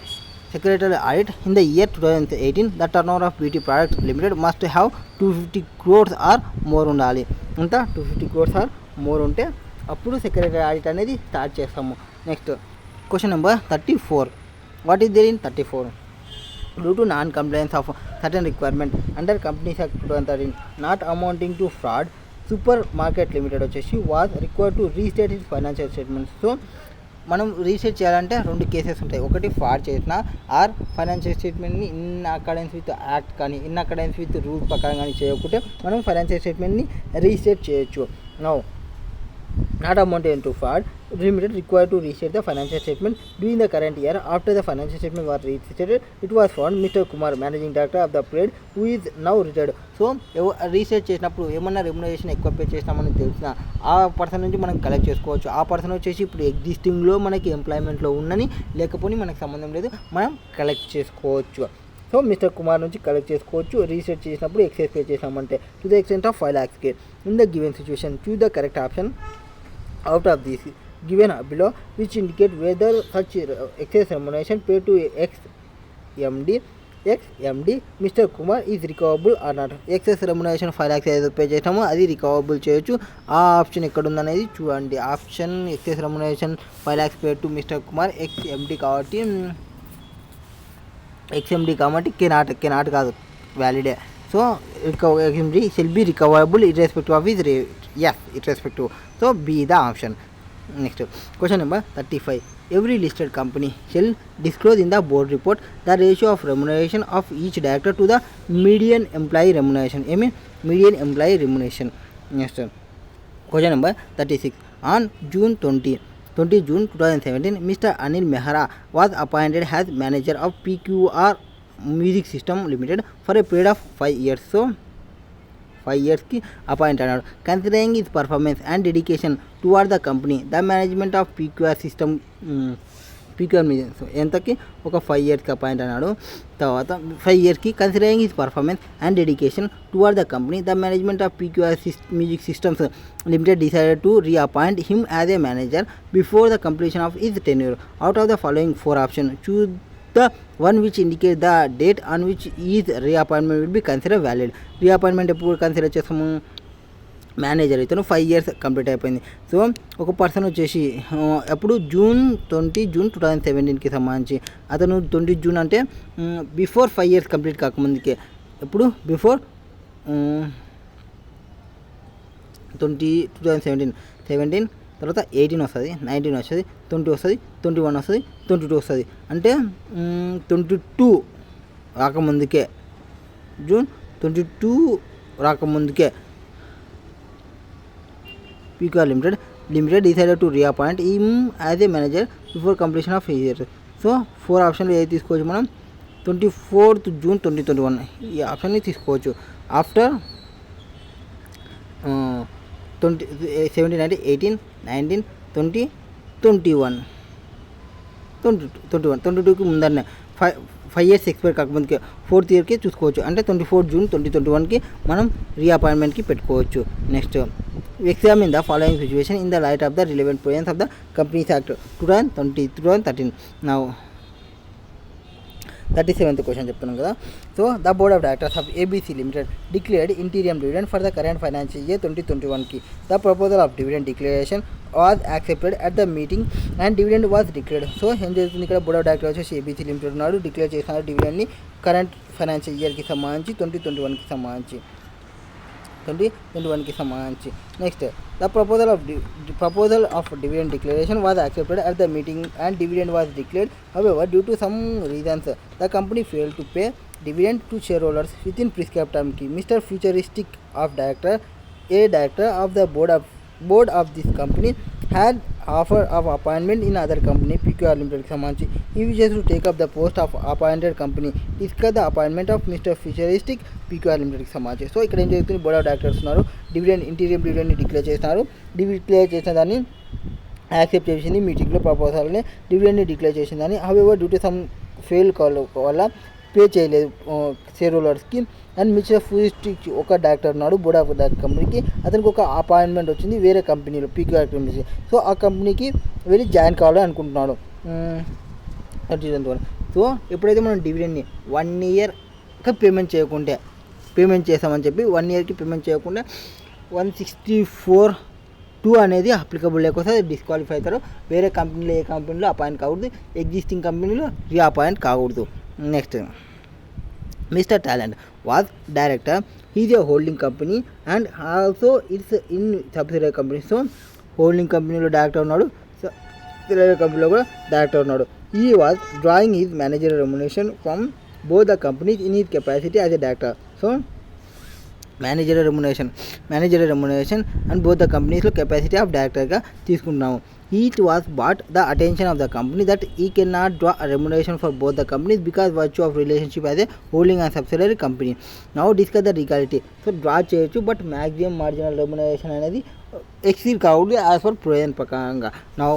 secretary audit in the year 2018 the turnover of beauty products limited must have 250 crores or more ఉండాలి. అంత 250 crores or more ఉంటే అప్పుడు సెక్రటరీ ఆడిట్ అనేది స్టార్ట్ చేస్తాము. Next question number 34. What is there in 34? Due to non-compliance of certain requirement under Companies Act 2013 not amounting to fraud, Supermarket Limited వచ్చేసి was required to restate its financial statements. So మనం రీసెట్ చేయాలంటే రెండు కేసెస్ ఉంటాయి. ఒకటి ఫ్రాడ్ చేసిన ఆర్ ఫైనాన్షియల్ స్టేట్మెంట్ని ఇన్ అకార్డెన్స్ విత్ యాక్ట్ కానీ ఇన్ అకార్డెన్స్ విత్ రూల్స్ ప్రకారం కానీ చేయకుంటే మనం ఫైనాన్షియల్ స్టేట్మెంట్ని రీసెట్ చేయొచ్చు. No not amounting to fraud, Limited required to restate the financial statement during the current year. After the financial statement was restated, it was found Mr. Kumar, managing director of the period, who is now retired. So reset చేసినప్పుడు ఏమన్నా రెమ్యునరేషన్ ఎక్కువ పే చేసినామని తెలిసిన ఆ పర్సన్ నుంచి మనం కలెక్ట్ చేసుకోవచ్చు. ఆ పర్సన్ వచ్చేసి ఇప్పుడు ఎగ్జిస్టింగ్లో మనకి ఎంప్లాయ్మెంట్లో ఉన్నని లేకపోతే మనకు సంబంధం లేదు, మనం కలెక్ట్ చేసుకోవచ్చు. సో మిస్టర్ కుమార్ నుంచి కలెక్ట్ చేసుకోవచ్చు. రీసెట్ చేసినప్పుడు ఎక్సైజ్ పే చేసామంటే to the extent of 5 lakhs. In the given situation choose the correct option out of these given below which indicate whether such excess remuneration paid to ex-MD Mr. Kumar is recoverable or not. Excess remuneration 5 lakhs ఏదో పే చేసామో అది రికవరబుల్ చేయొచ్చు. ఆ ఆప్షన్ ఎక్కడ ఉందనేది చూడండి. Option excess remuneration 5 lakhs pay to mister Kumar ex MD కాబట్టి కెనాట్ కాదు, వ్యాలిడే. So ex-MD shall be recoverable irrespective of his irrespective. So B the option. Next question number 35. Every listed company shall disclose in the board report the ratio of remuneration of each director to the median employee remuneration. Median employee remuneration. Next question number 36. On June 2017, Mr. Anil Mehra was appointed as manager of PQR Music System Limited for a period of 5 years. So 5 years की appoint अनाడు. Considering his performance and dedication toward the company, the management of PQR system so ఎంతకి ఒక 5 years కి అపాయింట్ అన్నాడు. తర్వాత 5 years కి considering his performance and dedication towards the company the management of PQR music systems limited decided to reappoint him as a manager before the completion of his tenure. Out of the following 4 option choose the one which indicates the date on which his reappointment will be considered valid. Reappointment ఎప్పుడు కన్సిడర్ చేస్తాము? మేనేజర్ ఇతను 5 years కంప్లీట్ అయిపోయింది. సో ఒక పర్సన్ వచ్చేసి అప్పుడు జూన్ 2017కి సంబంధించి అతను 20 June అంటే బిఫోర్ 5 years కంప్లీట్ కాకముందుకే. ఎప్పుడు బిఫోర్ 2017 తర్వాత 18 వస్తుంది, 19 వస్తుంది, 20 వస్తుంది, 21 వస్తుంది, 22 వస్తుంది. అంటే 22 రాకముందుకే, జూన్ 22 రాకముందుకే PQR limited decided to reappoint him as a manager before completion of year. So 4 ఆప్షన్లు ఏది తీసుకోవచ్చు మనం? 24th June 2021 ఈ ఆప్షన్ని తీసుకోవచ్చు. ఆఫ్టర్ 17, 18, 19, 20, 21, 22కి ముందరనే 5 years ఎక్స్పైర్ కాకముందుకే 4th yearకి చూసుకోవచ్చు. అంటే 24 June 2021కి మనం రీఅపాయింట్మెంట్కి పెట్టుకోవచ్చు. Next examine the following situation in the light of the relevant provisions of the companies act 2013. నా 37th క్వశ్చన్ చెప్తున్నాం కదా. So the board of directors of ABC limited declared interim dividend for the current financial year 2021కి. The proposal of dividend declaration was accepted at the meeting and dividend was declared. So ఏం జరుగుతుంది ఇక్కడ? బోర్డ్ ఆఫ్ డైరెక్టర్స్ వచ్చేసి ABC లిమిటెడ్ ఉన్నాడు, డిక్లేర్ చేసిన డివిడెండ్ని కరెంట్ ఫైనాన్షియల్ ఇయర్కి సంబంధించి 2021కి సంబంధించి. Next the proposal of dividend declaration was accepted at the meeting and dividend was declared. However, due to some reasons, the company failed to pay dividend to shareholders within prescribed time. Mr. Futuristic of director of the board of this company had offer of appointment in other company PQR Limited కి సంబంధించి. He wishes to take up the post of appointed company. Discuss the appointment of Mr. Futuristic PQR Limited కి సంబంధించి. సో ఇక్కడ ఏం జరుగుతుంది? బోర్డ్ ఆఫ్ డైరెక్టర్స్ ఉన్నారు, ఇంటీరియం డివిడెండ్ని డిక్లేర్ చేస్తున్నారు. డిక్లేర్ చేసిన దాన్ని యాక్సెప్ట్ చేసింది మీటింగ్లో ప్రపోజల్ని, డివిడెండ్ని డిక్లేర్ చేసిందని. However due to some fail call వల్ల పే చేయలేదు షేర్ హోల్డర్స్కి. అండ్ మిస్టర్ ఫూజిస్టిక్ ఒక డైరెక్టర్ ఉన్నాడు బోర్డ్ ఆఫ్ డైరెక్టర్ కంపెనీకి, అతనికి ఒక అపాయింట్మెంట్ వచ్చింది వేరే కంపెనీలో పీక్యూఆర్ కంపెనీ. సో ఆ కంపెనీకి వెళ్ళి జాయిన్ కావాలని అనుకుంటున్నాడు. సో ఎప్పుడైతే మనం డివిడెండ్ని 1 ఇయర్కి పేమెంట్ చేసామని చెప్పి 1 ఇయర్కి పేమెంట్ చేయకుండా 164(2) అనేది అప్లికబుల్ లేకపోతే డిస్క్వాలిఫై అవుతారు. వేరే కంపెనీలో ఏ కంపెనీలో అపాయింట్ కాకూడదు, ఎగ్జిస్టింగ్ కంపెనీలో రీఅపాయింట్ కాకూడదు. Next, mister talent was director. Is a holding company and also it's in subsidiary company. So holding కంపెనీలో డైరెక్టర్ ఉన్నాడు, సబ్సిడరీ కంపెనీలో కూడా డైరెక్టర్ ఉన్నాడు. ఈ was drawing is managerial remuneration from both the companies in his capacity as a director. So managerial remuneration and both the కంపెనీస్లో కెపాసిటీ ఆఫ్ డైరెక్టర్గా తీసుకుంటున్నాము. It was brought the attention of the company that he can not draw remuneration for both the companies because virtue of relationship as a holding and subsidiary company. Now discuss the legality. So draw చేయొచ్చు, బట్ మ్యాక్సిమం మార్జినల్ రెమ్యునరేషన్ అనేది ఎక్సీడ్ కావద్దు యాజ్ పర్ ప్రొవిజన్ ప్రకారంగా. Now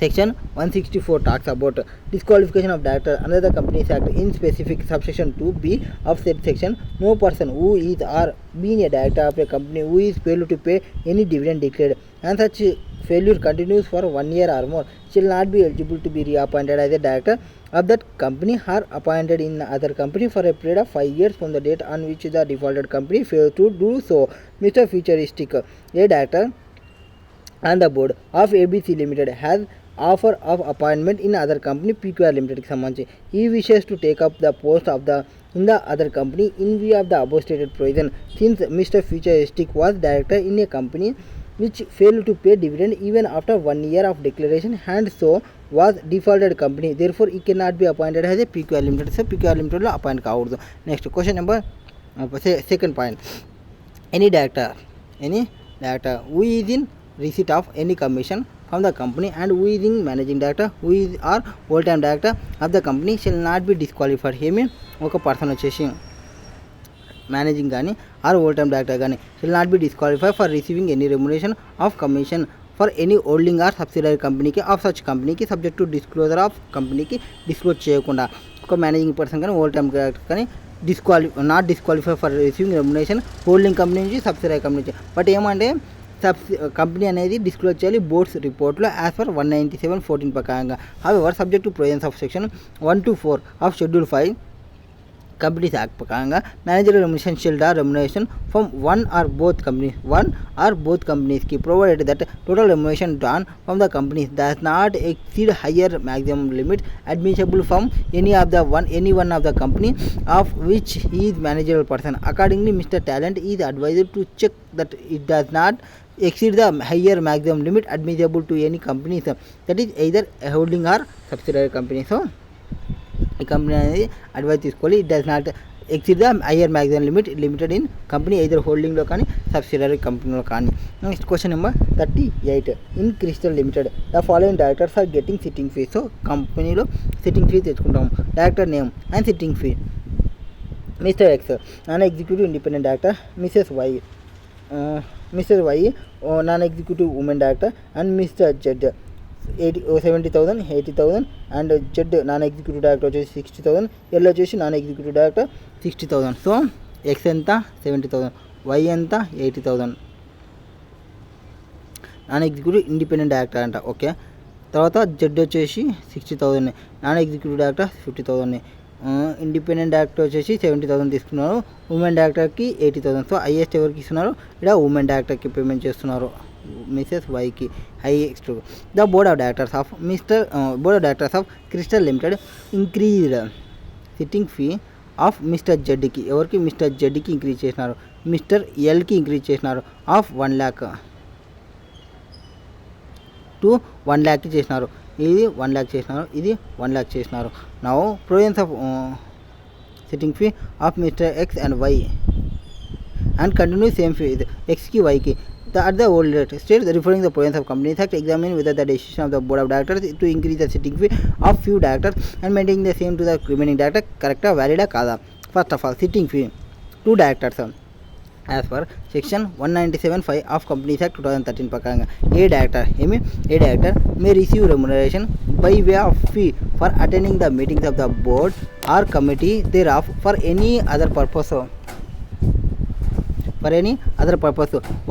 Section 164 talks about disqualification of director under the Companies Act. In specific, subsection 2b of said section, no person who is or being a director of a company who is failed to pay any dividend declared and such failure continues for 1 year or more shall not be eligible to be reappointed as a director of that company or appointed in other company for a period of 5 years from the date on which the defaulted company fails to do so. Mr. Futuristic, a director on the board of ABC Limited, has offer of appointment in other company PQR లిమిటెడ్కి సంబంధించి he wishes to take up the post of the in the other company in view of the above stated provision since mister futuristic was director in a company which fail to pay dividend even after 1 year of declaration and so was defaulted company therefore he can not be appointed as a PQR limited. So PQR లిమిటెడ్లో appoint కాకూడదు. Next question number second point, any director who is in receipt of any commission from the company and who is in managing director who is or whole time director of the company shall not be disqualified. ఏమి ఒక పర్సన్ వచ్చేసి మేనేజింగ్ కానీ ఆర్ హోల్ టైమ్ డైరెక్టర్ కానీ shall not be disqualified for receiving any remuneration of commission for any holding or subsidiary కంపెనీకి ఆఫ్ సచ్ కంపెనీకి సబ్జెక్ట్ టు డిస్క్లోజర్ ఆఫ్ కంపెనీకి డిస్క్లోజ్ చేయకుండా ఒక మేనేజింగ్ పర్సన్ కానీ హోల్ టైమ్ డైరెక్టర్ కానీ not disqualify for receiving remuneration holding company నుంచి సబ్సిడరీ కంపెనీ నుంచి. బట్ ఏమంటే కంపెనీ అనేది డిస్క్లోజ్ చేయాలి బోర్డ్స్ రిపోర్ట్లో యాజ్ పర్ 197(14) ప్రకారంగా. However subject to provisions of section 1 to 4 of schedule 5 companies act ప్రకారంగా managerial remuneration shall draw remuneration from one or both companies provided that total remuneration drawn from the companies does not exceed higher maximum limit admissible from any one of the company of which he is managerial person. Accordingly, Mr. Talent is advised to check that it does not exceed the higher maximum limit admissible to any companies, that is either a holding or subsidiary company. So ఈ కంపెనీ అనేది అడ్వైజ్ తీసుకోవాలి. It does not exceed the higher maximum limited in company either హోల్డింగ్లో కానీ సబ్సిడరీ కంపెనీలో కానీ. Next question number 38, in Crystal Limited the following directors are getting sitting fee. So కంపెనీలో సిట్టింగ్ ఫీ తెచ్చుకుంటాము. Director name and sitting fee: Mr X non executive independent director, Mrs Y non executive women director, and Mr Z 70,000, 80,000 and Z non executive director వచ్చేసి 60,000, ఎల్ వచ్చేసి non executive director 60,000. So X ఎంత 70,000, వై ఎంత 80,000 నాన్ ఎగ్జిక్యూటివ్ ఇండిపెండెంట్ డైరెక్టర్ అంట. ఓకే, తర్వాత జెడ్ వచ్చేసి 60,000, non executive director 50,000, independent director వచ్చేసి 70,000 తీసుకున్నారు, ఉమెన్ డైరెక్టర్కి 80,000. సో హైయెస్ట్ ఎవరికి ఇస్తున్నారు? ఇక్కడ ఉమెన్ డైరెక్టర్కి పేమెంట్ చేస్తున్నారు, మిసెస్ వైకి highest. The board of directors of Crystal Limited increased sitting fee of Mr జెడ్కి. ఎవరికి? మిస్టర్ జెడ్కి ఇంక్రీజ్ చేసినారు, మిస్టర్ ఎల్కి ఇంక్రీజ్ చేసినారు ఆఫ్ 1 lakh to 1 lakh చేసినారు. ఇది 1 lakh చేసినారు, ఇది 1 lakh చేసినారు. Now provisions of sitting fee of mister X and Y and continue same fee ఎక్స్కి వైకి at the old rate. States referring the provisions of Companies Act examine whether the decision of the board of directors to increase the sitting fee of few directors and maintaining the same to the remaining director correct or valid kada. First of all, sitting fee to directors as per section 197(5) of Companies Act 2013 ప్రకారంగా ఏ director may receive remuneration by way of fee for attending the meetings of the board or committee thereof for any other purpose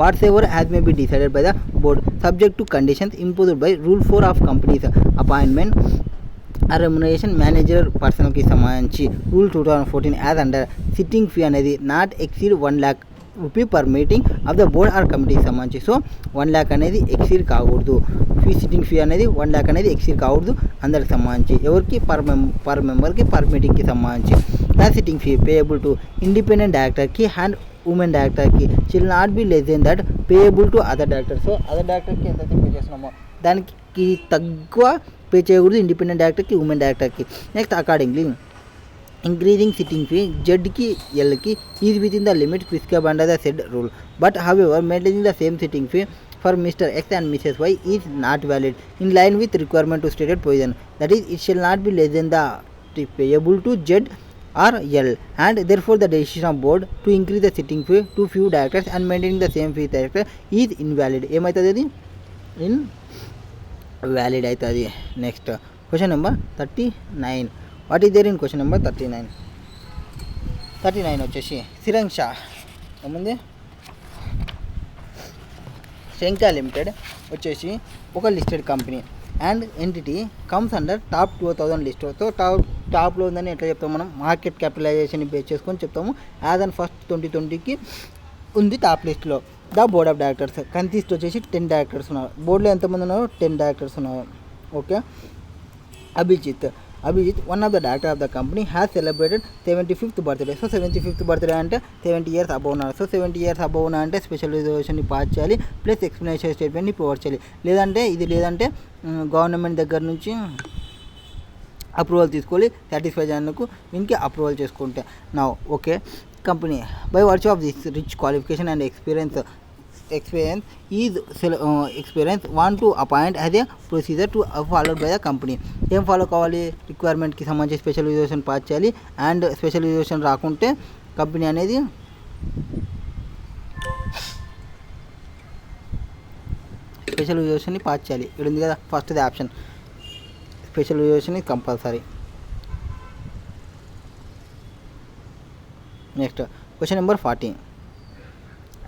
whatsoever as may be decided by the board subject to conditions imposed by rule 4 of companies appointment ఆ రెమ్యునరేషన్ మేనేజర్ పర్సన్కి సంబంధించి rule 2014 as under sitting fee అనేది not exceed 1 lakh rupee per meeting of the board or కమిటీకి సంబంధించి. సో 1 lakh అనేది ఎక్సీడ్ కాకూడదు. సిట్టింగ్ ఫీ అనేది 1 lakh అనేది ఎక్సీడ్ కాకూడదు అందరికి సంబంధించి. ఎవరికి? పర్ మెంబర్కి పర్ మీటింగ్కి సంబంధించి. The sitting fee payable to independent డైరెక్టర్కి అండ్ ఉమెన్ డైరెక్టర్కి షిల్ not be less then that payable to other director. So other డైరెక్టర్కి ఎంతైతే పే చేస్తున్నామో దానికి తక్కువ పే చేయకూడదు ఇండిపెండెంట్ డైరెక్టర్కి, ఉమెన్ డైరెక్టర్కి. Next accordingly increasing sitting fee జడ్కి ఎల్కి is within the limit prescribed under the said rule but however maintaining the same sitting fee for Mr. X and Mrs. Y is not valid in line with requirement to stated provision, that is it shall not be less than the payable to Z or L, and therefore the decision of board to increase the sitting fee to few directors and maintaining the same fee director is invalid. ఏమవుతుంది? అది invalid అవుతుంది. Next question number 39. What is there in question number 39 వచ్చేసి సిరంగ్ షా ఏముంది? శంకా లిమిటెడ్ వచ్చేసి ఒక listed company and entity comes under top 2000 list. So టాప్లో ఉందని ఎట్లా చెప్తాము మనం? మార్కెట్ క్యాపిటలైజేషన్ బేస్ చేసుకొని చెప్తాము. యాజ్ అండ్ ఫస్ట్ 2020కి ఉంది టాప్ లిస్ట్లో. The board of directors consist వచ్చేసి 10 డైరెక్టర్స్ ఉన్నారు. బోర్డులో ఎంతమంది ఉన్నారు? 10 డైరెక్టర్స్ ఉన్నారు. Okay. Abhijit one of the director of the company has celebrated 75th birthday. So 75th birthday అంటే 70 years అబౌవ్ ఉన్నారు. సో 70 years అబౌవ్ ఉన్నా అంటే స్పెషల్ రిజర్వేషన్ని పాస్ చేయాలి, ప్లస్ ఎక్స్ప్లెనేషన్ స్టేట్మెంట్ని ప్రొవైడ్ చేయాలి. లేదంటే గవర్నమెంట్ దగ్గర నుంచి అప్రూవల్ తీసుకోవాలి. సాటిస్ఫై చేయడానికి దీనికి అప్రూవల్ చేసుకుంటే నా okay. Company by virtue of this rich qualification and experience want to appoint as a procedure to followed by the company. ఏం ఫాలో కావాలి? రిక్వైర్మెంట్కి సంబంధించి స్పెషల్ రిజర్వేషన్ పాస్ చేయాలి. అండ్ స్పెషల్ రిజర్వేషన్ రాకుంటే కంపెనీ అనేది స్పెషల్ రిజర్వేషన్ని పాస్ చేయాలి. ఇక్కడ ఉంది కదా ఫస్ట్ది ఆప్షన్, స్పెషల్ రిజర్వేషన్ ఇది కంపల్సరీ. Next question number 40.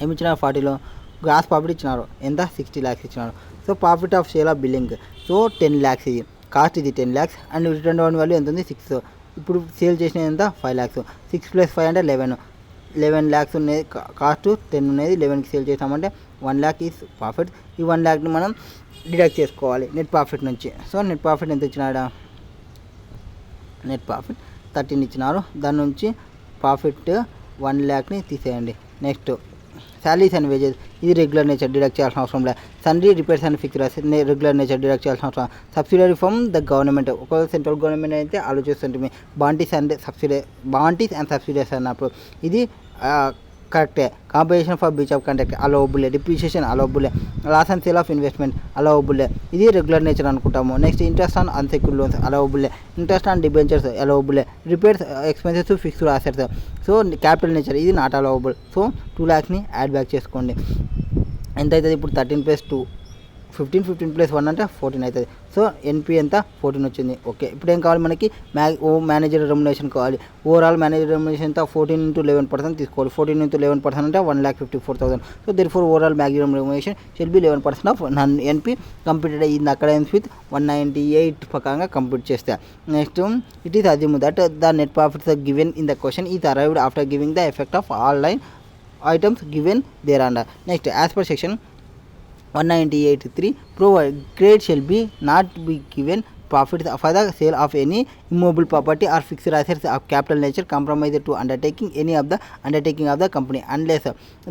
ఏమి ఇచ్చినారు? 40లో గ్రాస్ ప్రాఫిట్ ఇచ్చినారు. ఎంత? 60 lakhs ఇచ్చినారు. So profit of sale of billing so 10 lakhs. ఇది కాస్ట్, ఇది 10 lakhs and return down value ఎంత ఉంది? 6. ఇప్పుడు సేల్ చేసిన ఎంత? 5 lakhs. 6 + 5 అంటే 11 lakhs ఉన్నది కాస్ట్, 10 ఉన్నది, 11కి సేల్ చేసామంటే 1 lakh ఈజ్ ప్రాఫిట్. ఈ 1 lakhని మనం డిడక్ట్ చేసుకోవాలి నెట్ ప్రాఫిట్ నుంచి. సో నెట్ ప్రాఫిట్ ఎంత ఇచ్చినాడా? నెట్ ప్రాఫిట్ 13 ఇచ్చినారు. దాని నుంచి ప్రాఫిట్ 1 lakhని తీసేయండి. నెక్స్ట్ శాలరీస్ అండ్ వేజెస్ ఇది రెగ్యులర్ నేచర్, డిడక్ట్ చేయాల్సిన అవసరం లేదు. Sundry repairs and fixtures regular nature, deduct చేయాల్సిన అవసరం. సబ్సిడరీ ఫ్రమ్ ద గవర్నమెంట్, ఒకవేళ సెంట్రల్ గవర్నమెంట్ అయితే ఆలోచిస్తుంటుంది. బాంటీస్ అండ్ సబ్సిడీస్ అన్నప్పుడు ఇది కరెక్టే. Compensation for breach of contract allowable, depreciation allowable, loss and sale of investment allowable, ఇది రెగ్యులర్ నేచర్ అనుకుంటాము. Next interest on unsecured loans allowable, interest on debentures allowable, repairs expenses fixed assets so capital nature ఇది నాట్ అలౌబుల్. సో 2 lakhsని యాడ్ బ్యాక్ చేసుకోండి. ఎంత అవుతుంది ఇప్పుడు? 13 + 2 15, 15 + 1 అంటే 14 అవుతుంది. సో ఎన్పి ఎంత? 14 వచ్చింది. ఓకే. ఇప్పుడు ఏం కావాలి మనకి? మేనేజర్ రెమ్యునరేషన్ కావాలి. ఓవరాల్ మేనేజర్ రెమ్యునరేషన్ ఎంత? 14 × 11% తీసుకోవాలి. 14 × 11% అంటే 1,54,000. So therefore overall maximum remuneration shall be 11% of NP. Completed అయ్యింది అక్కడ విత్ 198 ప్రకారంగా కంప్లీట్ చేస్తే. Next it is assume that the net profits given in the question is arrived after giving the effect of all line items given thereafter. Next, as per section 198(3), provide grade shall be not be given profits for the sale of any immovable property or fixed assets of capital nature compromised to undertaking of the company unless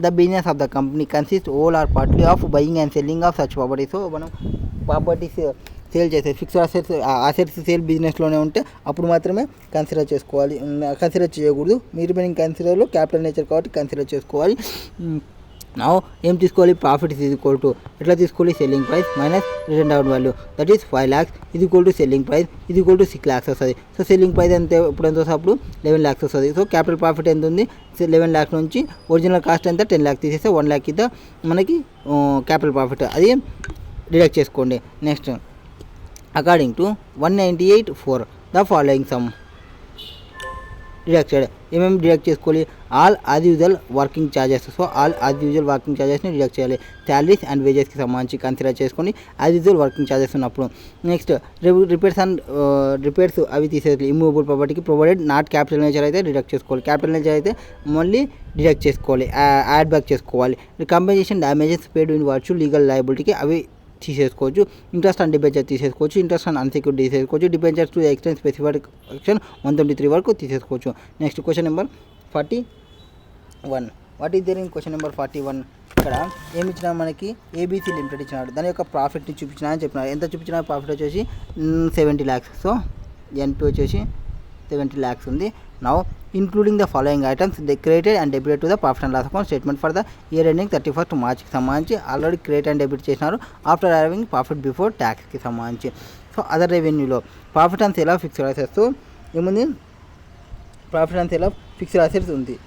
the business of the company consists whole or partly of buying and selling of such property. So మనం ప్రాపర్టీస్ సేల్ చేసే ఫిక్స్డ్ అసెట్స్ సేల్ బిజినెస్లోనే ఉంటే అప్పుడు మాత్రమే కన్సిడర్ చేసుకోవాలి, కన్సిడర్ చేయకూడదు. మీరు రిమైనింగ్ కన్సిడర్లో క్యాపిటల్ నేచర్ కాబట్టి కన్సిడర్ చేసుకోవాలి. నా ఏం తీసుకోవాలి? ప్రాఫిట్ ఈజ్ ఈక్వల్ టు ఎట్లా తీసుకోవాలి? Selling price minus return down value that is 5 lakhs is equal to selling price is equal to 6 lakhs వస్తుంది. సో సెల్లింగ్ ప్రైస్ ఎంత ఇప్పుడు ఎంత వస్తుంది? అప్పుడు 11 lakhs వస్తుంది. సో క్యాపిటల్ ప్రాఫిట్ ఎంత ఉంది? 11 lakhs నుంచి ఒరిజినల్ కాస్ట్ ఎంత? 10 lakhs తీసేస్తే 1 lakh కింద మనకి క్యాపిటల్ ప్రాఫిట్ అది డిడక్ట్ చేసుకోండి. Next according to 198(4) the following sum deducted. ఏమేమి డిడక్ట్ చేసుకోవాలి? All as usual working charges. So all as usual working ఛార్జెస్ని డిడక్ట్ చేయాలి. శాలరీస్ అండ్ వేజెస్కి సంబంధించి కన్సిడర్ చేసుకొని యాజ్ యూజువల్ వర్కింగ్ ఛార్జెస్ ఉన్నప్పుడు. నెక్స్ట్ రిపేర్స్ అవి తీసేది ఇమ్మూవబుల్ ప్రాపర్టీకి ప్రొవైడెడ్ నాట్ క్యాపిటల్ నేచర్ అయితే డిడక్ట్ చేసుకోవాలి. క్యాపిటల్ నేచర్ అయితే మళ్ళీ డిడక్ట్ చేసుకోవాలి, యాడ్ బ్యాక్ చేసుకోవాలి. Compensation damages paid in virtue legal లయబిలిటీకి అవి తీసేసుకోవచ్చు. ఇంట్రెస్ట్ ఆన్ డిబెంచర్ తీసేసుకోవచ్చు. ఇంట్రెస్ట్ ఆన్ అన్సెక్యూర్డ్ తీసేసుకోవచ్చు. Debentures to extend specified section 123 వరకు తీసేసుకోవచ్చు. Next question number 41. What is there in question number 41? ఇక్కడ ఏమి ఇచ్చినా మనకి ఏబీసీ లిమిటెడ్ ఇచ్చినాడు. దాని యొక్క ప్రాఫిట్ని చూపించినా అని చెప్పినారు. ఎంత చూపించిన ప్రాఫిట్ వచ్చేసి 70 lakhs. సో ఎన్పి వచ్చేసి 70 lakhs ఉంది. Now including the following items they created and debited to the profit and loss account statement for the year ending 31st March కి సంబంధించి ఆల్రెడీ క్రియేట్ అండ్ డెబిట్ చేసినారు ఆఫ్టర్ అరైవింగ్ ప్రాఫిట్ బిఫోర్ ట్యాక్స్కి సంబంధించి. సో అదర్ రెవెన్యూలో profit and sale of fixed assets. So ఏముంది? Profit and sale of fixed assets ఉంది.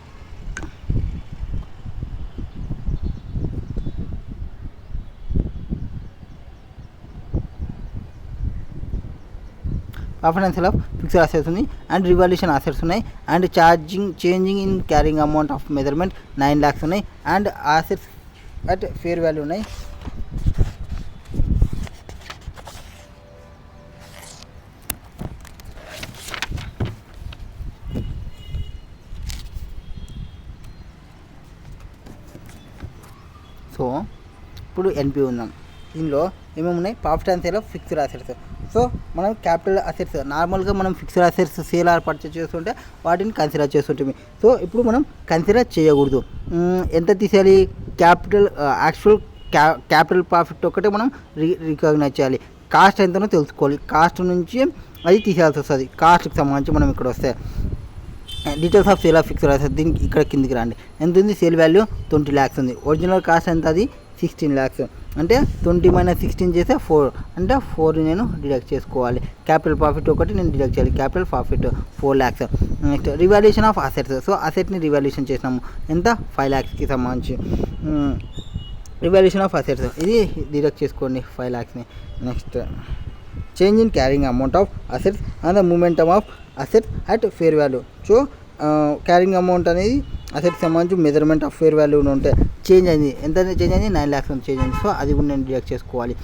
Profit and sale of fixed assets ఉంది అండ్ రివాల్యూషన్ అసెట్స్ ఉన్నాయి and changing in carrying amount of measurement 9 lakhs ఉన్నాయి and assets at fair value ఉన్నాయి. సో ఇప్పుడు ఎన్పి ఉందాం. దీనిలో ఏమేమి ఉన్నాయి? Profit and sale of fixed assets. So మనం క్యాపిటల్ అసెట్స్ నార్మల్గా మనం fixed assets sale are purchase చేస్తుంటే వాటిని కన్సిడర్ చేస్తుంటాము. సో ఇప్పుడు మనం కన్సిడర్ చేయకూడదు. ఎంత తీసేయాలి? యాక్చువల్ క్యాపిటల్ ప్రాఫిట్ ఒకటే మనం రికగ్నైజ్ చేయాలి. కాస్ట్ ఎంతనో తెలుసుకోవాలి. కాస్ట్ నుంచి అది తీసేయాల్సి వస్తుంది. కాస్ట్కి సంబంధించి మనం ఇక్కడ వస్తే details of sale of fixed assets దీనికి ఇక్కడ కిందికి రండి. ఎంత ఉంది? సేల్ వాల్యూ 20 lakhs ఉంది. ఒరిజినల్ కాస్ట్ ఎంత? అది 16 lakhs. అంటే 20 - 16 చేస్తే 4 అంటే 4 నేను డిడక్ట్ చేసుకోవాలి. క్యాపిటల్ ప్రాఫిట్ ఒకటి నేను డిడక్ట్ చేయాలి. Capital profit 4 lakhs. Next revaluation of assets. So అసెట్ని రివాల్యూషన్ చేసినాము. ఎంత? 5 lakhsకి సంబంధించి రివాల్యూషన్ ఆఫ్ అసెట్స్ ఇది డిడక్ట్ చేసుకోండి 5 lakhsని. Next change in carrying amount of assets and the momentum of assets at fair value. So carrying amount అనేది అసెట్కి సంబంధించి మెజర్మెంట్ ఆఫ్ ఫేర్ వాల్యూ ఉంటే చేంజ్ అయింది. ఎంత చేంజ్ అయింది? 9 lakhs చేంజ్ అయింది. సో అది కూడా నేను డిడక్ట్ చేసుకోవాలి.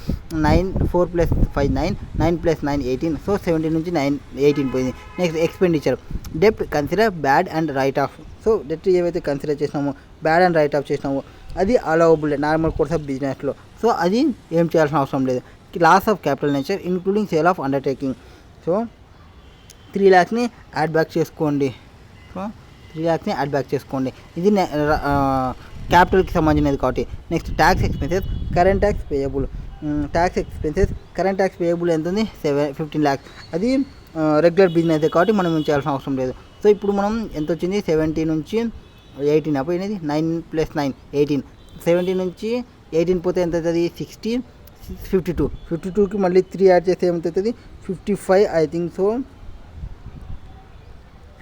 4 + 5 9, 9 + 9 18. సో 17 నుంచి 18 పోయింది. Next expenditure. డెప్ట్ consider bad and write off. So డెప్ట్ ఏవైతే కన్సిడర్ చేసినామో బ్యాడ్ అండ్ రైట్ ఆఫ్ చేసినామో అది అలవబుల్ నార్మల్ కోర్స్ ఆఫ్ బిజినెస్లో. సో అది ఏం చేయాల్సిన అవసరం లేదు. Loss of capital nature including sale of undertaking. So 3 lakhsని యాడ్ బ్యాక్ చేసుకోండి. సో 3 lakhsని యాడ్ బ్యాక్ చేసుకోండి. ఇది క్యాపిటల్కి సంబంధించినది కాబట్టి. Next tax expenses current tax payable. Current tax payable ఎంత ఉంది? 15 lakhs. అది రెగ్యులర్ బిజినెస్ కాబట్టి మనం ఏం చేయాల్సిన అవసరం లేదు. సో ఇప్పుడు మనం ఎంత వచ్చింది? 70 నుంచి 18 అయిపోయినది. 9 + 9 18. 70 నుంచి 18 పోతే ఎంత అవుతుంది? 60 52. 52కి మళ్ళీ 3 యాడ్ చేస్తే ఏమవుతుంది? 55 ఐ థింక్. సో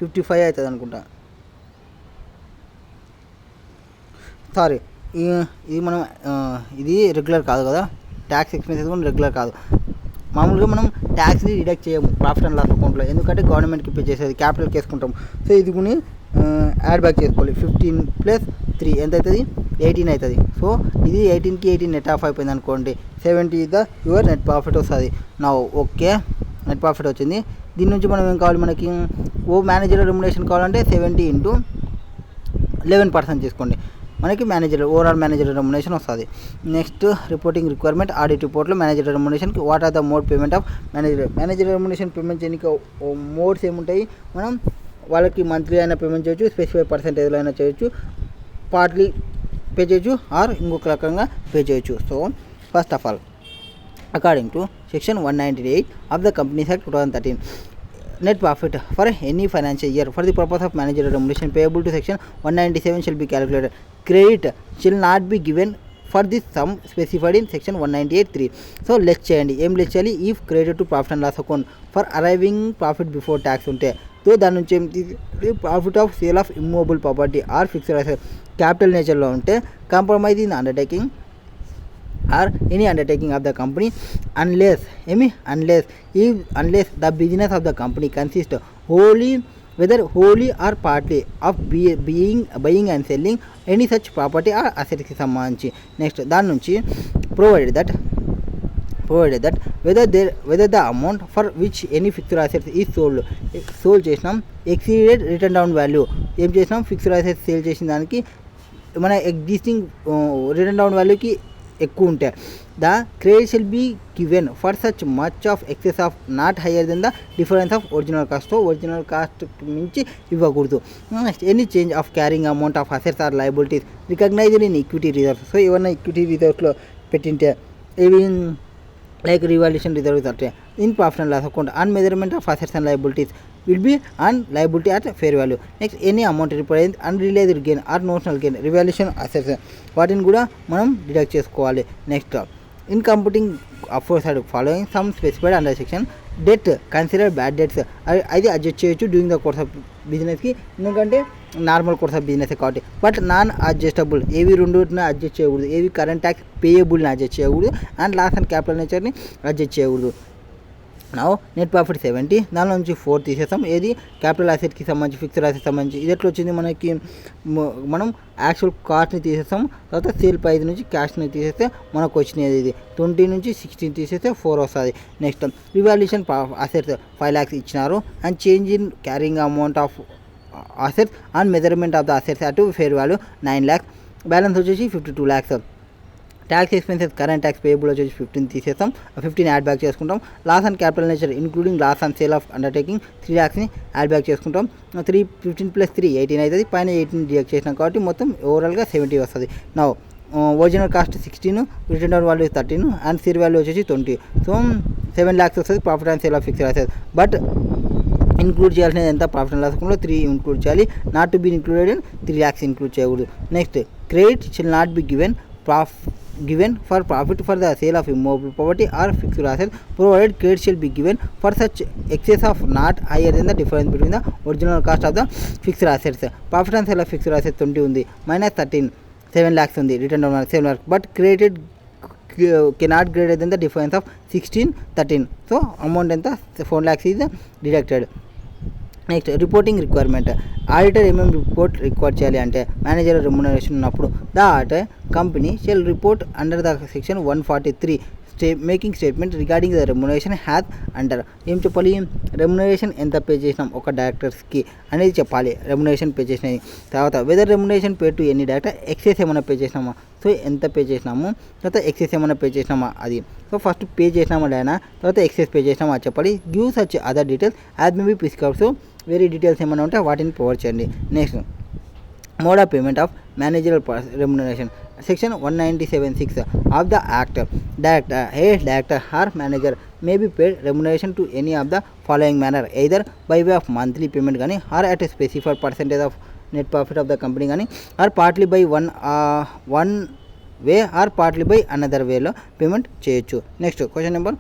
55 అవుతుంది అనుకుంటా. సారీ, ఇది మనం ఇది రెగ్యులర్ కాదు కదా. ట్యాక్స్ ఎక్స్పెన్సెస్ కూడా రెగ్యులర్ కాదు. మామూలుగా మనం ట్యాక్స్ని డిడక్ట్ చేయము ప్రాఫిట్ అండ్ లాస్ అకౌంట్లో, ఎందుకంటే గవర్నమెంట్కి పే చేసేది క్యాపిటల్కి వేసుకుంటాం. సో ఇది కూడా యాడ్ బ్యాక్ చేసుకోవాలి. 15 + 3 ఎంత అవుతుంది? 18 అవుతుంది. సో ఇది 18కి 18 నెట్ ఆఫ్ అయిపోయింది అనుకోండి. 70 ద యువర్ నెట్ ప్రాఫిట్ వస్తుంది. నా ఓకే, నెట్ ప్రాఫిట్ వచ్చింది. దీని నుంచి మనం ఏం కావాలి? మనకి మేనేజరియల్ రెమ్యునరేషన్ కావాలంటే 70 × 11% చేసుకోండి. మనకి ఓవరాల్ మేనేజరియల్ రెమ్యునరేషన్ వస్తుంది. Next reporting requirement. ఆడిట్ రిపోర్ట్లో మేనేజరియల్ రెమ్యునరేషన్కి what are the mode payment of managerial remuneration payment చేయడానికి మోడ్స్ ఏముంటాయి? మనం వాళ్ళకి మంత్లీ అయినా పేమెంట్ చేయొచ్చు, స్పెసిఫైడ్ పర్సెంటేజ్లో అయినా చేయొచ్చు, పార్ట్లీ పే చేయొచ్చు, ఆర్ ఇంకొక రకంగా పే చేయొచ్చు. So first of all according to section 198 of the companies act 2013, net profit for any financial year for the purpose of managerial remuneration payable to section 197 shall be calculated. Credit shall not be given for this sum specified in section 198(3). So less చేయండి. ఏం లెస్ చేయాలి? If credit to profit and loss account for arriving profit before tax ఉంటే, సో దాని నుంచి ఏం profit of sale of immovable property or fixed asset capital నేచర్లో ఉంటే, compromise in undertaking or any undertaking of the company unless the business of the company consists wholly whether wholly or partly of buying and selling any such property or assets కి సంబంధించి. నెక్స్ట్ దాని నుంచి provided that whether the amount for which any fixed assets is sold చేసినాం exceeded written down value. ఏం చేసినాం, ఫిక్స్డ్ అసెట్స్ సేల్ చేసిన దానికి మన ఎగ్జిస్టింగ్ రిటర్న్ డౌన్ వాల్యూకి ఎక్కువ ఉంటాయి. The credit shall be given for such much of excess of not higher than the difference of original cost. Original cost మించి ఇవ్వకూడదు. Any change of carrying amount of assets or liabilities recognised in equity reserves. So ఏమన్నా ఈక్విటీ రిజర్వ్స్లో పెట్టింటే ఇవి లైక్ రివాల్యూషన్ రిజర్వ్స్ అంటే in profit and loss account and measurement of assets and liabilities will be on liability at fair value. Next any amount realized unrealized gain or notional gain revaluation assets వాటిని కూడా మనం డిడక్ట్ చేసుకోవాలి. Next in computing aforesaid following sum specified under section debt consider bad debts అది అడ్జస్ట్ చేయొచ్చు డ్యూరింగ్ ద కోర్స్ ఆఫ్ బిజినెస్కి, ఎందుకంటే నార్మల్ కోర్స్ ఆఫ్ బిజినెస్ కాబట్టి. బట్ నాన్ అడ్జస్టబుల్ ఏవి రెండుని అడ్జస్ట్ చేయకూడదు, ఏవి కరెంట్ ట్యాక్స్ పేయబుల్ని అడ్జస్ట్ చేయకూడదు అండ్ లాస్ అండ్ క్యాపిటల్ నేచర్ని అడ్జస్ట్ చేయకూడదు. నా నెట్ ప్రాఫిట్ 70, దానిలో నుంచి 4 తీసేస్తాం. ఏది క్యాపిటల్ అసెట్కి సంబంధించి ఫిక్స్డ్ అసెట్ సంబంధించి ఇది ఎట్లా వచ్చింది మనకి, మనం యాక్చువల్ కాస్ట్ని తీసేస్తాం, తర్వాత సేల్ ప్రైస్ నుంచి క్యాష్ని తీసేస్తే మనకు వచ్చినది ఇది 20 నుంచి 16 తీసేస్తే 4 వస్తుంది. నెక్స్ట్ రివాల్యూషన్ అసెట్స్ 5 lakhs ఇచ్చినారు and change in carrying amount of assets and measurement of the assets at fair value 9 lakhs, balance వచ్చేసి 52 lakhs. Tax expenses current tax payable వచ్చేసి 15 తీసేస్తాం, 15 యాడ్ బ్యాక్ చేసుకుంటాం. Loss and capital nature including loss and sale of undertaking 3 lakhsని యాడ్ బ్యాక్ చేసుకుంటాం. 15 + 3 18 అవుతుంది, పైన 18 డిడక్ట్ చేసినాం కాబట్టి మొత్తం ఓవరాల్గా 70 వస్తుంది. నా original cost 16, written down value 13 and sale value వచ్చేసి 20. సో 7 lakhs వస్తుంది profit and sale of fixed assets. But include చేయాల్సినది ఎంత, ప్రాఫిట్ అండ్ లాస్ అకౌంట్లో 3 ఇంక్లూడ్ చేయాలి, not to be included and 3 lakhs include చేయకూడదు. Next credit shall not be given for profit for the sale of immobile property or fixed assets provided credit shall be given for such excess of not higher than the difference between the original cost of the fixed assets. Profit and sale of fixed assets 20 ఉంది, minus 13 7 lakhs ఉంది, return down 7 lakhs, but credited cannot greater than the difference of 16 13. So amount ఎంత 4 lakhs is deducted. Next reporting requirement, auditor ఏమేమి రిపోర్ట్ రిక్వైర్ చేయాలి అంటే మేనేజర్ రెమ్యునరేషన్ ఉన్నప్పుడు the company shall report under the section 143 making statement regarding the remuneration hath under. ఏం చెప్పాలి, రెమ్యునరేషన్ ఎంత పే చేసినాం ఒక డైరెక్టర్స్కి అనేది చెప్పాలి, రెమ్యునరేషన్ పే చేసినది. తర్వాత whether remuneration pay to any director, excess ఏమైనా పే చేసినామా, సో ఎంత పే చేసినాము, తర్వాత ఎక్సెస్ ఏమైనా పే చేసినామా అది. సో ఫస్ట్ పే చేసినామా డైనా, తర్వాత ఎక్సెస్ పే చేసినామా అది చెప్పాలి. Give such other details as may be prescribed. So వేరే డీటెయిల్స్ ఏమైనా ఉంటే వాటిని ప్రొవైడ్ చేయండి. Next mode of payment of managerial remuneration section 197(6) of the Act. Director or manager may be paid remuneration to any of the following manner, either by way of monthly payment కానీ or at a specified percentage of net profit of the company కానీ or partly by one way or partly by another వేలో పేమెంట్ చేయొచ్చు. నెక్స్ట్ క్వశ్చన్ నెంబర్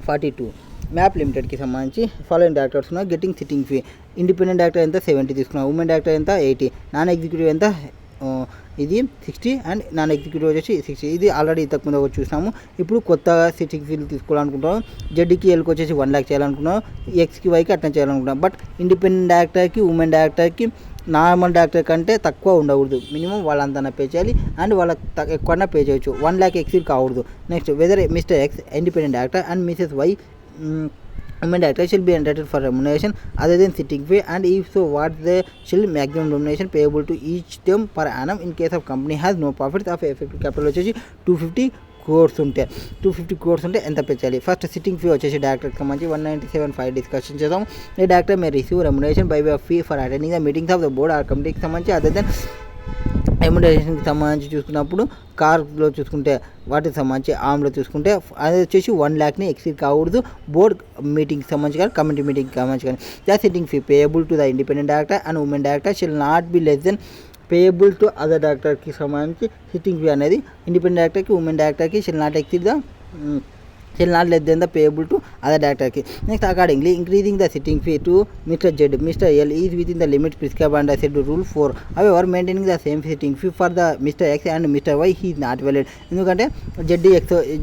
42 మ్యాప్ లిమిటెడ్కి సంబంధించి ఫాలోయింగ్ డైరెక్టర్స్ ఉన్నాయి. Getting sitting fee independent director ఎంత 70 తీసుకున్నాం, ఉమెన్ డైరెక్టర్ ఎంత 80, నాన్ ఎగ్జిక్యూటివ్ ఎంత ఇది 60 అండ్ నాన్ ఎగ్జిక్యూటివ్ వచ్చేసి 60. ఇది ఆల్రెడీ ఇంతకుముందు ఒకటి చూసినాము. ఇప్పుడు కొత్తగా సిట్టింగ్ ఫీల్ తీసుకోవాలనుకుంటున్నాం. జెడ్కి ఎల్కి వచ్చేసి 1 lakh చేయాలనుకున్నాం, ఎక్స్కి వైకి అట్లా చేయాలనుకుంటున్నాం. బట్ ఇండిపెండెంట్ డైరెక్టర్కి ఉమెన్ డైరెక్టర్కి నార్మల్ డైరెక్టర్ కంటే తక్కువ ఉండకూడదు, మినిమం వాళ్ళంతా పే చేయాలి అండ్ వాళ్ళకి ఎక్కువన్నా పే చేయొచ్చు, 1 lakh ఎక్సీడ్ కాకూడదు. Next whether Mr X independent director and Mrs Y women director shall be entitled for remuneration other than sitting fee, and if so what the shall maximum remuneration payable to each them per annum in case of company has no profits of effective capital వచ్చేసి 250 crores ఉంటే 250 crores ఉంటే ఎంత పే చేయాలి. ఫస్ట్ సిట్టింగ్ ఫీ వచ్చేసి డైరెక్టర్కి సంబంధించి 197(5) డిస్కషన్ చేద్దాం. ఈ director may receive remuneration by way of fee for attending the meetings of the board or కమిటీకి సంబంధించి అదర్ దెన్ రెమ్యునరేషన్కి సంబంధించి చూసుకున్నప్పుడు కార్లో చూసుకుంటే వాటికి సంబంధించి ఆమ్లో చూసుకుంటే అది వచ్చేసి 1 lakh ఎక్సీడ్ కాకూడదు. బోర్డ్ మీటింగ్కి సంబంధించి కానీ కమిటీ మీటింగ్కి సంబంధించి కానీ the sitting fee payable to the independent director and women director షిల్ not be less then payable to other డైరెక్టర్కి సంబంధించి సిట్టింగ్ ఫీ అనేది ఇండిపెండెంట్ డైరెక్టర్కి ఉమెన్ డైరెక్టర్కి షిల్ not exceed the shall not less than the payable to other director key. Next, accordingly, increasing the sitting fee to Mr. Z, Mr. L is within the limits prescribed under schedule rule 4. However, maintaining the same sitting fee for the Mr. X and Mr. Y is not valid. ఎందుకంటే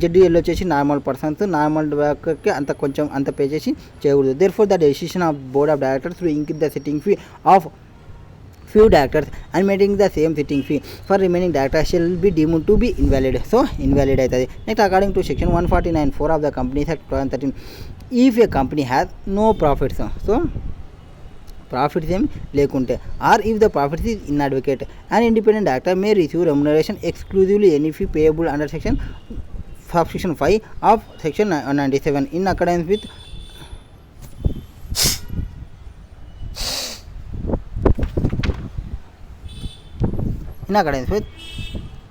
ZDL వచ్చేసి నార్మల్ పర్సన్స్, నార్మల్ కి అంత కొంచెం అంత పే చేసి చేయకూడదు. Therefore, the decision of board of directors to increase the sitting fee of few directors and maintaining the same sitting fee for remaining directors shall be deemed to be invalid. So invalid అవుతుంది. Next, according to section 149(4) of the Companies Act 2013, if a company has no profits, so profits ఏం లేకుంటే, or if the profits is inadequate, an independent director may receive remuneration exclusively any fee payable under subsection 5 of section 197 in accordance with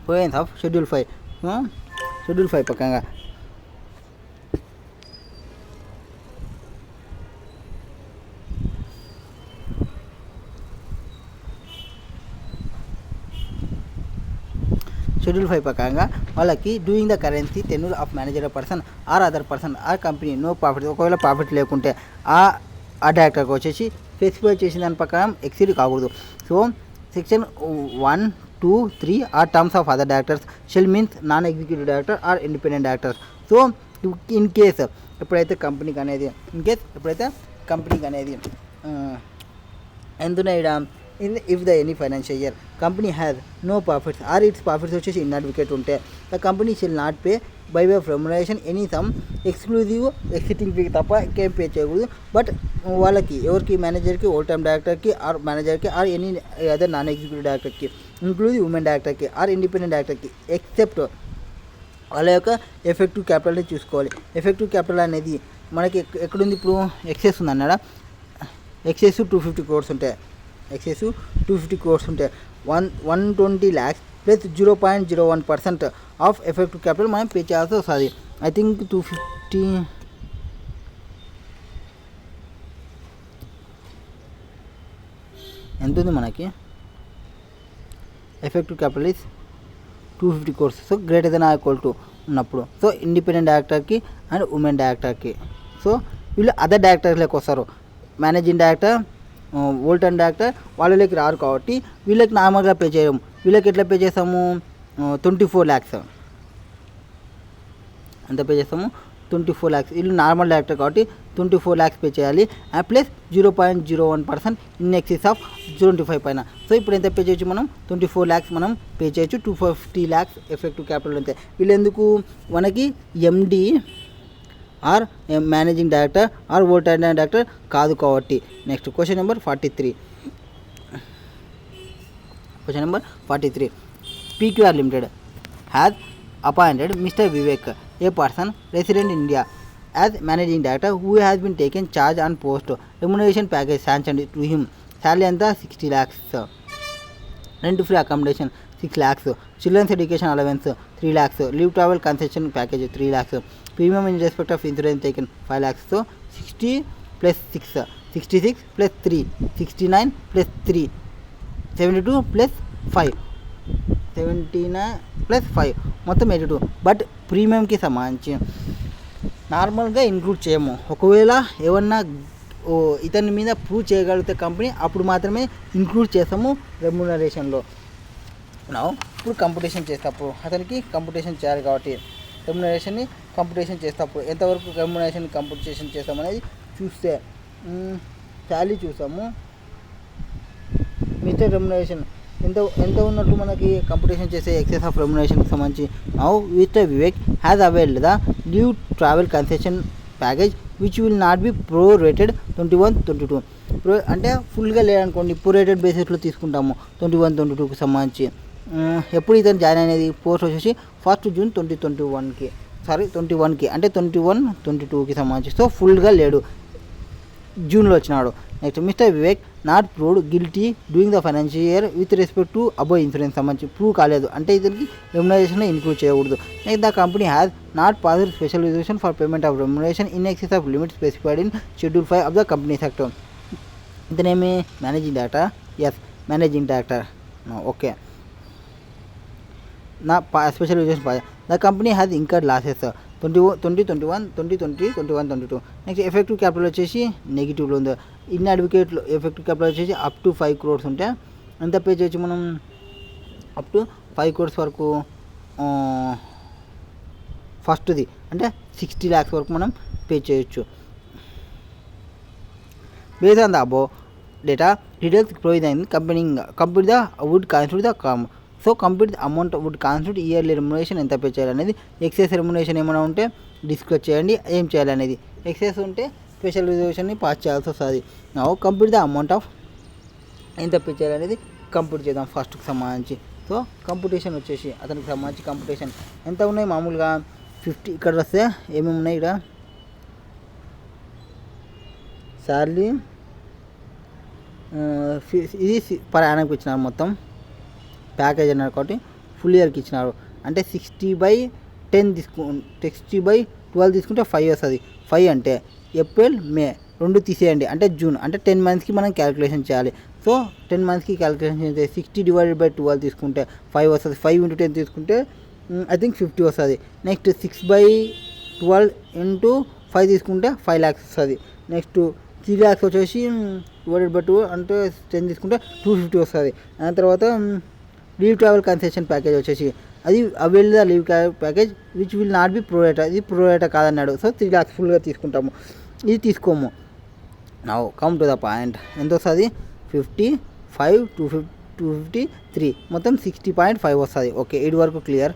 provisions of schedule 5. Schedule 5 పక్కగా షెడ్యూల్ 5 ప్రకారంగా వాళ్ళకి during the currency tenure of manager person or other person or company no profit, ఒకవేళ ప్రాఫిట్ లేకుంటే ఆ డైరెక్టర్కి వచ్చేసి స్పెసిఫై చేసిన దాని ప్రకారం ఎక్సీడ్ కాకూడదు. So section 1, 2, 3 or terms of other directors shall means non executive director or independent directors. So in case ఎప్పుడైతే కంపెనీకి అనేది ఎందున if the any financial year company has no profits or its profits వచ్చేసి inadequate ఉంటే the company shall not pay by way of remuneration any sum exclusive exiting fee తప్ప ఇంకేం పే చేయకూడదు. బట్ వాళ్ళకి ఎవరికి మేనేజర్కి, ఓల్ టైమ్ డైరెక్టర్కి ఆర్ మేనేజర్కి or any other non executive డైరెక్టర్కి ఇంక్లూజివ్ ఉమెన్ డైరెక్టర్కి ఆర్ ఇండిపెండెంట్ డైరెక్టర్కి ఎక్సెప్ట్ వాళ్ళ యొక్క ఎఫెక్టివ్ క్యాపిటల్ని చూసుకోవాలి. ఎఫెక్టివ్ క్యాపిటల్ అనేది మనకి ఎక్కడుంది, ఇప్పుడు ఎక్సెస్ ఉంది అన్నాడా, ఎక్సెస్ 250 crores ఉంటాయి, ఎక్సెస్ 250 crores ఉంటే 120 lakhs plus 0.01% of effective capital మనం పే చేయాల్సి వస్తుంది. ఐ థింక్ 250 ఎంత ఉంది మనకి, effective capital is 250 crores. So greater than or equal to ఉన్నప్పుడు, సో ఇండిపెండెంట్ డైరెక్టర్కి అండ్ ఉమెన్ డైరెక్టర్కి, సో వీళ్ళు అదర్ డైరెక్టర్లకు వస్తారు. Managing director, whole time director వాళ్ళకి రారు కాబట్టి వీళ్ళకి నార్మల్గా పే చేయము. వీళ్ళకి ఎట్లా పే చేస్తాము, 24 lakhs ఎంత పే చేస్తాము, 24 lakhs. వీళ్ళు నార్మల్ డైరెక్టర్ కాబట్టి 24 lakhs పే చేయాలి, ప్లస్ 0.01% ఇన్ ఎక్సెస్ ఆఫ్ 25 పైన. సో ఇప్పుడు ఎంత పే చేయొచ్చు మనం, 24 lakhs మనం పే చేయొచ్చు. 250 lakhs ఎఫెక్టివ్ క్యాపిటల్ అంతే. వీళ్ళు ఎందుకు మనకి MD or managing director or whole time director కాదు కాబట్టి. Next question number 43. Question number 43. PQR Limited has appointed Mr. Vivek, a person resident in India, as managing director who has been taken charge and post. Remuneration package sanctioned to him. Salary ఎంత 60 lakhs. Rent free accommodation 6 lakhs. Children's education allowance 3 lakhs. Leave travel concession package 3 lakhs. Premium in respect of insurance taken 5 lakhs. So 60 plus 6, 66 plus 3, 69 plus 3, 72 plus 5, 79 plus 5 మొత్తం 82. బట్ ప్రీమియంకి సంబంధించి నార్మల్గా ఇంక్లూడ్ చేయము. ఒకవేళ ఏమన్నా ఇతని మీద ప్రూవ్ చేయగలిగితే కంపెనీ అప్పుడు మాత్రమే ఇంక్లూడ్ చేస్తాము రెమ్యునరేషన్లో. ఇప్పుడు కంప్యూటేషన్ చేసేటప్పుడు అతనికి కంప్యూటేషన్ చేయాలి కాబట్టి రెమ్యునరేషన్ని కంప్యూటేషన్ చేసేటప్పుడు ఎంతవరకు రెమ్యునరేషన్ కంప్యూటేషన్ చేస్తామనేది చూస్తే శాలరీ చూసాము. మిగతా రెమ్యునరేషన్ ఎంత ఉన్నట్టు మనకి కంప్యూటేషన్ చేసే ఎక్సెస్ ఆఫ్ రెమ్యునరేషన్కి సంబంధించి. Now mister Vivek has availed the leave travel concession package which will not B pro rated 21-22. Pro అంటే ఫుల్గా లేదనుకోండి, ప్రో రేటెడ్ బేసిస్లో తీసుకుంటాము 21-22కి సంబంధించి. ఎప్పుడు ఇతను జాయిన్ అనేది పోస్ట్ వచ్చేసి 1st June 2021కి, 21కి అంటే 21-22కి సంబంధించి. సో ఫుల్గా లేడు, జూన్లో వచ్చినాడు. Next Mr Vivek not proved guilty during the financial year with respect to above insurance సంబంధించి ప్రూవ్ కాలేదు అంటే ఇతనికి రెమ్యునరేషన్లో ఇంక్లూడ్ చేయకూడదు. Next the company has not passed special reservation for payment of remuneration in excess of limit specified in schedule 5 of the companies act. ఇతనేమి managing director, yes managing director, okay. నా special reservation the company has incurred losses 2021 next effective capital వచ్చేసి నెగిటివ్లో ఉంది. ఇన్ అడ్వకేట్లో ఎఫెక్టివ్ క్యాపిటల్ వచ్చేసి అప్ టు 5 crores ఉంటే ఎంత పే చేయొచ్చు మనం, అప్ టు 5 crores వరకు ఫస్ట్ది అంటే 60 lakhs వరకు మనం పే చేయొచ్చు. Based on the above data details provide complete the would constitute the come. So complete the amount would constitute yearly remuneration ఎంత పే చేయాలనేది, ఎక్సెస్ రెమ్యునరేషన్ ఏమైనా ఉంటే డిస్కస్ చేయండి ఏం చేయాలనేది, ఎక్సెస్ ఉంటే స్పెషల్ రిజర్వేషన్ని పాస్ చేయాల్సి వస్తుంది. కంప్లీట్ ద అమౌంట్ ఆఫ్ ఎంత పే చేయాలనేది కంప్యూట్ చేద్దాం ఫస్ట్కి సంబంధించి. సో కంప్యూటేషన్ వచ్చేసి అతనికి సంబంధించి కంప్యూటేషన్ ఎంత ఉన్నాయి మామూలుగా 50. ఇక్కడ వస్తే ఏమేమి ఉన్నాయి, ఇక్కడ శాలరీ ఇది పర్ యానంకి ఇచ్చినారు, మొత్తం ప్యాకేజ్ అన్నారు కాబట్టి ఫుల్ ఇయర్కి ఇచ్చినారు. అంటే 60/10 60/12 తీసుకుంటే 5 వస్తుంది. 5 అంటే ఏప్రిల్ మే 2 తీసేయండి, అంటే జూన్, అంటే 10 monthsకి మనం క్యాలిక్యులేషన్ చేయాలి. సో 10 monthsకి క్యాలిక్యులేషన్ చేస్తే 60/12 తీసుకుంటే 5 వస్తుంది. 5 into 10 తీసుకుంటే ఐ థింక్ 50 వస్తుంది. నెక్స్ట్ 6/12 into 5 తీసుకుంటే 5 lakhs వస్తుంది. నెక్స్ట్ 3 lakhs వచ్చేసి /2 అంటే 10 తీసుకుంటే 250 వస్తుంది. దాని తర్వాత లీవ్ ట్రావెల్ కన్సెషన్ ప్యాకేజ్ వచ్చేసి అది avail the leave package which will not be pro rata, ఇది ప్రొరేటా కాదన్నాడు. సో 3 lakhs ఫుల్గా తీసుకుంటాము, ఇది తీసుకోము. Now come to the point, ఎంత వస్తుంది 55 253 మొత్తం 60.5 వస్తుంది. ఓకే, ఇది వరకు క్లియర్.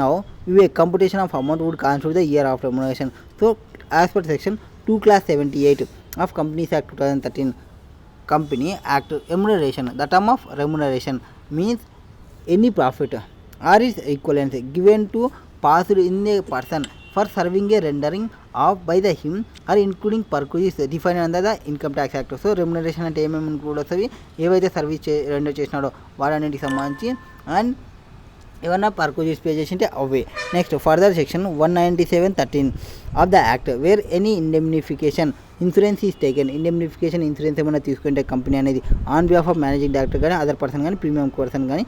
నౌ ఇవే computation of amount would constitute the year of remuneration. So as per section 2/78 of companies act 2013 company act remuneration, the term of remuneration means any profit or its equivalent given to passed in a person for serving a rendering of by the him or including purposes defined under the income tax act. So remuneration అంటే ఏమేమి ఇంక్లూడ్ వస్తుంది, ఏవైతే సర్వీస్ రెండర్ చేసినాడో వాటన్నిటికి సంబంధించి అండ్ ఏమన్నా పర్కోజెస్ పే చేసింటే అవే. Next further section 197(13) of the act where any indemnification insurance is taken. Indemnification insurance ఏమైనా తీసుకుంటే కంపెనీ అనేది on behalf of managing director కానీ అదర్ పర్సన్ కానీ ప్రీమియం పర్సన్ కానీ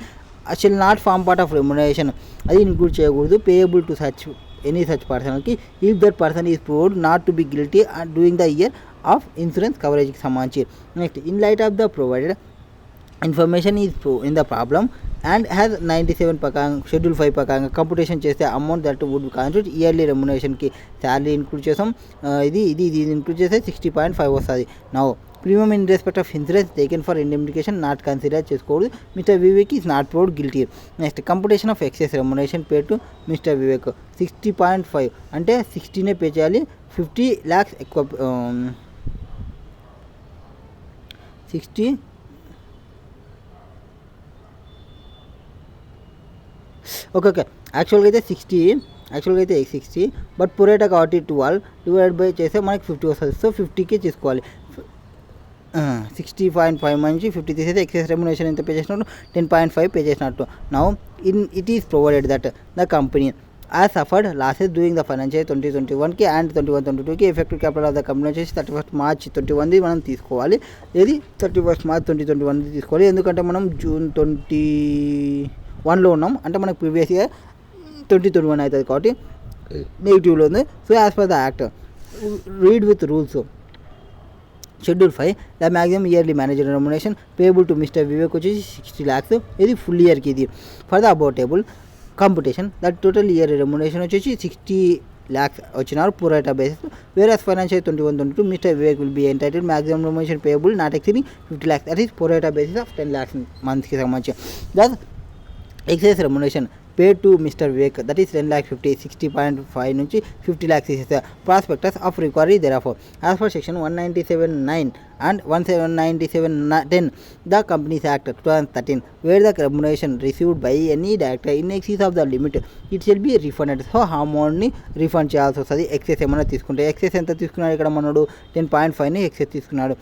shall not form part of remuneration, అది ఇంక్లూడ్ చేయకూడదు. Payable to such any such పర్సన్కి if that person is proved not to be guilty during the year of insurance కవరేజ్కి సంబంధించి. Next in light of the provided information is in the problem and has 97 ప్రకారం షెడ్యూల్ 5 ప్రకారంగా కంప్యూటేషన్ చేస్తే amount that would constitute yearly రెమ్యునరేషన్కి శాలరీ ఇంక్లూడ్ చేసాం, ఇది ఇంక్లూడ్ చేస్తే 60.5 వస్తుంది. Now premium in respect of insurance taken for indemnification not consider చేసుకోకూడదు. Mr Vivek is not proved guilty. Next computation of excess remuneration pay to Mr Vivek 60.5 అంటే 60నే పే చేయాలి. 50 lakhs ఎక్కువ 60 ఓకే యాక్చువల్గా అయితే 60 బట్ పురేటా కాబట్టి 12 డివైడ్ బై చేస్తే మనకి 50 వస్తుంది. సో 50కి తీసుకోవాలి. 60.5 నుంచి 50 తీసేస్తే ఎక్సెస్ రెమ్యునరేషన్ ఎంత పే చేసినట్టు 10.5 పే చేసినట్టు. Now it is provided that the company as suffered losses during the financial 2021కి అండ్ 21-22కి effective capital of the company వచ్చేసి 31st March 2021 మనం తీసుకోవాలి. ఇది 31st March 2021 తీసుకోవాలి, ఎందుకంటే మనం June 2021లో ఉన్నాం, అంటే మనకు ప్రీవియస్ ఇయర్ 2021 అవుతుంది కాబట్టి నెగిటివ్లో ఉంది. So as per the act read with rules schedule 5 the maximum yearly manager remuneration payable to Mr Vivek వచ్చేసి 60 lakhs, ఇది ఫుల్ ఇయర్కి. ఇది for the about table computation that total year remuneration వచ్చేసి 60 lakhs వచ్చినారు pro rata basis. Whereas financial 21-22 Mr Vivek will be entitled maximum remuneration payable not exceeding 50 lakhs, that is pro rata basis of 10 lakhs మంత్స్కి సంబంధించి. That excess remuneration paid to Mr. Vivek, that is 10,50,000, 60.5 నుంచి 50 lakhs is the prospectus of recovery thereof. As per section 197(9) and 197(10) the Companies Act 2013, where the remuneration received by any director in excess of the limit, it shall be refunded. So amount ని రీఫండ్ చేయాల్సి వస్తుంది. ఎక్సెస్ ఏమైనా తీసుకుంటే, ఎక్సెస్ ఎంత తీసుకున్నాడు ఇక్కడ మనోడు 10.5ని ఎక్సెస్ తీసుకున్నాడు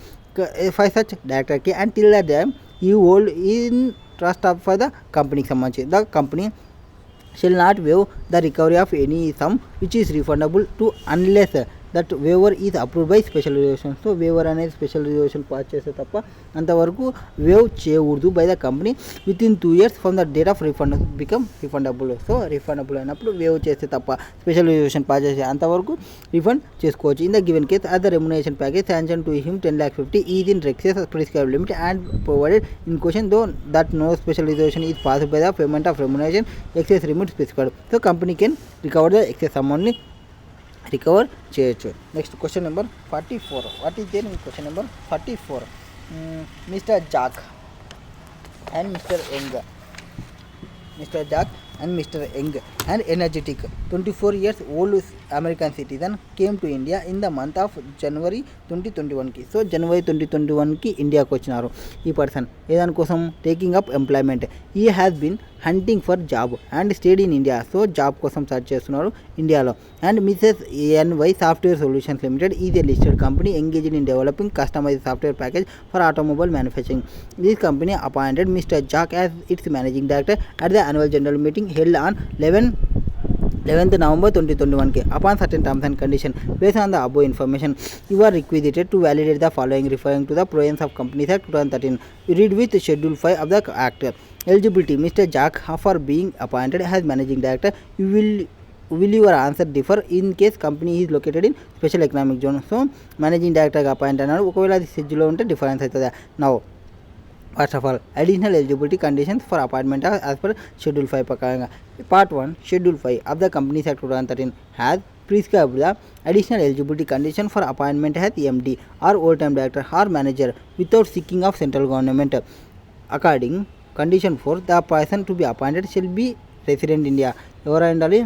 ఫర్ సచ్ డైరెక్టర్కి అండ్ టిల్ ద టైమ్ ఈ hold in trust of for the కంపెనీకి సంబంధించి. The company shall not waive the recovery of any sum which is refundable to unless that waiver is approved by special reservation. So waiver అనేది స్పెషల్ రిజర్వేషన్ పాస్ చేస్తే తప్ప అంతవరకు వేవ్ చేయకూడదు by the company with in 2 years from the date of refund become refundable. So refundable అయినప్పుడు వేవ్ చేస్తే తప్ప స్పెషల్ రిజర్వేషన్ పాస్ చేస్తే అంతవరకు రిఫండ్ చేసుకోవచ్చు. In the given case at the remuneration package sanction to him 10,50,000 is in excess prescribed limit and provided in question though that no special reservation is passed by the payment of remuneration excess limit specified. So company can recover the excess అమౌంట్ని రికవర్ చేయొచ్చు. Next question number 44. What is there in question number 44? Mr Jack and Mr Young. Mr. Jack and Mr. Young, an energetic 24 years old American citizen, came to India in the month of January 2021. So జనవరి 2021 ఇండియాకి వచ్చినారు ఈ పర్సన్. ఏదాని కోసం? Taking up employment. He has been hunting for job and stayed in India. So job కోసం సర్చ్ చేస్తున్నారు ఇండియాలో. And Mrs N Y software solutions limited is a listed company engaged in developing customised software package for automobile manufacturing. This company appointed Mr Jack as its managing director at the annual general meeting held on 11th November 2021. Upon certain terms and conditions based on the above information, you are requisited to validate the following referring to the provisions of Companies Act 2013. You read with Schedule 5 of the Act. Eligibility. Mr. Jack, for being appointed as managing director, will your answer differ in case company is located in special economic zone? So managing director గా అపాయింట్ అన్నాడు. ఒకవేళ అది షెడ్యూల్లో ఉంటే డిఫరెన్స్ అవుతుంది. Now first of all additional eligibility conditions for appointment as per schedule 5 ప్రకారంగా part 1 schedule 5 of the companies act 2013 has prescribed the additional eligibility condition for appointment as MD or whole-time director or manager without seeking of central government. According condition 4, the person to be appointed shall be resident India. ఎవరు ఉండాలి?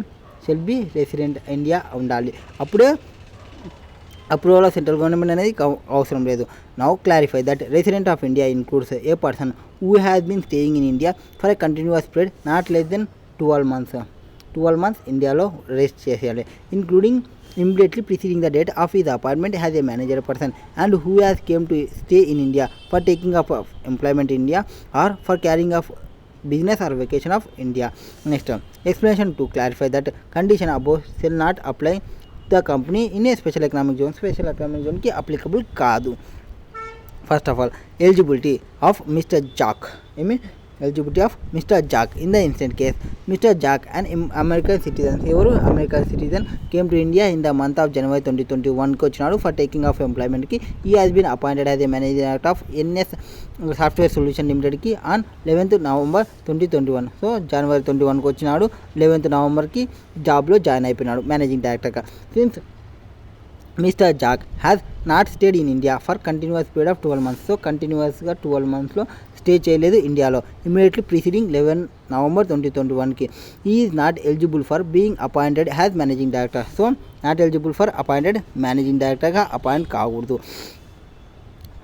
షెల్ బి రెసిడెంట్ ఇండియా ఉండాలి. అప్పుడే అప్రూవల్ ఆఫ్ సెంట్రల్ గవర్నమెంట్ అనేది అవసరం లేదు. Now clarify that resident of India includes a person who has been staying in India for a continuous period not less than 12 months ఇండియాలో రెస్ట్ చేసేయాలి, including immediately preceding the date of his appointment as a manager person and who has came to stay in India for taking up of employment in India or for carrying of business or vacation of India. Next, explanation to clarify that condition above shall not apply the company in a special economic zone. Special economic zone ki applicable kaadu. First of all, eligibility of Mr. Jack. Eligibility of Mr. Jack. In the instant case, Mr. Jack, an American citizen, American citizen, came to India in the month of January 2021 వచ్చినాడు for taking of employment కి. He has been appointed as a manager of NS Software Solution Limited కి on 11th November 2021. సో జనవరి 21కి వచ్చినాడు, 11th నవంబర్కి జాబ్లో జాయిన్ అయిపోయినాడు మేనేజింగ్ డైరెక్టర్గా. Since Mr. Jack has not stayed in India for continuous period of 12 months. So కంటిన్యూస్గా 12 monthsలో స్టే చేయలేదు ఇండియాలో. ఇమీడియట్లీ ప్రిసీడింగ్ 11 November 2021కి ఈ is not eligible for being appointed has managing director. So not eligible for appointed managing డైరెక్టర్గా అపాయింట్ కాకూడదు.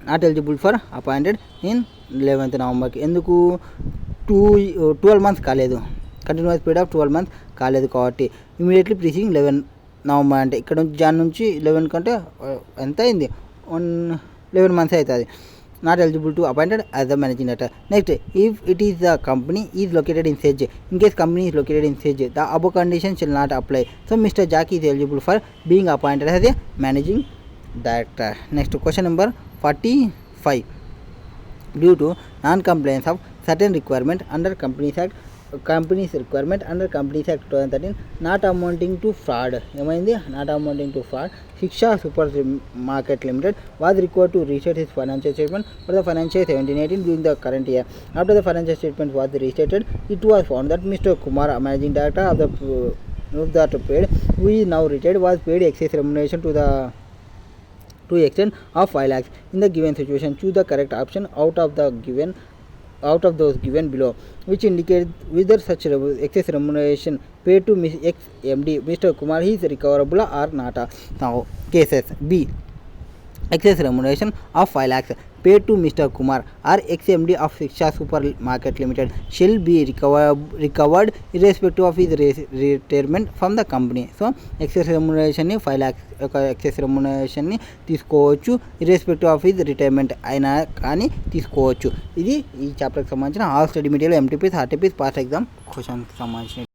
Not eligible for appointed in 11th Novemberకి. ఎందుకు? 12 months కాలేదు, కంటిన్యూస్ పీరియడ్ ఆఫ్ 12 months కాలేదు కాబట్టి ఇమీడియట్లీ ప్రిసీడింగ్ 11 November అంటే ఇక్కడ నుంచి జాన్ నుంచి 11 కంటే ఎంత అయింది? 11 months అవుతుంది. Not eligible to appointed as the managing director. Next, if it is the company is located in SEZ, in case company is located in SEZ the above condition షిల్ not apply. So mister Jack is eligible for being appointed as a managing director. Next question number 45. Due to non complains of certain requirement under companies requirement under companies act 2013 not amounting to fraud. ఏమైంది? Not amounting to fraud. Shiksha super market limited was required to restate his financial statement for the financial 17-18 during the current year. After the financial statement was restated, it was found that Mr. Kumar, managing director of that paid, who is now retired, was paid excess remuneration to extent of 5 lakhs. In the given situation, choose the correct option out of those given below, which indicate whether such excess remuneration paid to ex-MD Mr. Kumar is recoverable or not. Now, cases B. Excess remuneration of 5 lakhs paid to Mr. Kumar or ex-MD of Shiksha Supermarket Limited shall be recovered irrespective of his retirement from the company. So, excess remuneration ni 5 lakhs excess remuneration ni తీసుకోవచ్చు, irrespective of his retirement అయినా కానీ తీసుకోవచ్చు. ఇది ఈ చాప్టర్కి సంబంధించిన all study material MTPs, RTPs past exam క్వశ్చన్కి సంబంధించిన